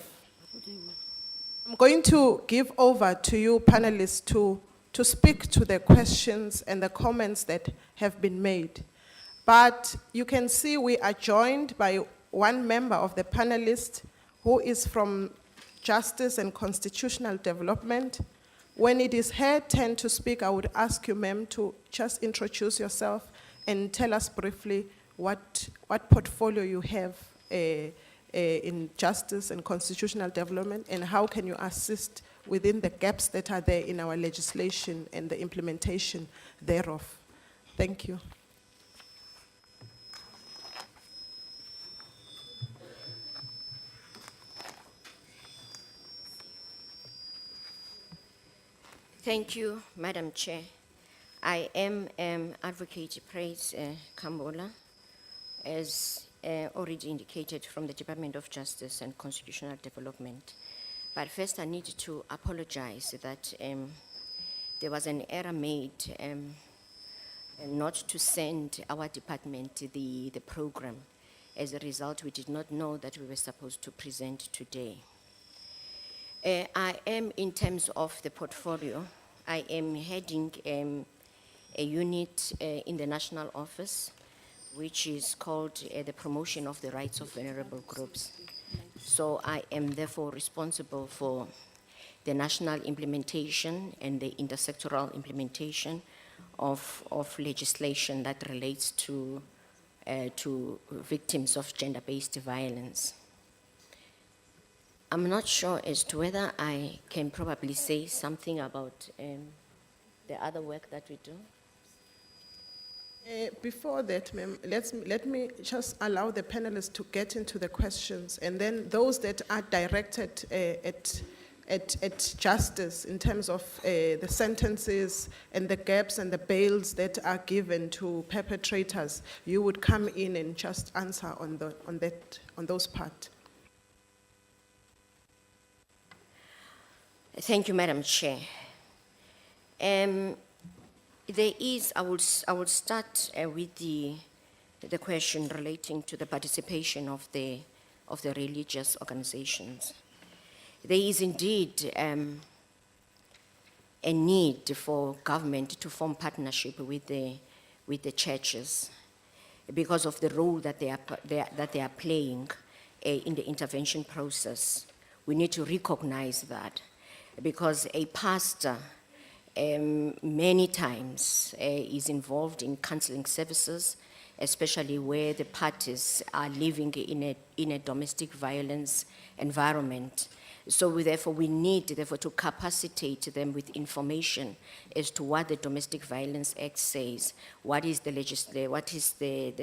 I'm going to give over to you panelists to speak to the questions and the comments that have been made. But you can see we are joined by one member of the panelists who is from Justice and Constitutional Development. When it is her turn to speak, I would ask you, ma'am, to just introduce yourself and tell us briefly what portfolio you have in Justice and Constitutional Development, and how can you assist within the gaps that are there in our legislation and the implementation thereof. Thank you. Thank you, Madam Chair. I am Advocate Praise Kambola, as already indicated, from the Department of Justice and Constitutional Development. But first I need to apologize that there was an error made not to send our department the program. As a result, we did not know that we were supposed to present today. I am, in terms of the portfolio, I am heading a unit in the national office, which is called the Promotion of the Rights of Vulnerable Groups. So I am therefore responsible for the national implementation and the intersectoral implementation of legislation that relates to victims of gender-based violence. I'm not sure as to whether I can probably say something about the other work that we do. Before that, ma'am, let me just allow the panelists to get into the questions, and then those that are directed at justice in terms of the sentences and the gaps and the bails that are given to perpetrators, you would come in and just answer on those parts. Thank you, Madam Chair. There is, I would start with the question relating to the participation of the religious organizations. There is indeed a need for government to form partnership with the churches because of the role that they are playing in the intervention process. We need to recognize that, because a pastor many times is involved in counseling services, especially where the parties are living in a domestic violence environment. So we need to capacitate them with information as to what the Domestic Violence Act says, what is the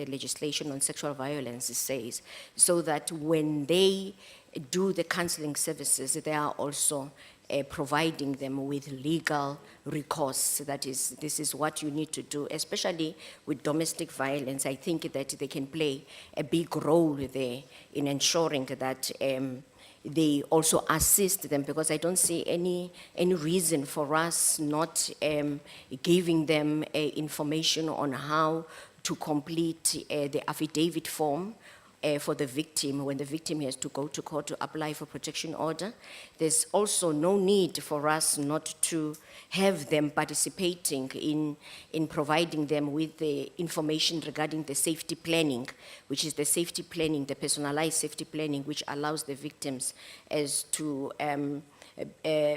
legislation on sexual violence says, so that when they do the counseling services, they are also providing them with legal recourse. That is, this is what you need to do, especially with domestic violence. I think that they can play a big role there in ensuring that they also assist them, because I don't see any reason for us not giving them information on how to complete the affidavit form for the victim when the victim has to go to court to apply for protection order. There's also no need for us not to have them participating in providing them with the information regarding the safety planning, which is the safety planning, the personalized safety planning, which allows the victims as to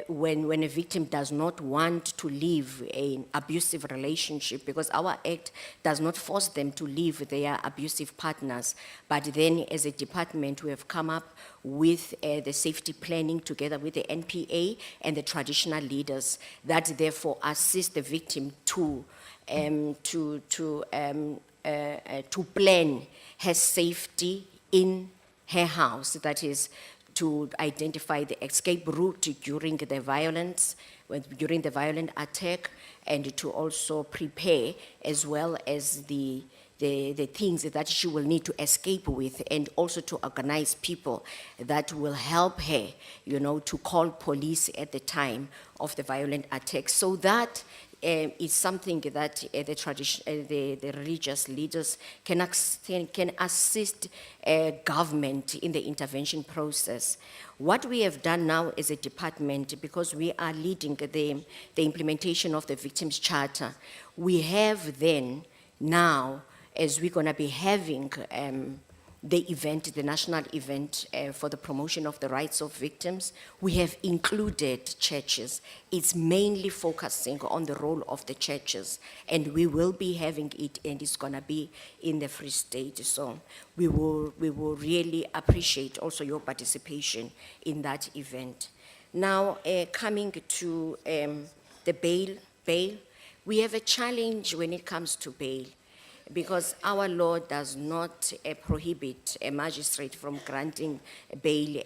when a victim does not want to leave an abusive relationship, because our act does not force them to leave their abusive partners, but then as a department we have come up with the safety planning together with the NPA and the traditional leaders that therefore assist the victim to plan her safety in her house, that is, to identify the escape route during the violent attack, and to also prepare as well as the things that she will need to escape with, and also to organize people that will help her, to call police at the time of the violent attack, so that is something that the religious leaders can assist government in the intervention process. What we have done now as a department, because we are leading the implementation of the Victims' Charter, we have then now, as we're going to be having the event, the national event for the promotion of the rights of victims, we have included churches. It's mainly focusing on the role of the churches, and we will be having it, and it's going to be in the Free State. So we will really appreciate also your participation in that event. Now, coming to the bail, we have a challenge when it comes to bail, because our law does not prohibit a magistrate from granting bail,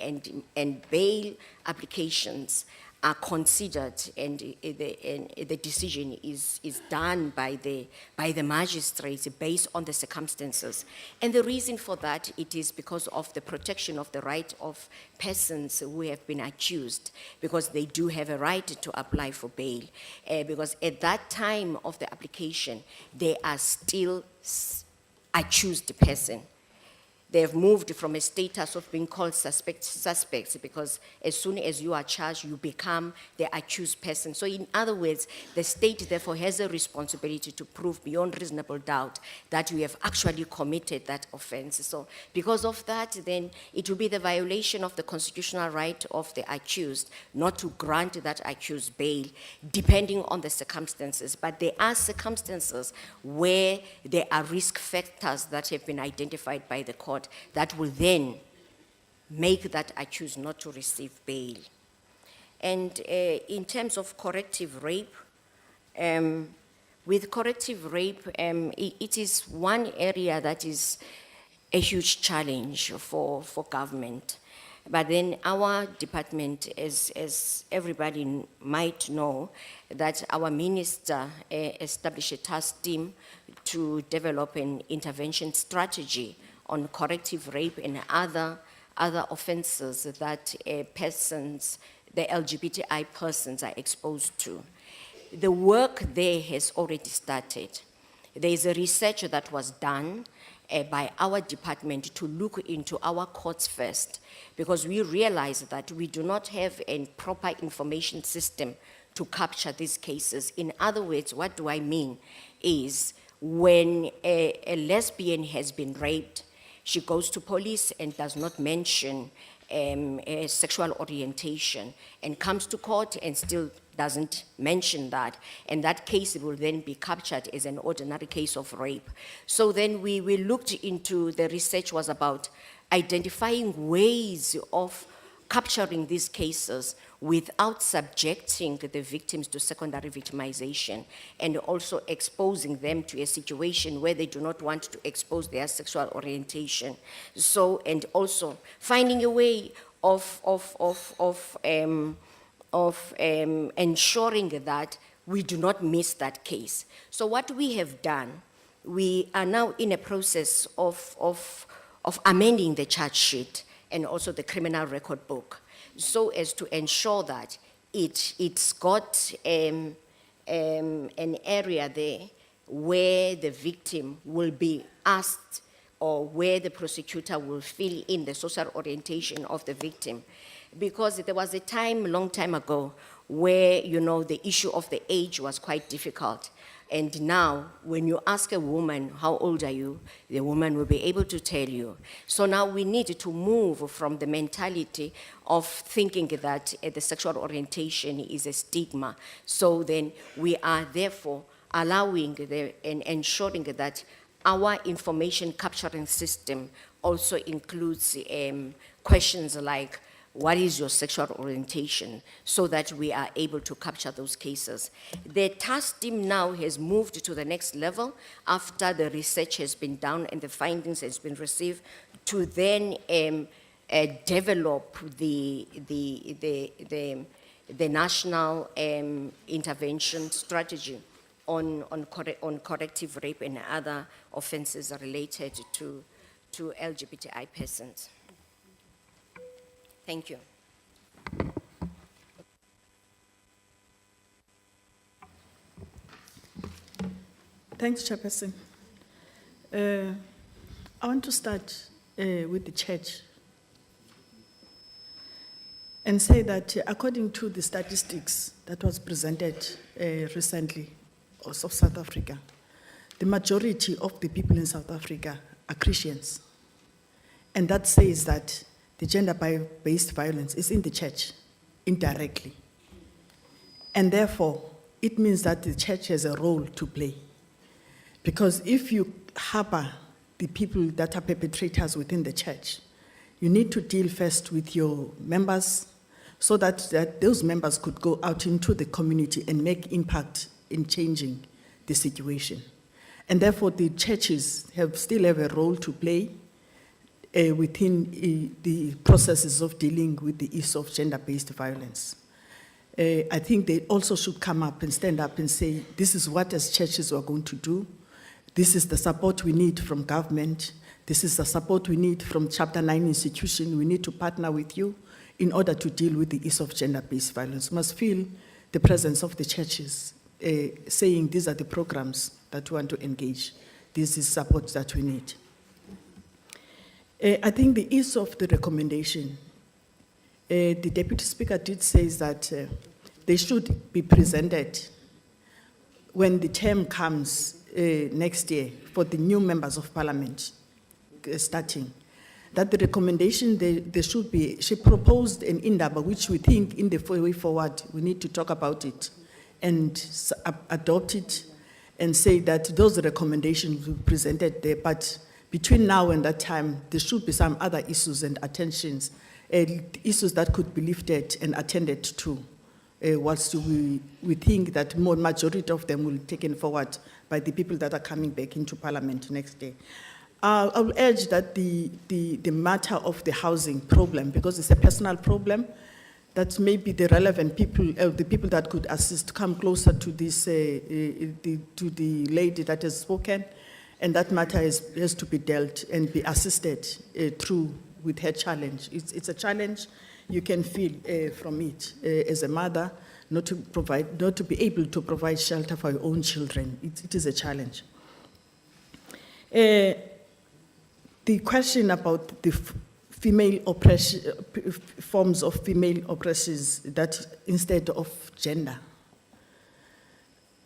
and bail applications are considered, and the decision is done by the magistrates based on the circumstances. And the reason for that, it is because of the protection of the right of persons who have been accused, because they do have a right to apply for bail, because at that time of the application, they are still accused person. They have moved from a status of being called suspects, because as soon as you are charged, you become the accused person. So in other words, the state therefore has a responsibility to prove beyond reasonable doubt that you have actually committed that offense. So because of that, then it will be the violation of the constitutional right of the accused not to grant that accused bail, depending on the circumstances. But there are circumstances where there are risk factors that have been identified by the court that will then make that accused not to receive bail. And in terms of corrective rape, with corrective rape, it is one area that is a huge challenge for government. But then our department, as everybody might know, that our minister established a task team to develop an intervention strategy on corrective rape and other offenses that persons, the LGBTI persons, are exposed to. The work there has already started. There is a research that was done by our department to look into our courts first, because we realize that we do not have a proper information system to capture these cases. In other words, what do I mean is, when a lesbian has been raped, she goes to police and does not mention a sexual orientation, and comes to court and still doesn't mention that. And that case will then be captured as an ordinary case of rape. So then we looked into, the research was about identifying ways of capturing these cases without subjecting the victims to secondary victimization, and also exposing them to a situation where they do not want to expose their sexual orientation. So, and also finding a way of ensuring that we do not miss that case. So what we have done, we are now in a process of amending the charge sheet and also the criminal record book, so as to ensure that it's got an area there where the victim will be asked, or where the prosecutor will fill in the social orientation of the victim. Because there was a time, long time ago, where, you know, the issue of the age was quite difficult. And now, when you ask a woman, how old are you? The woman will be able to tell you. So now we need to move from the mentality of thinking that the sexual orientation is a stigma. So then we are therefore allowing and ensuring that our information capturing system also includes questions like, what is your sexual orientation, so that we are able to capture those cases. The task team now has moved to the next level after the research has been done and the findings has been received, to then develop the national intervention strategy on corrective rape and other offenses related to LGBTI persons. Thank you. Thanks, Chairperson. I want to start with the church and say that according to the statistics that was presented recently of South Africa, the majority of the people in South Africa are Christians. And that says that the gender-based violence is in the church, indirectly. And therefore, it means that the church has a role to play. Because if you harbor the people that are perpetrators within the church, you need to deal first with your members so that those members could go out into the community and make impact in changing the situation. And therefore, the churches still have a role to play within the processes of dealing with the issue of gender-based violence. I think they also should come up and stand up and say, this is what as churches we're going to do. This is the support we need from government. This is the support we need from Chapter 9 institution. We need to partner with you in order to deal with the issue of gender-based violence. We must feel the presence of the churches saying these are the programs that we want to engage. This is support that we need. I think the issue of the recommendation, the Deputy Speaker did say that they should be presented when the term comes next year for the new members of parliament starting. That the recommendation, they should be, she proposed an indaba, which we think in the way forward, we need to talk about it and adopt it and say that those recommendations will be presented there. But between now and that time, there should be some other issues and attentions, issues that could be lifted and attended to, whilst we think that more majority of them will be taken forward by the people that are coming back into parliament next day. I will urge that the matter of the housing problem, because it's a personal problem, that maybe the relevant people, the people that could assist, come closer to this, to the lady that has spoken, and that matter has to be dealt and be assisted through with her challenge. It's a challenge you can feel from it as a mother, not to be able to provide shelter for your own children. It is a challenge. The question about the female oppression, forms of female oppressions that instead of gender.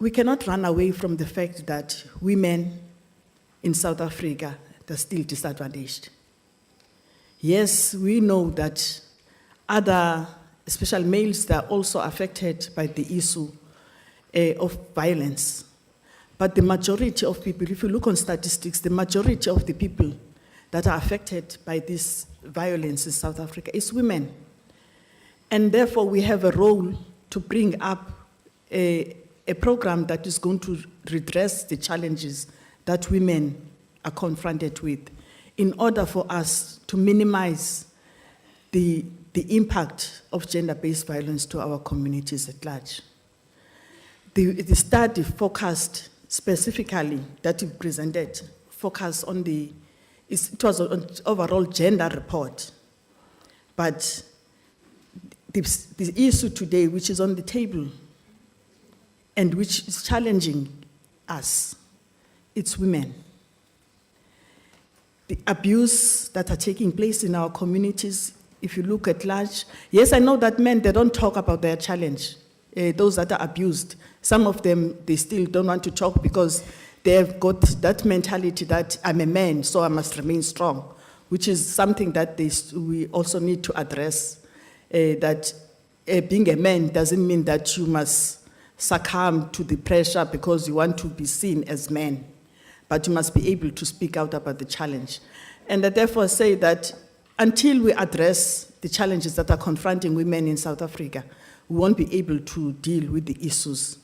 We cannot run away from the fact that women in South Africa are still disadvantaged. Yes, we know that other, especially males, that are also affected by the issue of violence. But the majority of people, if you look on statistics, the majority of the people that are affected by this violence in South Africa is women. And therefore, we have a role to bring up a program that is going to redress the challenges that women are confronted with in order for us to minimize the impact of gender-based violence to our communities at large. The study focused specifically, that you presented, focused on it was an overall gender report. But the issue today, which is on the table and which is challenging us, it's women. The abuse that are taking place in our communities, if you look at large, yes, I know that men, they don't talk about their challenge. Those that are abused, some of them, they still don't want to talk because they have got that mentality that I'm a man, so I must remain strong, which is something that we also need to address, that being a man doesn't mean that you must succumb to the pressure because you want to be seen as men, but you must be able to speak out about the challenge. And I therefore say that until we address the challenges that are confronting women in South Africa, we won't be able to deal with the issues.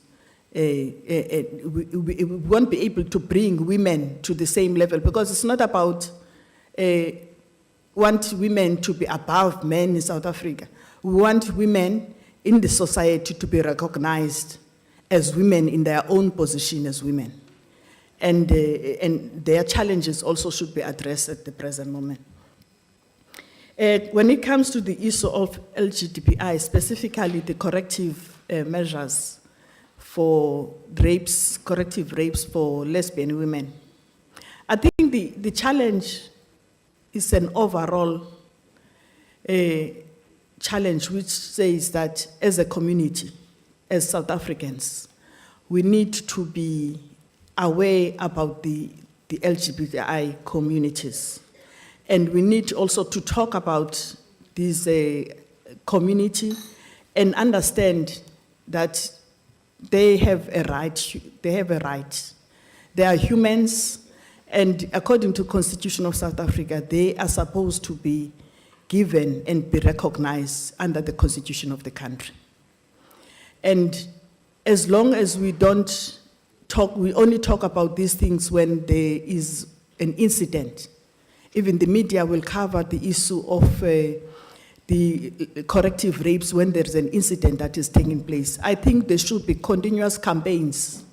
We won't be able to bring women to the same level because it's not about want women to be above men in South Africa. We want women in the society to be recognized as women in their own position as women. And their challenges also should be addressed at the present moment. When it comes to the issue of LGBTI, specifically the corrective measures for rapes, corrective rapes for lesbian women. I think the challenge is an overall challenge which says that as a community, as South Africans, we need to be aware about the LGBTI communities. And we need also to talk about this community and understand that they have a right. They are humans, and according to the Constitution of South Africa, they are supposed to be given and be recognized under the Constitution of the country. And as long as we don't talk, we only talk about these things when there is an incident. Even the media will cover the issue of the corrective rapes when there's an incident that is taking place. I think there should be continuous campaigns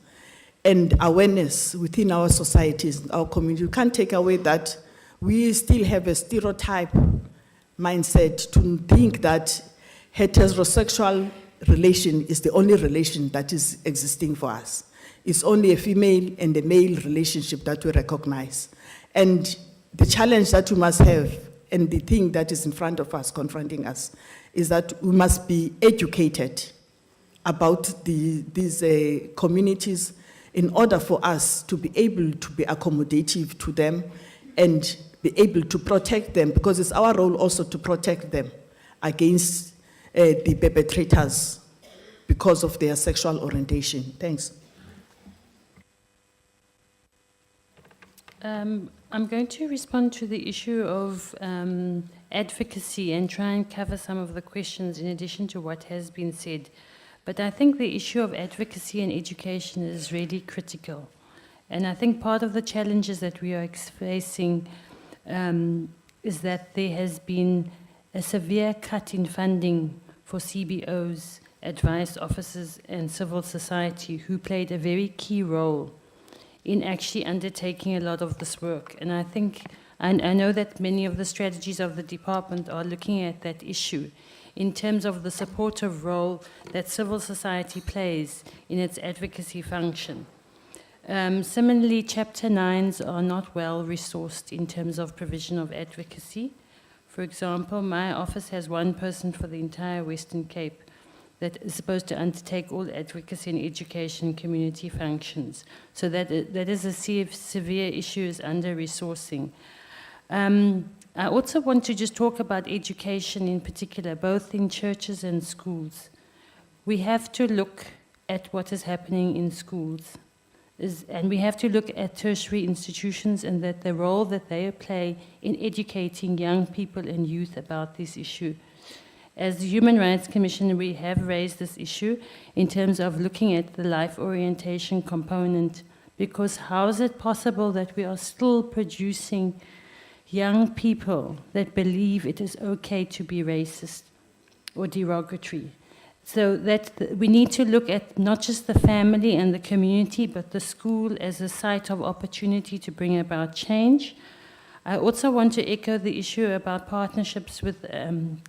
and awareness within our societies, our community. You can't take away that we still have a stereotype mindset to think that heterosexual relation is the only relation that is existing for us. It's only a female and a male relationship that we recognize. And the challenge that we must have, and the thing that is in front of us, confronting us, is that we must be educated about these communities in order for us to be able to be accommodative to them and be able to protect them, because it's our role also to protect them against the perpetrators because of their sexual orientation. Thanks. I'm going to respond to the issue of advocacy and try and cover some of the questions in addition to what has been said. But I think the issue of advocacy and education is really critical. And I think part of the challenges that we are facing is that there has been a severe cut in funding for CBOs, advice officers, and civil society, who played a very key role in actually undertaking a lot of this work. And I think, I know that many of the strategies of the department are looking at that issue in terms of the supportive role that civil society plays in its advocacy function. Similarly, Chapter 9s are not well resourced in terms of provision of advocacy. For example, my office has one person for the entire Western Cape that is supposed to undertake all advocacy and education community functions. So that is a severe issue, is under-resourcing. I also want to just talk about education in particular, both in churches and schools. We have to look at what is happening in schools, and we have to look at tertiary institutions and that the role that they play in educating young people and youth about this issue. As the Human Rights Commission, we have raised this issue in terms of looking at the life orientation component, because how is it possible that we are still producing young people that believe it is okay to be racist or derogatory? So that we need to look at not just the family and the community, but the school as a site of opportunity to bring about change. I also want to echo the issue about partnerships with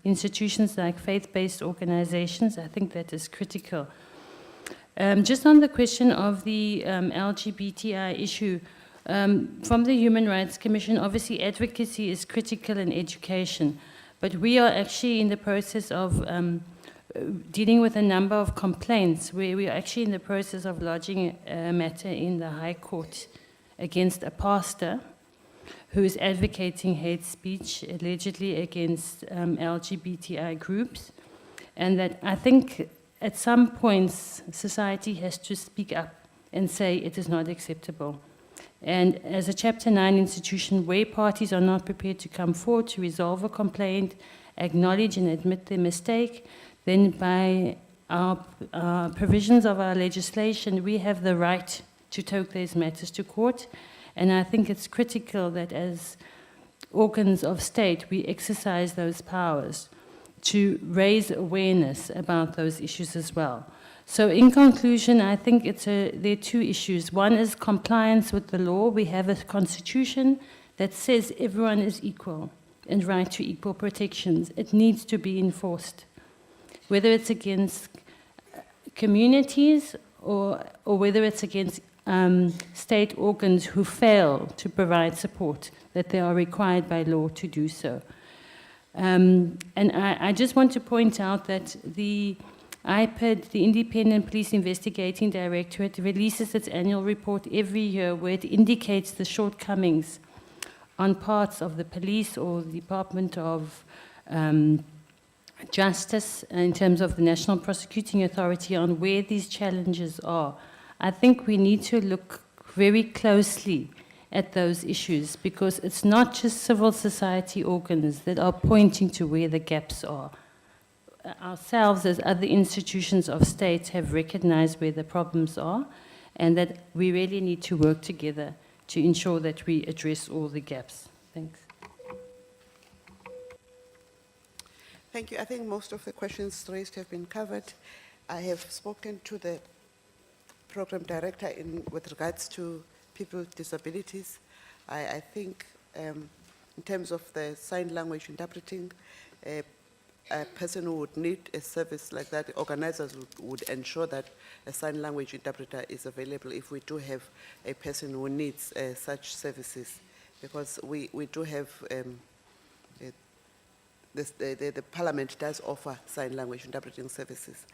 institutions like faith-based organizations. I think that is critical. Just on the question of the LGBTI issue, from the Human Rights Commission, obviously advocacy is critical in education, but we are actually in the process of dealing with a number of complaints where we are actually in the process of lodging a matter in the High Court against a pastor who is advocating hate speech, allegedly against LGBTI groups, and that I think at some points society has to speak up and say it is not acceptable. And as a Chapter 9 institution, where parties are not prepared to come forward to resolve a complaint, acknowledge and admit their mistake, then by our provisions of our legislation, we have the right to take those matters to court. And I think it's critical that as organs of state, we exercise those powers to raise awareness about those issues as well. So in conclusion, I think there are two issues. One is compliance with the law. We have a constitution that says everyone is equal and right to equal protections. It needs to be enforced, whether it's against communities or whether it's against state organs who fail to provide support that they are required by law to do so. And I just want to point out that the IPID, the Independent Police Investigating Directorate, releases its annual report every year where it indicates the shortcomings on parts of the police or the Department of Justice in terms of the National Prosecuting Authority on where these challenges are. I think we need to look very closely at those issues because it's not just civil society organs that are pointing to where the gaps are. Ourselves as other institutions of state have recognized where the problems are and that we really need to work together to ensure that we address all the gaps. Thanks. Thank you. I think most of the questions raised have been covered. I have spoken to the program director with regards to people with disabilities. I think in terms of the sign language interpreting, a person who would need a service like that, organizers would ensure that a sign language interpreter is available if we do have a person who needs such services, because we do have, the Parliament does offer sign language interpreting services.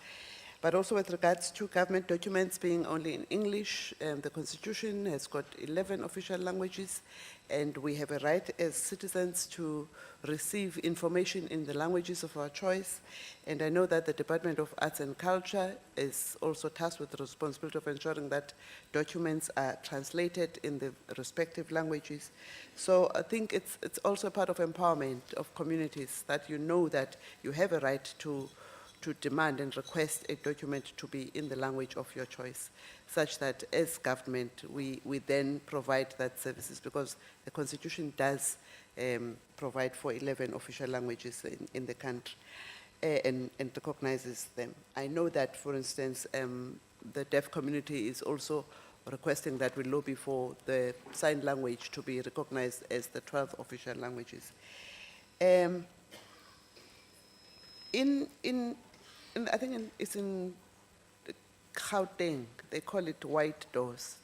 But also with regards to government documents being only in English, the Constitution has got 11 official languages, and we have a right as citizens to receive information in the languages of our choice. And I know that the Department of Arts and Culture is also tasked with the responsibility of ensuring that documents are translated in the respective languages. So I think it's also a part of empowerment of communities that you know that you have a right to demand and request a document to be in the language of your choice, such that as government, we then provide that services, because the Constitution does provide for 11 official languages in the country and recognizes them. I know that, for instance, the deaf community is also requesting that we lobby for the sign language to be recognized as the 12 official languages. I think it's in Gauteng, they call it white doors.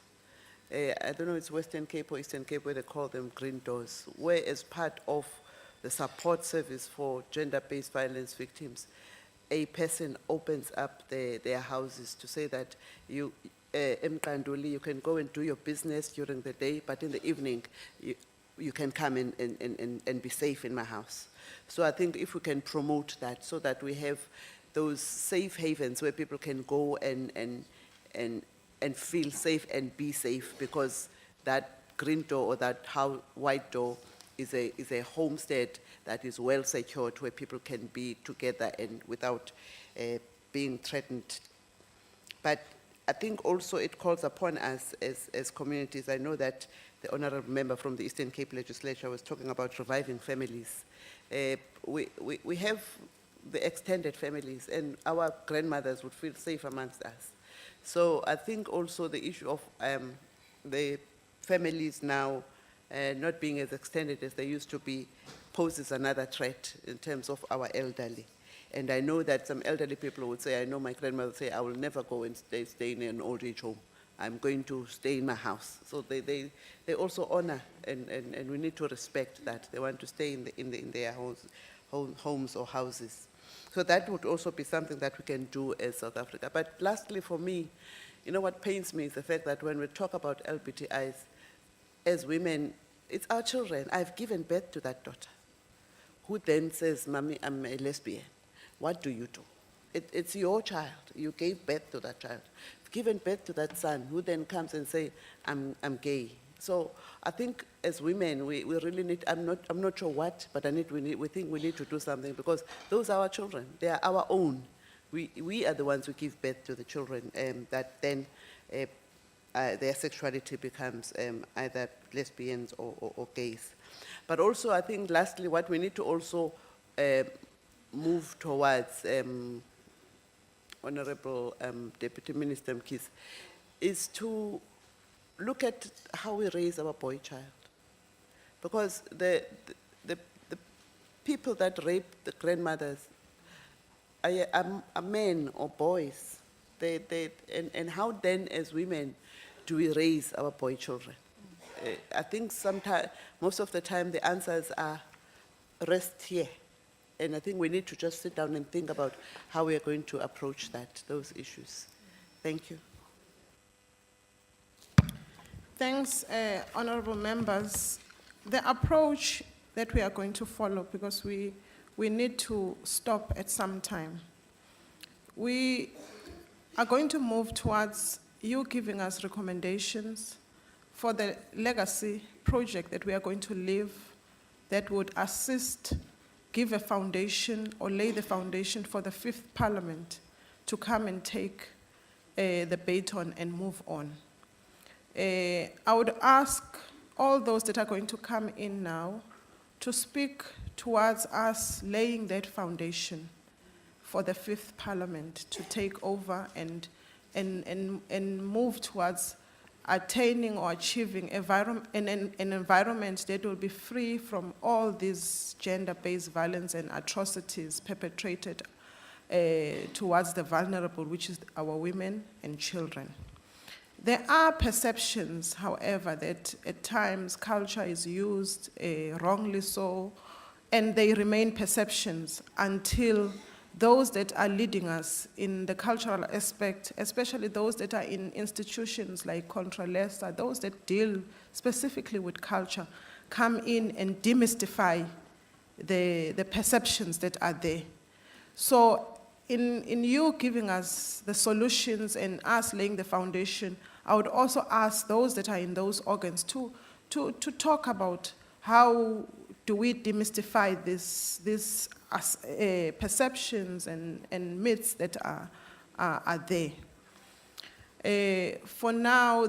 I don't know if it's Western Cape or Eastern Cape where they call them green doors, where as part of the support service for gender-based violence victims, a person opens up their houses to say that you can go and do your business during the day, but in the evening, you can come in and be safe in my house. So I think if we can promote that so that we have those safe havens where people can go and feel safe and be safe, because that green door or that white door is a homestead that is well secured where people can be together and without being threatened. But I think also it calls upon us as communities. I know that the honorable member from the Eastern Cape Legislature was talking about reviving families. We have the extended families, and our grandmothers would feel safe amongst us. So I think also the issue of the families now not being as extended as they used to be poses another threat in terms of our elderly. And I know that some elderly people would say, I know my grandmother would say, I will never go and stay in an old age home. I'm going to stay in my house. So they also honor, and we need to respect that. They want to stay in their homes or houses. So that would also be something that we can do as South Africa. But lastly, for me, you know what pains me is the fact that when we talk about LGBTIs, as women, it's our children. I've given birth to that daughter, who then says, Mommy, I'm a lesbian. What do you do? It's your child. You gave birth to that child. You've given birth to that son, who then comes and say, I'm gay. So I think as women, we really need, I'm not sure what, but we think we need to do something, because those are our children. They are our own. We are the ones who give birth to the children, that then their sexuality becomes either lesbians or gays. But also, I think lastly, what we need to also move towards, Honorable Deputy Minister Mkhize, is to look at how we raise our boy child. Because the people that rape the grandmothers are men or boys. And how then as women do we raise our boy children? I think sometimes, most of the time the answers are rest here. And I think we need to just sit down and think about how we are going to approach those issues. Thank you. Thanks, honorable members. The approach that we are going to follow, because we need to stop at some time. We are going to move towards you giving us recommendations for the legacy project that we are going to leave that would assist, give a foundation or lay the foundation for the 5th Parliament to come and take the baton and move on. I would ask all those that are going to come in now to speak towards us laying that foundation for the 5th Parliament to take over and move towards attaining or achieving an environment that will be free from all these gender-based violence and atrocities perpetrated towards the vulnerable, which is our women and children. There are perceptions, however, that at times culture is used wrongly so, and they remain perceptions until those that are leading us in the cultural aspect, especially those that are in institutions like Contra Lesta, those that deal specifically with culture, come in and demystify the perceptions that are there. So in you giving us the solutions and us laying the foundation, I would also ask those that are in those organs to talk about how do we demystify these perceptions and myths that are there. For now,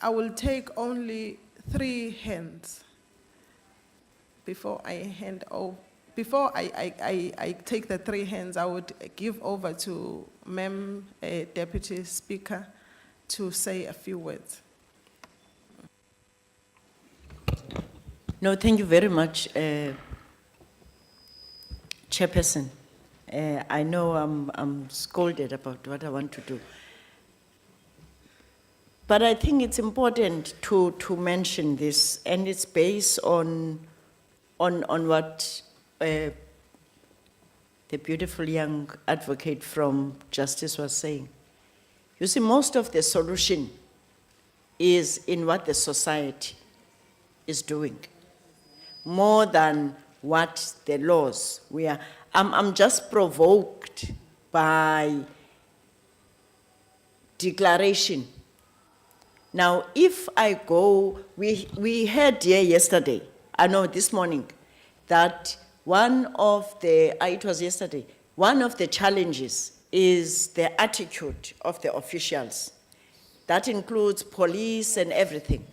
I will take only 3 hands before I hand over. Before I take the 3 hands, I would give over to Ma'am Deputy Speaker to say a few words. No, thank you very much, Chairperson. I know I'm scolded about what I want to do. But I think it's important to mention this, and it's based on what the beautiful young advocate from Justice was saying. You see, most of the solution is in what the society is doing, more than what the laws we are. I'm just provoked by declaration. Now, if I go, we heard here yesterday, I know this morning, that it was yesterday, one of the challenges is the attitude of the officials. That includes police and everything.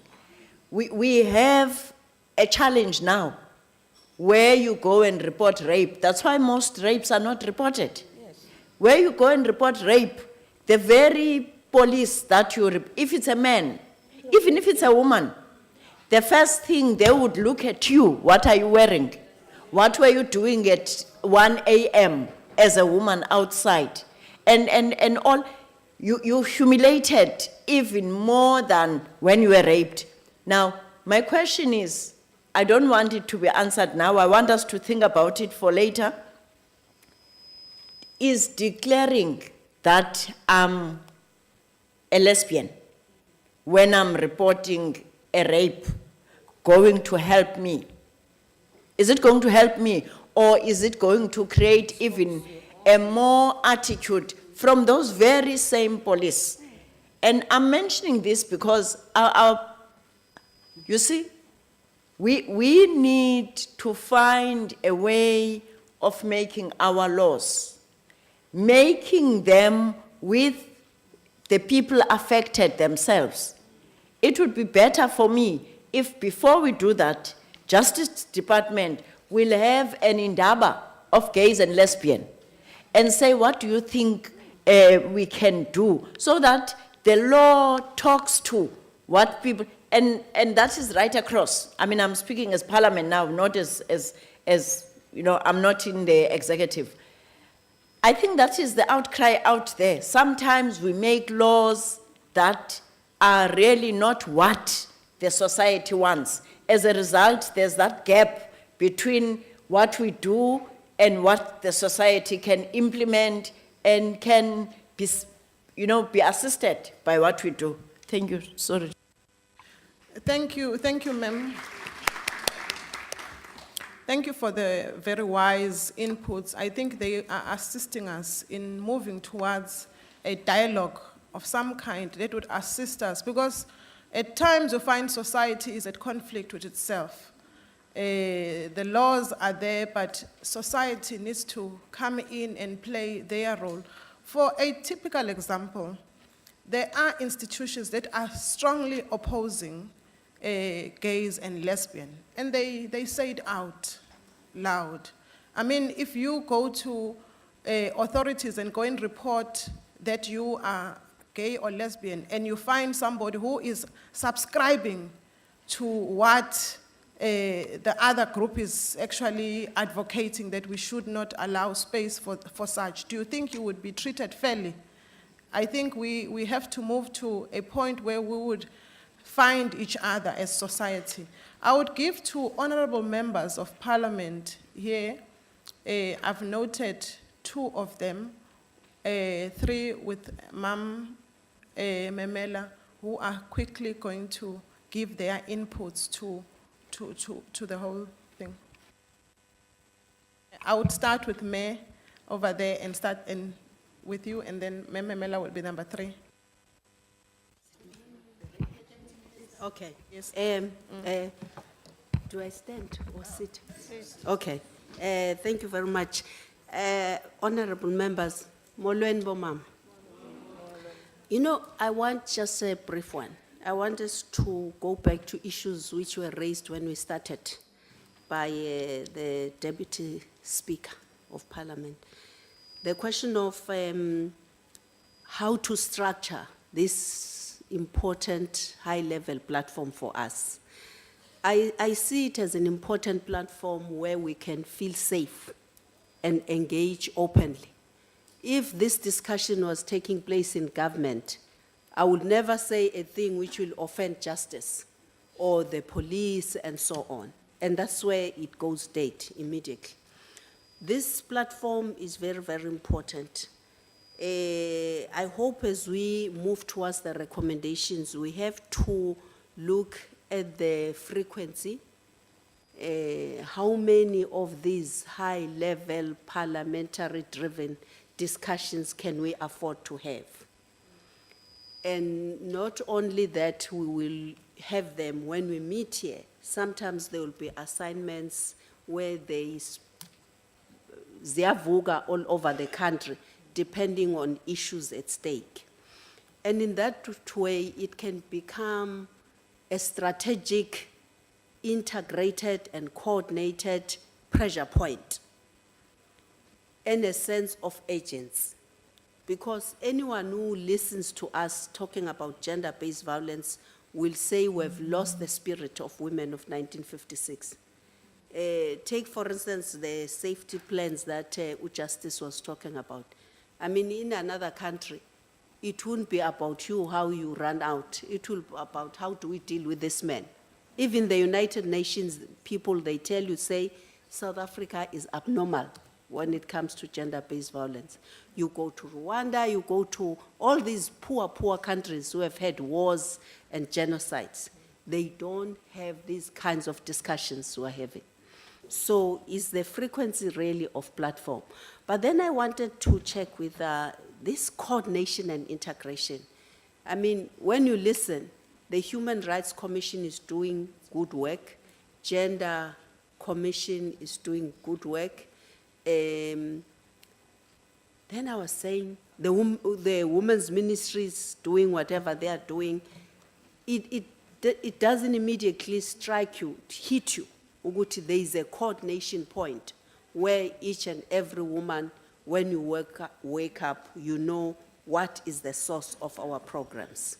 We have a challenge now where you go and report rape. That's why most rapes are not reported. Yes. Where you go and report rape, the very police that if it's a man, even if it's a woman, the first thing they would look at you, what are you wearing? What were you doing at 1 a.m. as a woman outside? And all, you humiliated even more than when you were raped. Now, my question is, I don't want it to be answered now. I want us to think about it for later. Is declaring that I'm a lesbian when I'm reporting a rape going to help me? Is it going to help me, or is it going to create even a more attitude from those very same police? And I'm mentioning this because you see, we need to find a way of making our laws, making them with the people affected themselves. It would be better for me if before we do that, Justice Department will have an indaba of gays and lesbians and say, what do you think we can do, so that the law talks to what people, and that is right across. I mean, I'm speaking as Parliament now, not as you know, I'm not in the executive. I think that is the outcry out there. Sometimes we make laws that are really not what the society wants. As a result, there's that gap between what we do and what the society can implement and can be, be assisted by what we do. Thank you. Sorry. Thank you, ma'am. Thank you for the very wise inputs. I think they are assisting us in moving towards a dialogue of some kind that would assist us, because at times you find society is at conflict with itself. The laws are there, but society needs to come in and play their role. For a typical example, there are institutions that are strongly opposing gays and lesbian, and they say it out loud. I mean, if you go to authorities and go and report that you are gay or lesbian, and you find somebody who is subscribing to what the other group is actually advocating, that we should not allow space for such, do you think you would be treated fairly? I think we have to move to a point where we would find each other as society. I would give to honorable members of parliament here, I've noted 2 of them, 3 with Ma'am Memela, who are quickly going to give their inputs to the whole thing. I would start with May over there and start with you, and then Ma'am Memela will be number 3. Okay. Yes. Do I stand or sit? Okay. Thank you very much. Honorable members, Molweni Bomam. You know, I want just a brief one. I want us to go back to issues which were raised when we started by the Deputy Speaker of Parliament. The question of how to structure this important high-level platform for us. I see it as an important platform where we can feel safe and engage openly. If this discussion was taking place in government, I would never say a thing which will offend justice or the police and so on. And that's where it goes dead immediately. This platform is very, very important. I hope as we move towards the recommendations, we have to look at the frequency, how many of these high-level parliamentary-driven discussions can we afford to have? And not only that, we will have them when we meet here. Sometimes there will be assignments where there is ziyavuka all over the country, depending on issues at stake. And in that way, it can become a strategic, integrated and coordinated pressure point and a sense of agency. Because anyone who listens to us talking about gender-based violence will say we've lost the spirit of women of 1956. Take, for instance, the safety plans that Justice was talking about. I mean, in another country, it wouldn't be about you, how you run out. It will be about how do we deal with this man. Even the United Nations people, they tell you, say, South Africa is abnormal when it comes to gender-based violence. You go to Rwanda, you go to all these poor countries who have had wars and genocides. They don't have these kinds of discussions we're having. So is the frequency really of platform? But then I wanted to check with this coordination and integration. I mean, when you listen, the Human Rights Commission is doing good work. Gender Commission is doing good work. Then I was saying the women's ministry is doing whatever they are doing. It doesn't immediately strike you, hit you. Uguti, there is a coordination point where each and every woman, when you wake up, you know what is the source of our programs.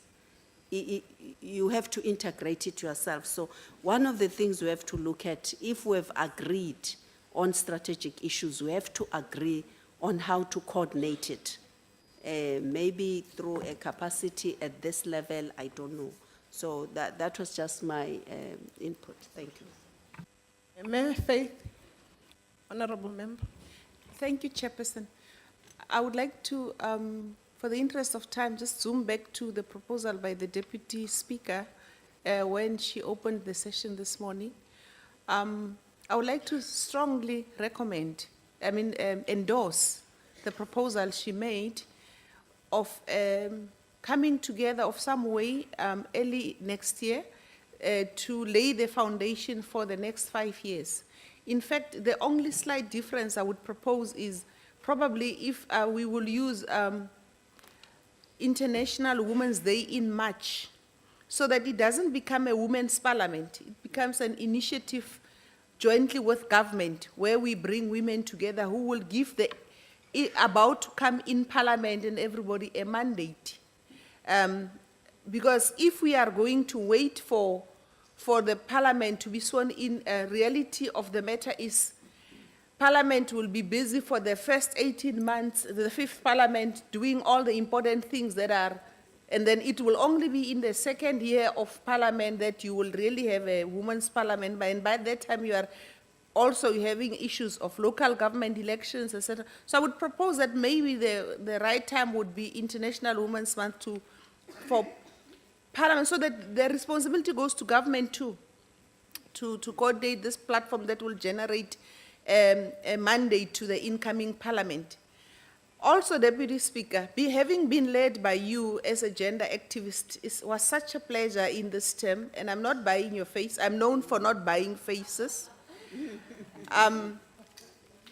You have to integrate it yourself. So one of the things we have to look at, if we've agreed on strategic issues, we have to agree on how to coordinate it. Maybe through a capacity at this level, I don't know. So that was just my input. Thank you. Mayor Faith, Honorable Member. Thank you, Chairperson. I would like to, for the interest of time, just zoom back to the proposal by the Deputy Speaker when she opened the session this morning. I would like to strongly recommend, endorse the proposal she made of coming together of some way early next year to lay the foundation for the next 5 years. In fact, the only slight difference I would propose is probably if we will use International Women's Day in March, so that it doesn't become a women's parliament. It becomes an initiative jointly with government where we bring women together who will give the about to come in parliament and everybody a mandate. Because if we are going to wait for the parliament to be sworn in, reality of the matter is parliament will be busy for the first 18 months, the 5th parliament, doing all the important things that are, and then it will only be in the 2nd year of parliament that you will really have a women's parliament, and by that time you are also having issues of local government elections, etc. So I would propose that maybe the right time would be International Women's Month for Parliament, so that the responsibility goes to government too, to coordinate this platform that will generate a mandate to the incoming Parliament. Also, Deputy Speaker, having been led by you as a gender activist was such a pleasure in this term, and I'm not buying your face. I'm known for not buying faces. I'm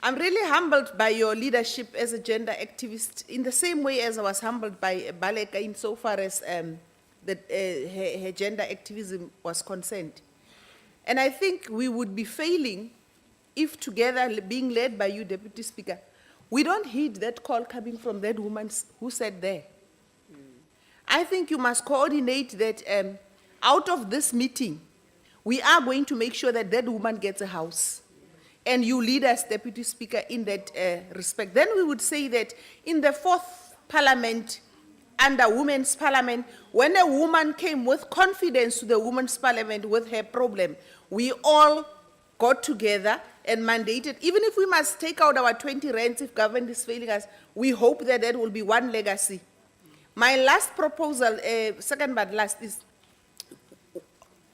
really humbled by your leadership as a gender activist in the same way as I was humbled by Baleka insofar as her gender activism was concerned. And I think we would be failing if together, being led by you, Deputy Speaker, we don't heed that call coming from that woman who said there. I think you must coordinate that out of this meeting, we are going to make sure that that woman gets a house. And you lead us, Deputy Speaker, in that respect. Then we would say that in the 4th Parliament, under Women's Parliament, when a woman came with confidence to the Women's Parliament with her problem, we all got together and mandated, even if we must take out our 20 rands if government is failing us, we hope that that will be one legacy. My last proposal, second but last, is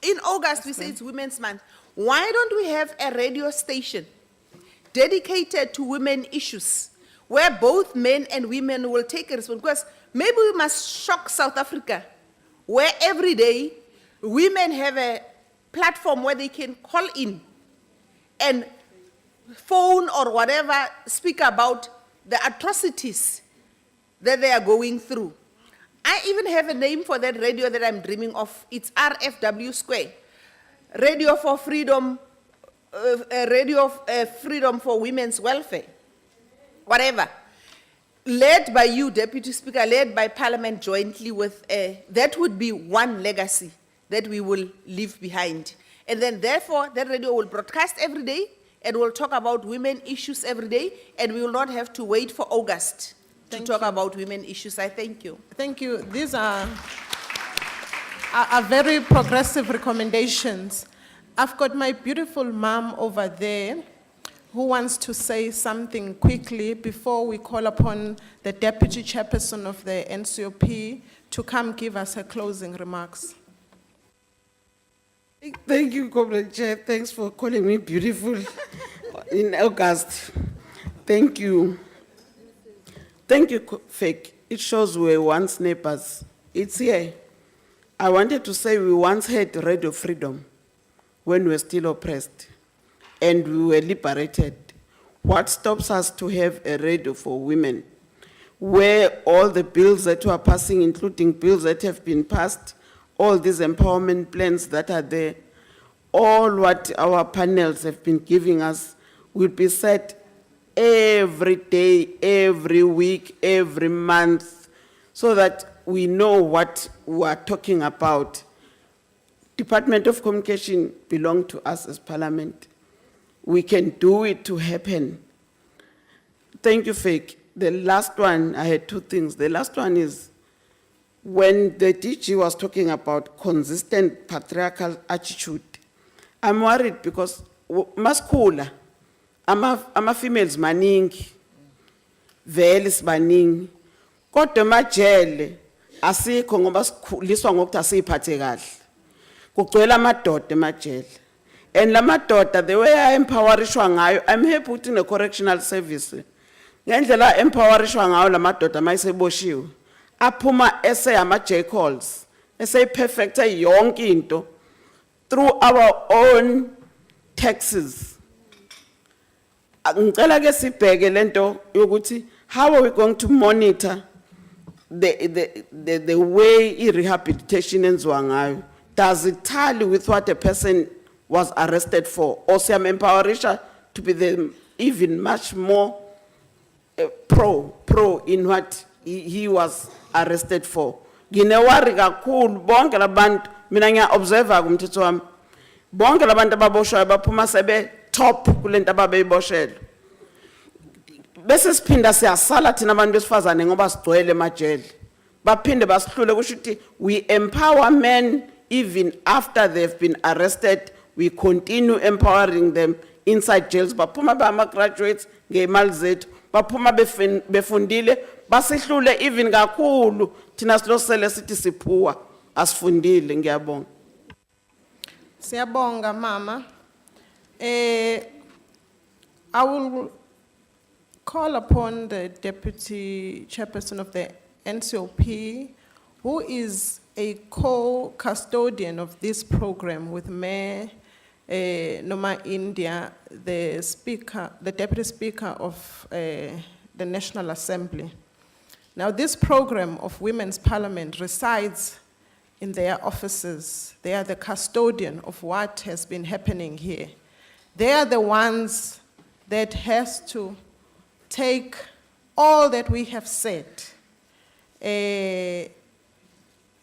in August, we say it's Women's Month. Why don't we have a radio station dedicated to women issues, where both men and women will take a responsibility? Because maybe we must shock South Africa, where every day women have a platform where they can call in and phone or whatever, speak about the atrocities that they are going through. I even have a name for that radio that I'm dreaming of. It's RFW Square. Radio for Freedom, Radio Freedom for Women's Welfare. Whatever. Led by you, Deputy Speaker, led by Parliament jointly with, that would be one legacy that we will leave behind. And then therefore, that radio will broadcast every day and will talk about women issues every day, and we will not have to wait for August to talk about women issues. I thank you. Thank you. These are very progressive recommendations. I've got my beautiful mom over there who wants to say something quickly before we call upon the Deputy Chairperson of the NCOP to come give us her closing remarks. Thank you, Comrade Chair. Thanks for calling me beautiful in August. Thank you. Thank you, Fake. It shows we were once neighbors. It's here. I wanted to say we once had radio freedom when we were still oppressed and we were liberated. What stops us to have a radio for women where all the bills that were passing, including bills that have been passed, all these empowerment plans that are there, all what our panels have been giving us will be set every day, every week, every month, so that we know what we are talking about. Department of Communication belongs to us as Parliament. We can do it to happen. thank you, Fake. The last one, I had two things. The last one is when the DG was talking about consistent patriarchal attitude, I'm worried because maskula, ama females maningi, velis maningi, kodwa majele, asikho ngoba sikhuliswa ngokuthi asiphathe kahle. Kugcwele amadoda emajele. And la madoda, the way I empowerishwa ngayo, I'm here putting a correctional service. Ngendlela empowerishwa ngayo la madoda mayiseboshiwe. Aphuma essay ama J calls. Essay perfecta yonke into through our own taxes. Ngicela ke sibheke lento yokuthi how are we going to monitor the way rehabilitation enziwa ngayo? Does it tally with what a person was arrested for? Or siyam empowerisha to be even much more pro in what he was arrested for. Ginewari kakhulu bonke labantu mina ngiya observe kumthetho wami. Bonke labantu ababoshwayo baphuma sebe top kulento ababeyiboshelwe. Bese siphinda siyasala thina abantu besifazane ngoba sigcwele emajele. Baphinde basihlule kusho ukuthi we empower men even after they've been arrested. We continue empowering them inside jails. Baphuma ba graduates ngeimali zethu. Baphuma befundile basihlule even kakhulu thina silosele sithi siphuwa asifundile. Ngiyabonga. Siyabonga mama. I will call upon the deputy chairperson of the NCOP, who is a co-custodian of this program with Mayor Noma India, the speaker, the deputy speaker of the National Assembly. Now, this program of Women's Parliament resides in their offices. They are the custodian of what has been happening here. They are the ones that has to take all that we have said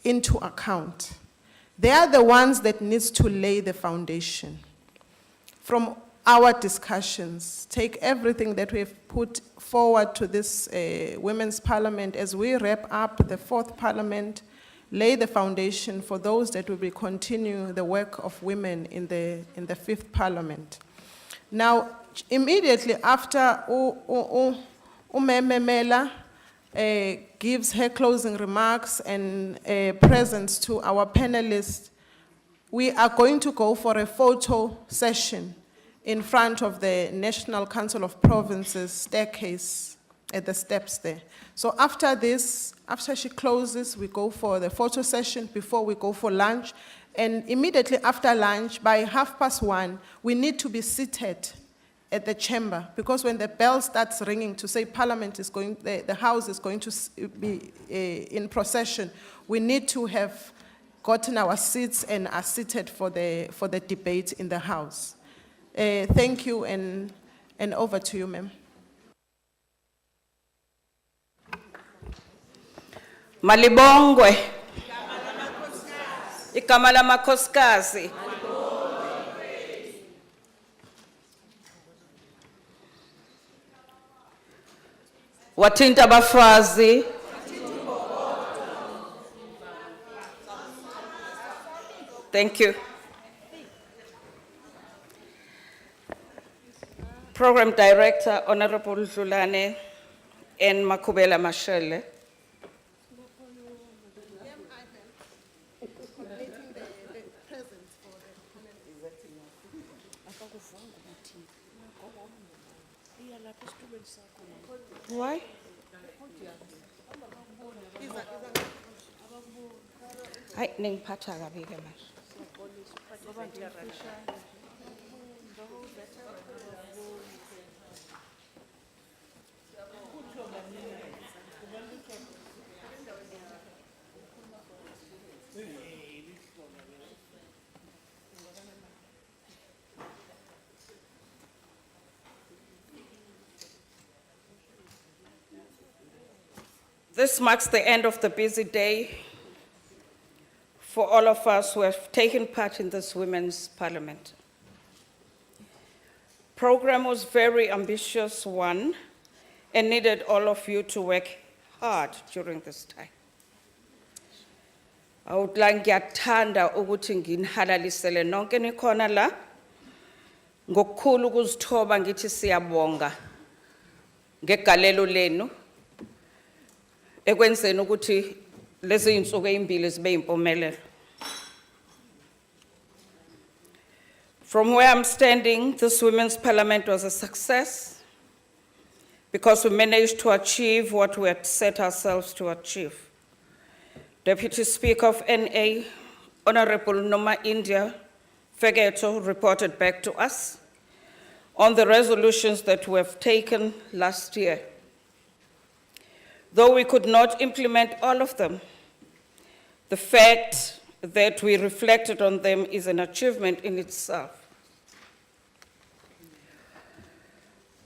into account. They are the ones that needs to lay the foundation. From our discussions, take everything that we have put forward to this Women's Parliament as we wrap up the 4th Parliament, lay the foundation for those that will be continue the work of women in the 5th Parliament. Now, immediately after Umemela gives her closing remarks and presents to our panelists, we are going to go for a photo session in front of the National Council of Provinces staircase at the steps there. So after this, after she closes, we go for the photo session before we go for lunch. And immediately after lunch, by 1:30, we need to be seated at the chamber, because when the bell starts ringing to say Parliament is going, the House is going to be in procession, we need to have gotten our seats and are seated for the debate in the House. Thank you, and over to you, ma'am. Malibongwe. Igama lamakhosikazi. Wathinta abafazi. Thank you. Program Director, Honorable Zulane and Makubela Mashele. Why? Hayi ningiphatha kabi ke manje. This marks the end of the busy day for all of us who have taken part in this Women's Parliament. Program was very ambitious one, and needed all of you to work hard during this time. I would like ngiyathanda ukuthi nginhalalisele nonke nikhona la ngokukhulu ukuzithoba ngithi siyabonga ngegalelo lenu ekwenzeni ukuthi lezi insuku ezimbili zibe impumelelo. From where I'm standing, this Women's Parliament was a success because we managed to achieve what we had set ourselves to achieve. Deputy Speaker of NA, Honorable Noma India Fegeto, reported back to us on the resolutions that we have taken last year. Though we could not implement all of them, the fact that we reflected on them is an achievement in itself.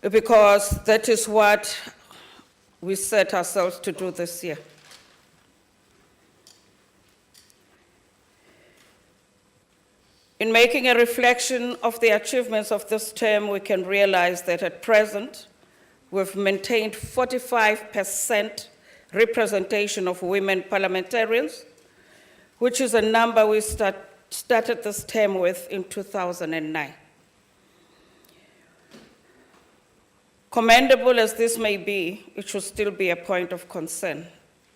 Because that is what we set ourselves to do this year. In making a reflection of the achievements of this term, we can realize that at present, we've maintained 45% representation of women parliamentarians, which is a number we started this term with in 2009. Commendable as this may be, it should still be a point of concern,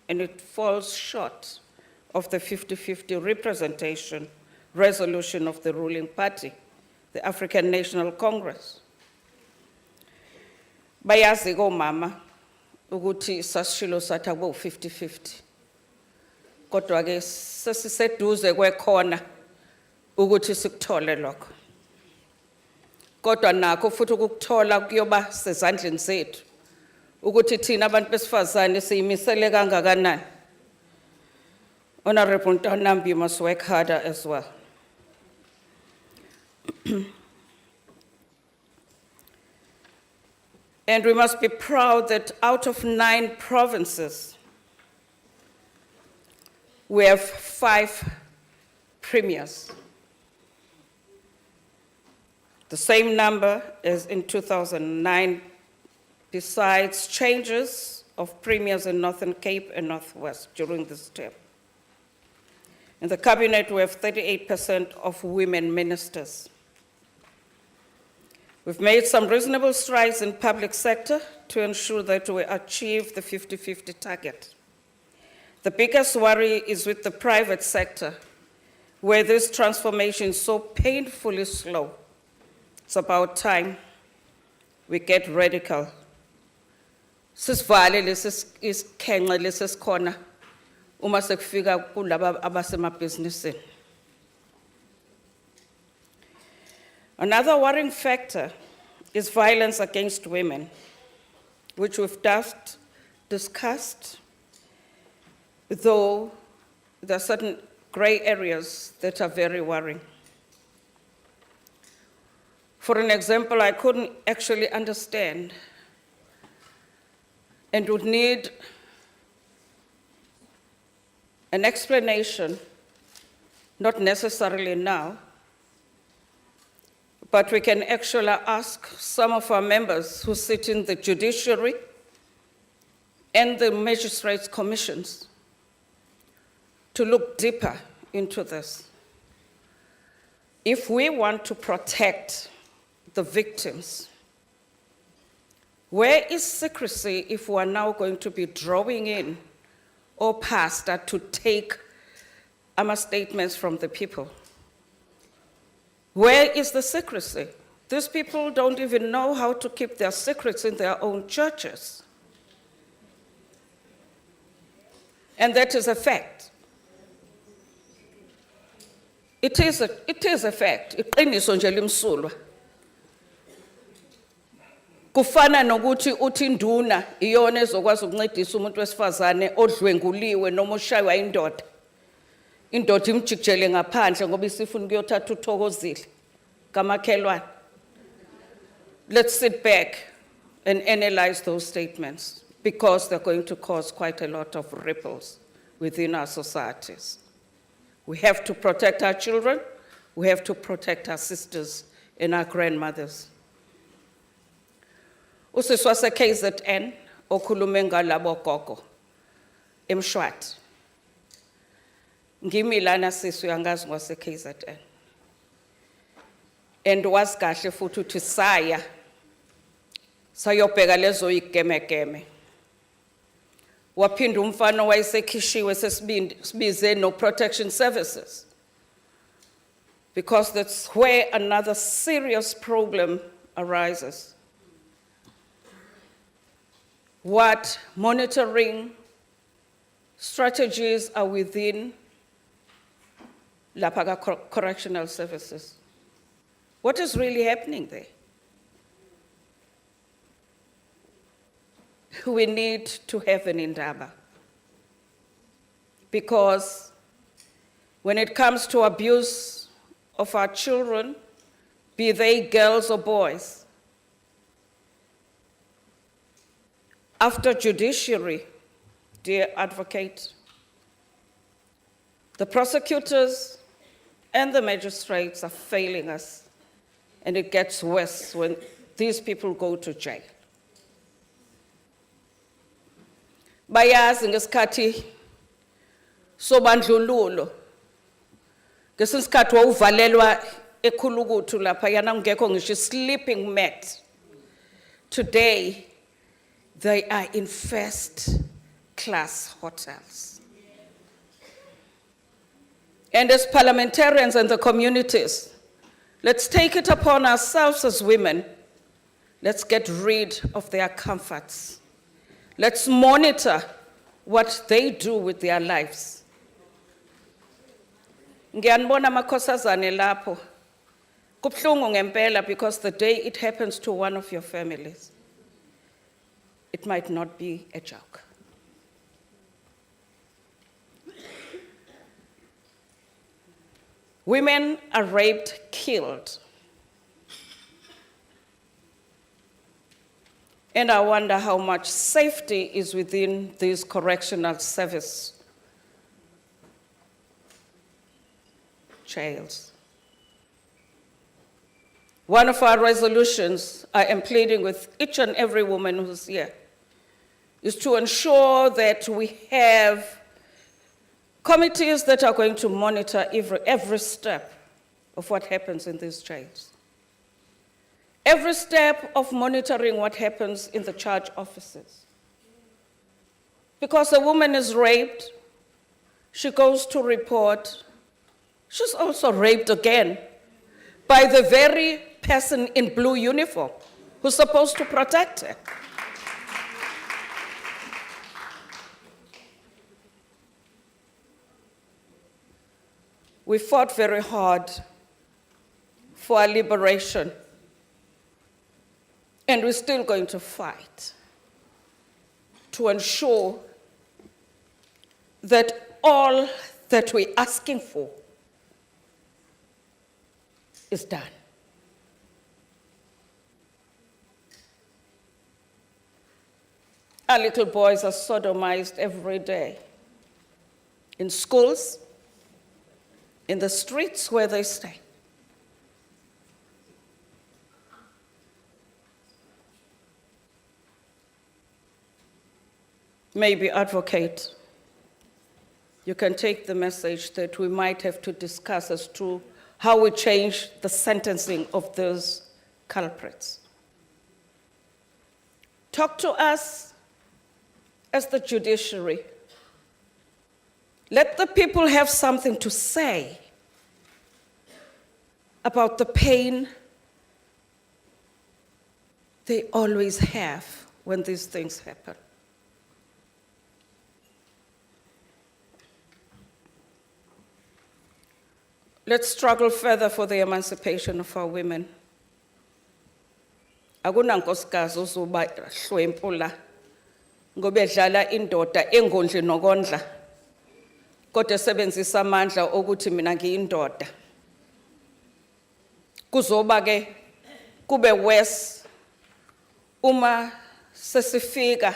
and it falls short of the 50-50 representation resolution of the ruling party, the African National Congress. Bayazi mama ukuthi sasishilo sathi akubo 50-50. Kodwa ke sesiseduze kwekhona ukuthi sikuthole lokho. Kodwa nakho futhi ukuthola kuyoba sezandleni zethu ukuthi thina abantu besifazane siyimisele kangakanani. Honorable Ntonambi, you must work harder as well. And we must be proud that out of 9 provinces, we have 5 premiers. The same number as in 2009, besides changes of premiers in Northern Cape and Northwest during this term. In the cabinet, we have 38% of women ministers. We've made some reasonable strides in public sector to ensure that we achieve the 50-50 target. The biggest worry is with the private sector, where this transformation is so painfully slow. It's about time we get radical. Sisivale lesi isikhenqe lesi esikhona uma sekufika kulaba abasemabhizinisini. Another worrying factor is violence against women, which we've just discussed, though there are certain gray areas that are very worrying. For an example, I couldn't actually understand and would need an explanation, not necessarily now, but we can actually ask some of our members who sit in the judiciary and the magistrates' commissions to look deeper into this. If we want to protect the victims, where is secrecy if we are now going to be drawing in or pastor to take our statements from the people? Where is the secrecy? These people don't even know how to keep their secrets in their own churches. And that is a fact. It is a fact. Iqiniso nje limsulwa. Kufana nokuthi uthi induna iyona ezokwazi ukuncedisa umuntu wesifazane odlwenguliwe noma oshaywa indoda. Indoda imjikijele ngaphandle ngoba isifuna ukuyothatha uthokozile kamakhelwane. Let's sit back and analyze those statements because they're going to cause quite a lot of ripples within our societies. We have to protect our children. We have to protect our sisters and our grandmothers. usiswa se KZN okhulume ngalabo gogo eMshwathi. Ngimilana sisu yangazi ngwase KZN. And was kahle futhi uthi saya sayobheka lezo igemegeme. Waphinda umfana wayesekhishiwe sesibize no protection services. Because that's where another serious problem arises. What monitoring strategies are within Lapaga Correctional Services? What is really happening there? We need to have an indaba. Because when it comes to abuse of our children, be they girls or boys, after judiciary, dear advocate, the prosecutors and the magistrates are failing us, and it gets worse when these people go to jail. Bayazi ngesikhathi sobandlululo, ngesikhathi wawuvalelwa ekhulukuthu lapha yana ngekho ngisho sleeping mat. Today, they are in first-class hotels. And as parliamentarians and the communities, let's take it upon ourselves as women. Let's get rid of their comforts. Let's monitor what they do with their lives. Ngiyanibona amakhosazane lapho. Kubuhlungu ngempela because the day it happens to one of your families, it might not be a joke. Women are raped, killed. And I wonder how much safety is within these correctional service jails. One of our resolutions, I am pleading with each and every woman who's here, is to ensure that we have committees that are going to monitor every step of what happens in these jails. Every step of monitoring what happens in the charge offices. Because a woman is raped, she goes to report, she's also raped again by the very person in blue uniform who's supposed to protect her. We fought very hard for our liberation, and we're still going to fight to ensure that all that we're asking for is done. Our little boys are sodomized every day in schools, in the streets where they stay. Maybe advocate, you can take the message that we might have to discuss as to how we change the sentencing of those culprits. Talk to us as the judiciary. Let the people have something to say about the pain they always have when these things happen. Let's struggle further for the emancipation of our women. Akunankosikazi ozoba hlwempu la ngoba edlala indoda engondli nokondla kodwa esebenzisa amandla okuthi mina ngiyindoda. Kuzoba ke kube worse uma sesifika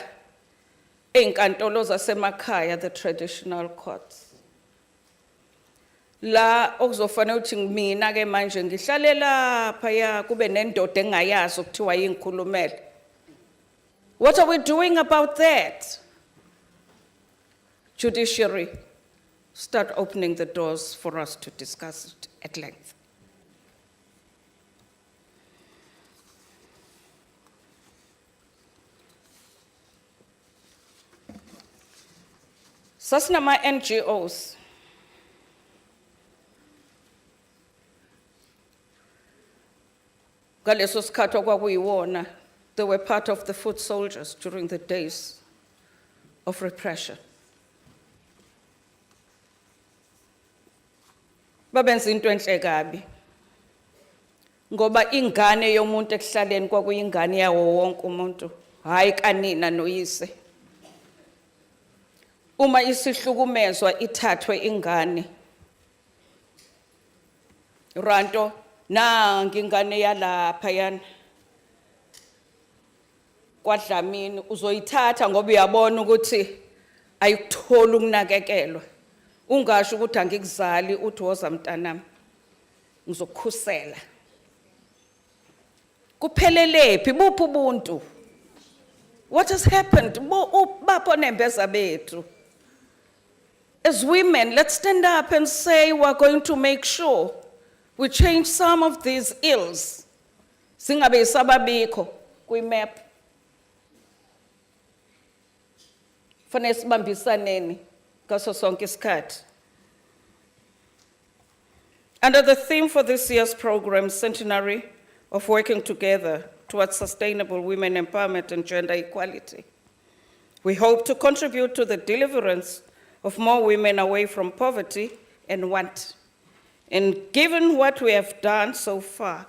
einkantolo zasemakhaya, the traditional courts. La okuzofanele uthi mina ke manje ngihlalela phaya kube nendoda engayazi ukuthiwa yingikhulumele. What are we doing about that? Judiciary, start opening the doors for us to discuss it at length. Sasinama NGOs. Ngaleso sikhathi okwakuyiwona, they were part of the foot soldiers during the days of repression. Babenza into enhle kabi. Ngoba ingane yomuntu ekuhlaleni kwakuyingane yawo wonke umuntu, hayi kanina noyise. Uma isihlukumezwa ithathwe ingane. Ranto nangi ingane yalapha yana. KwaDlamini uzoyithatha ngoba uyabona ukuthi ayikutholi ukunakekelwa. Ungasho ukuthi angikuzali uthi woza mntanami. Ngizokukhusela. Kuphelelepi buphi ubuntu? What has happened? Bapho nembeza bethu. As women, let's stand up and say we're going to make sure we change some of these ills. Singabe isababikho kwi-map. Fanele sibambisaneni ngaso sonke isikhathi. Under the theme for this year's program, Centenary of Working Together towards Sustainable Women Empowerment and Gender Equality, we hope to contribute to the deliverance of more women away from poverty and want. And given what we have done so far,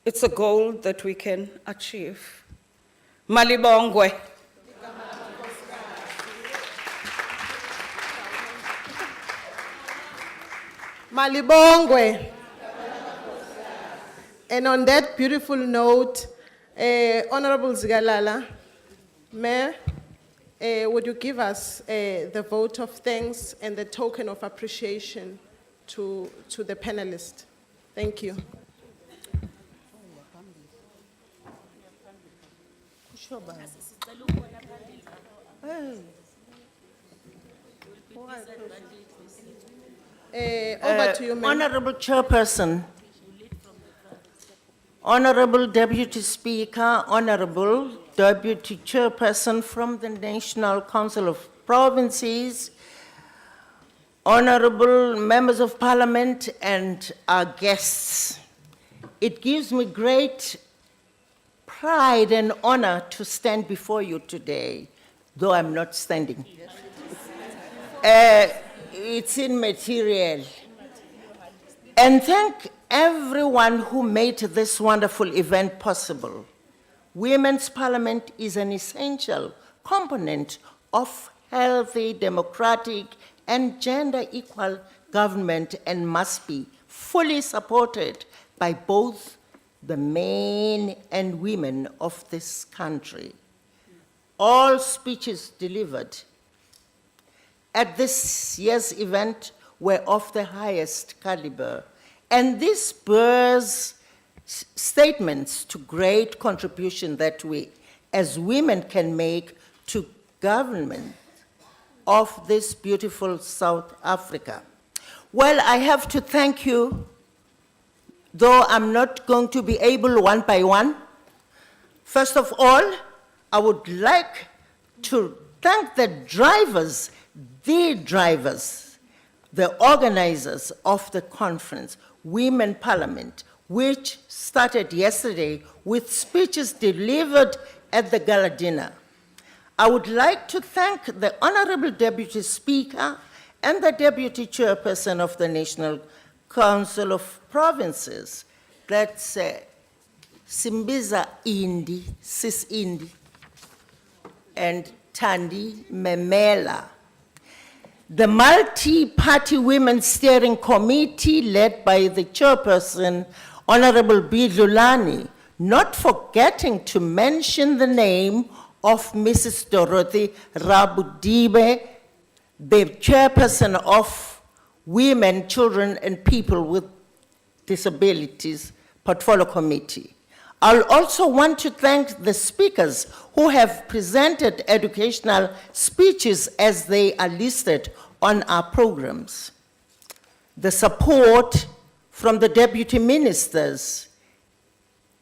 it's a goal that we can achieve. Malibongwe. Malibongwe. And on that beautiful note, Honorable Zigalala, Mayor, would you give us the vote of thanks and the token of appreciation to the panelists? Thank you. Over to you, Mayor. Honorable Chairperson, Honorable Deputy Speaker, Honorable Deputy Chairperson from the National Council of Provinces, Honorable Members of Parliament and our guests. It gives me great pride and honor to stand before you today, though I'm not standing. It's immaterial. And thank everyone who made this wonderful event possible. Women's Parliament is an essential component of healthy, democratic, and gender-equal government and must be fully supported by both the men and women of this country. All speeches delivered at this year's event were of the highest caliber, and this bears statements to great contribution that we as women can make to government of this beautiful South Africa. Well, I have to thank you, though I'm not going to be able one by one. First of all, I would like to thank the drivers, the organizers of the conference, Women Parliament, which started yesterday with speeches delivered at the gala dinner. I would like to thank the Honorable Deputy Speaker and the Deputy Chairperson of the National Council of Provinces. That's Simbiza Indi, Sis Indi, and Tandi Memela. The Multi-Party Women's Steering Committee, led by the Chairperson, Honorable Bidlulani, not forgetting to mention the name of Mrs. Dorothy Rabudibe, the Chairperson of Women, Children, and People with Disabilities Portfolio Committee. I'll also want to thank the speakers who have presented educational speeches as they are listed on our programs. The support from the deputy ministers,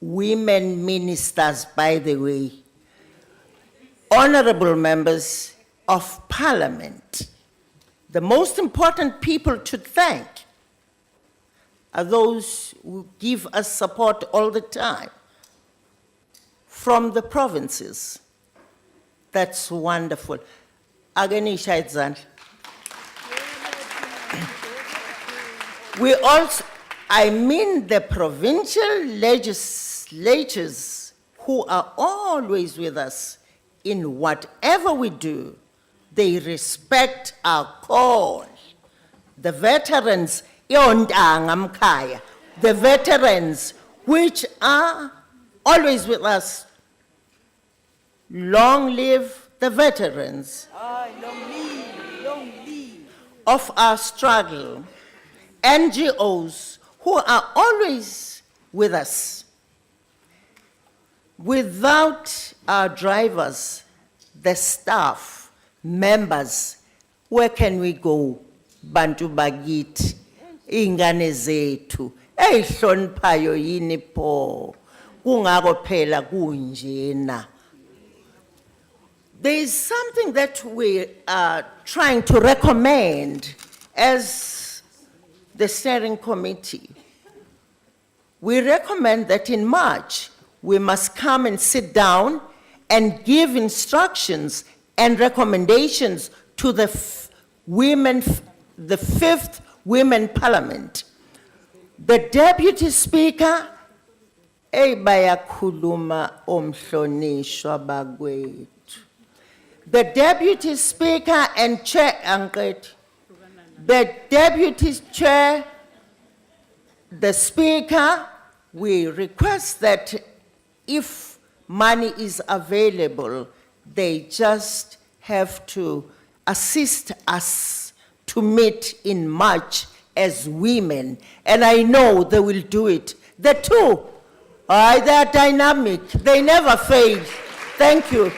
women ministers, by the way, honorable members of parliament. The most important people to thank are those who give us support all the time from the provinces. That's wonderful. Aganisha Itzan. We also, I mean the provincial legislatures who are always with us in whatever we do. They respect our call. The veterans, the veterans which are always with us. Long live the veterans Long live. of our struggle. NGOs who are always with us. Without our drivers, the staff, members, where can we go? Bantu bagit, ingane zethu, eyihloniphayo yini pho, kungako phela kunjena. There is something that we are trying to recommend as the steering committee. We recommend that in March, we must come and sit down and give instructions and recommendations to the fifth Women Parliament. The Deputy Speaker, bayakhuluma omhlonishwa bakwethu. The Deputy Speaker and Chair, the Deputy Chair, the Speaker, we request that if money is available, they just have to assist us to meet in March as women. And I know they will do it. The two, they're dynamic. They never fail. Thank you.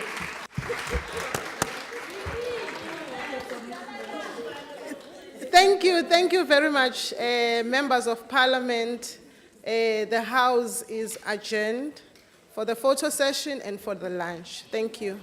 Thank you very much, members of parliament. The House is adjourned for the photo session and for the lunch. Thank you.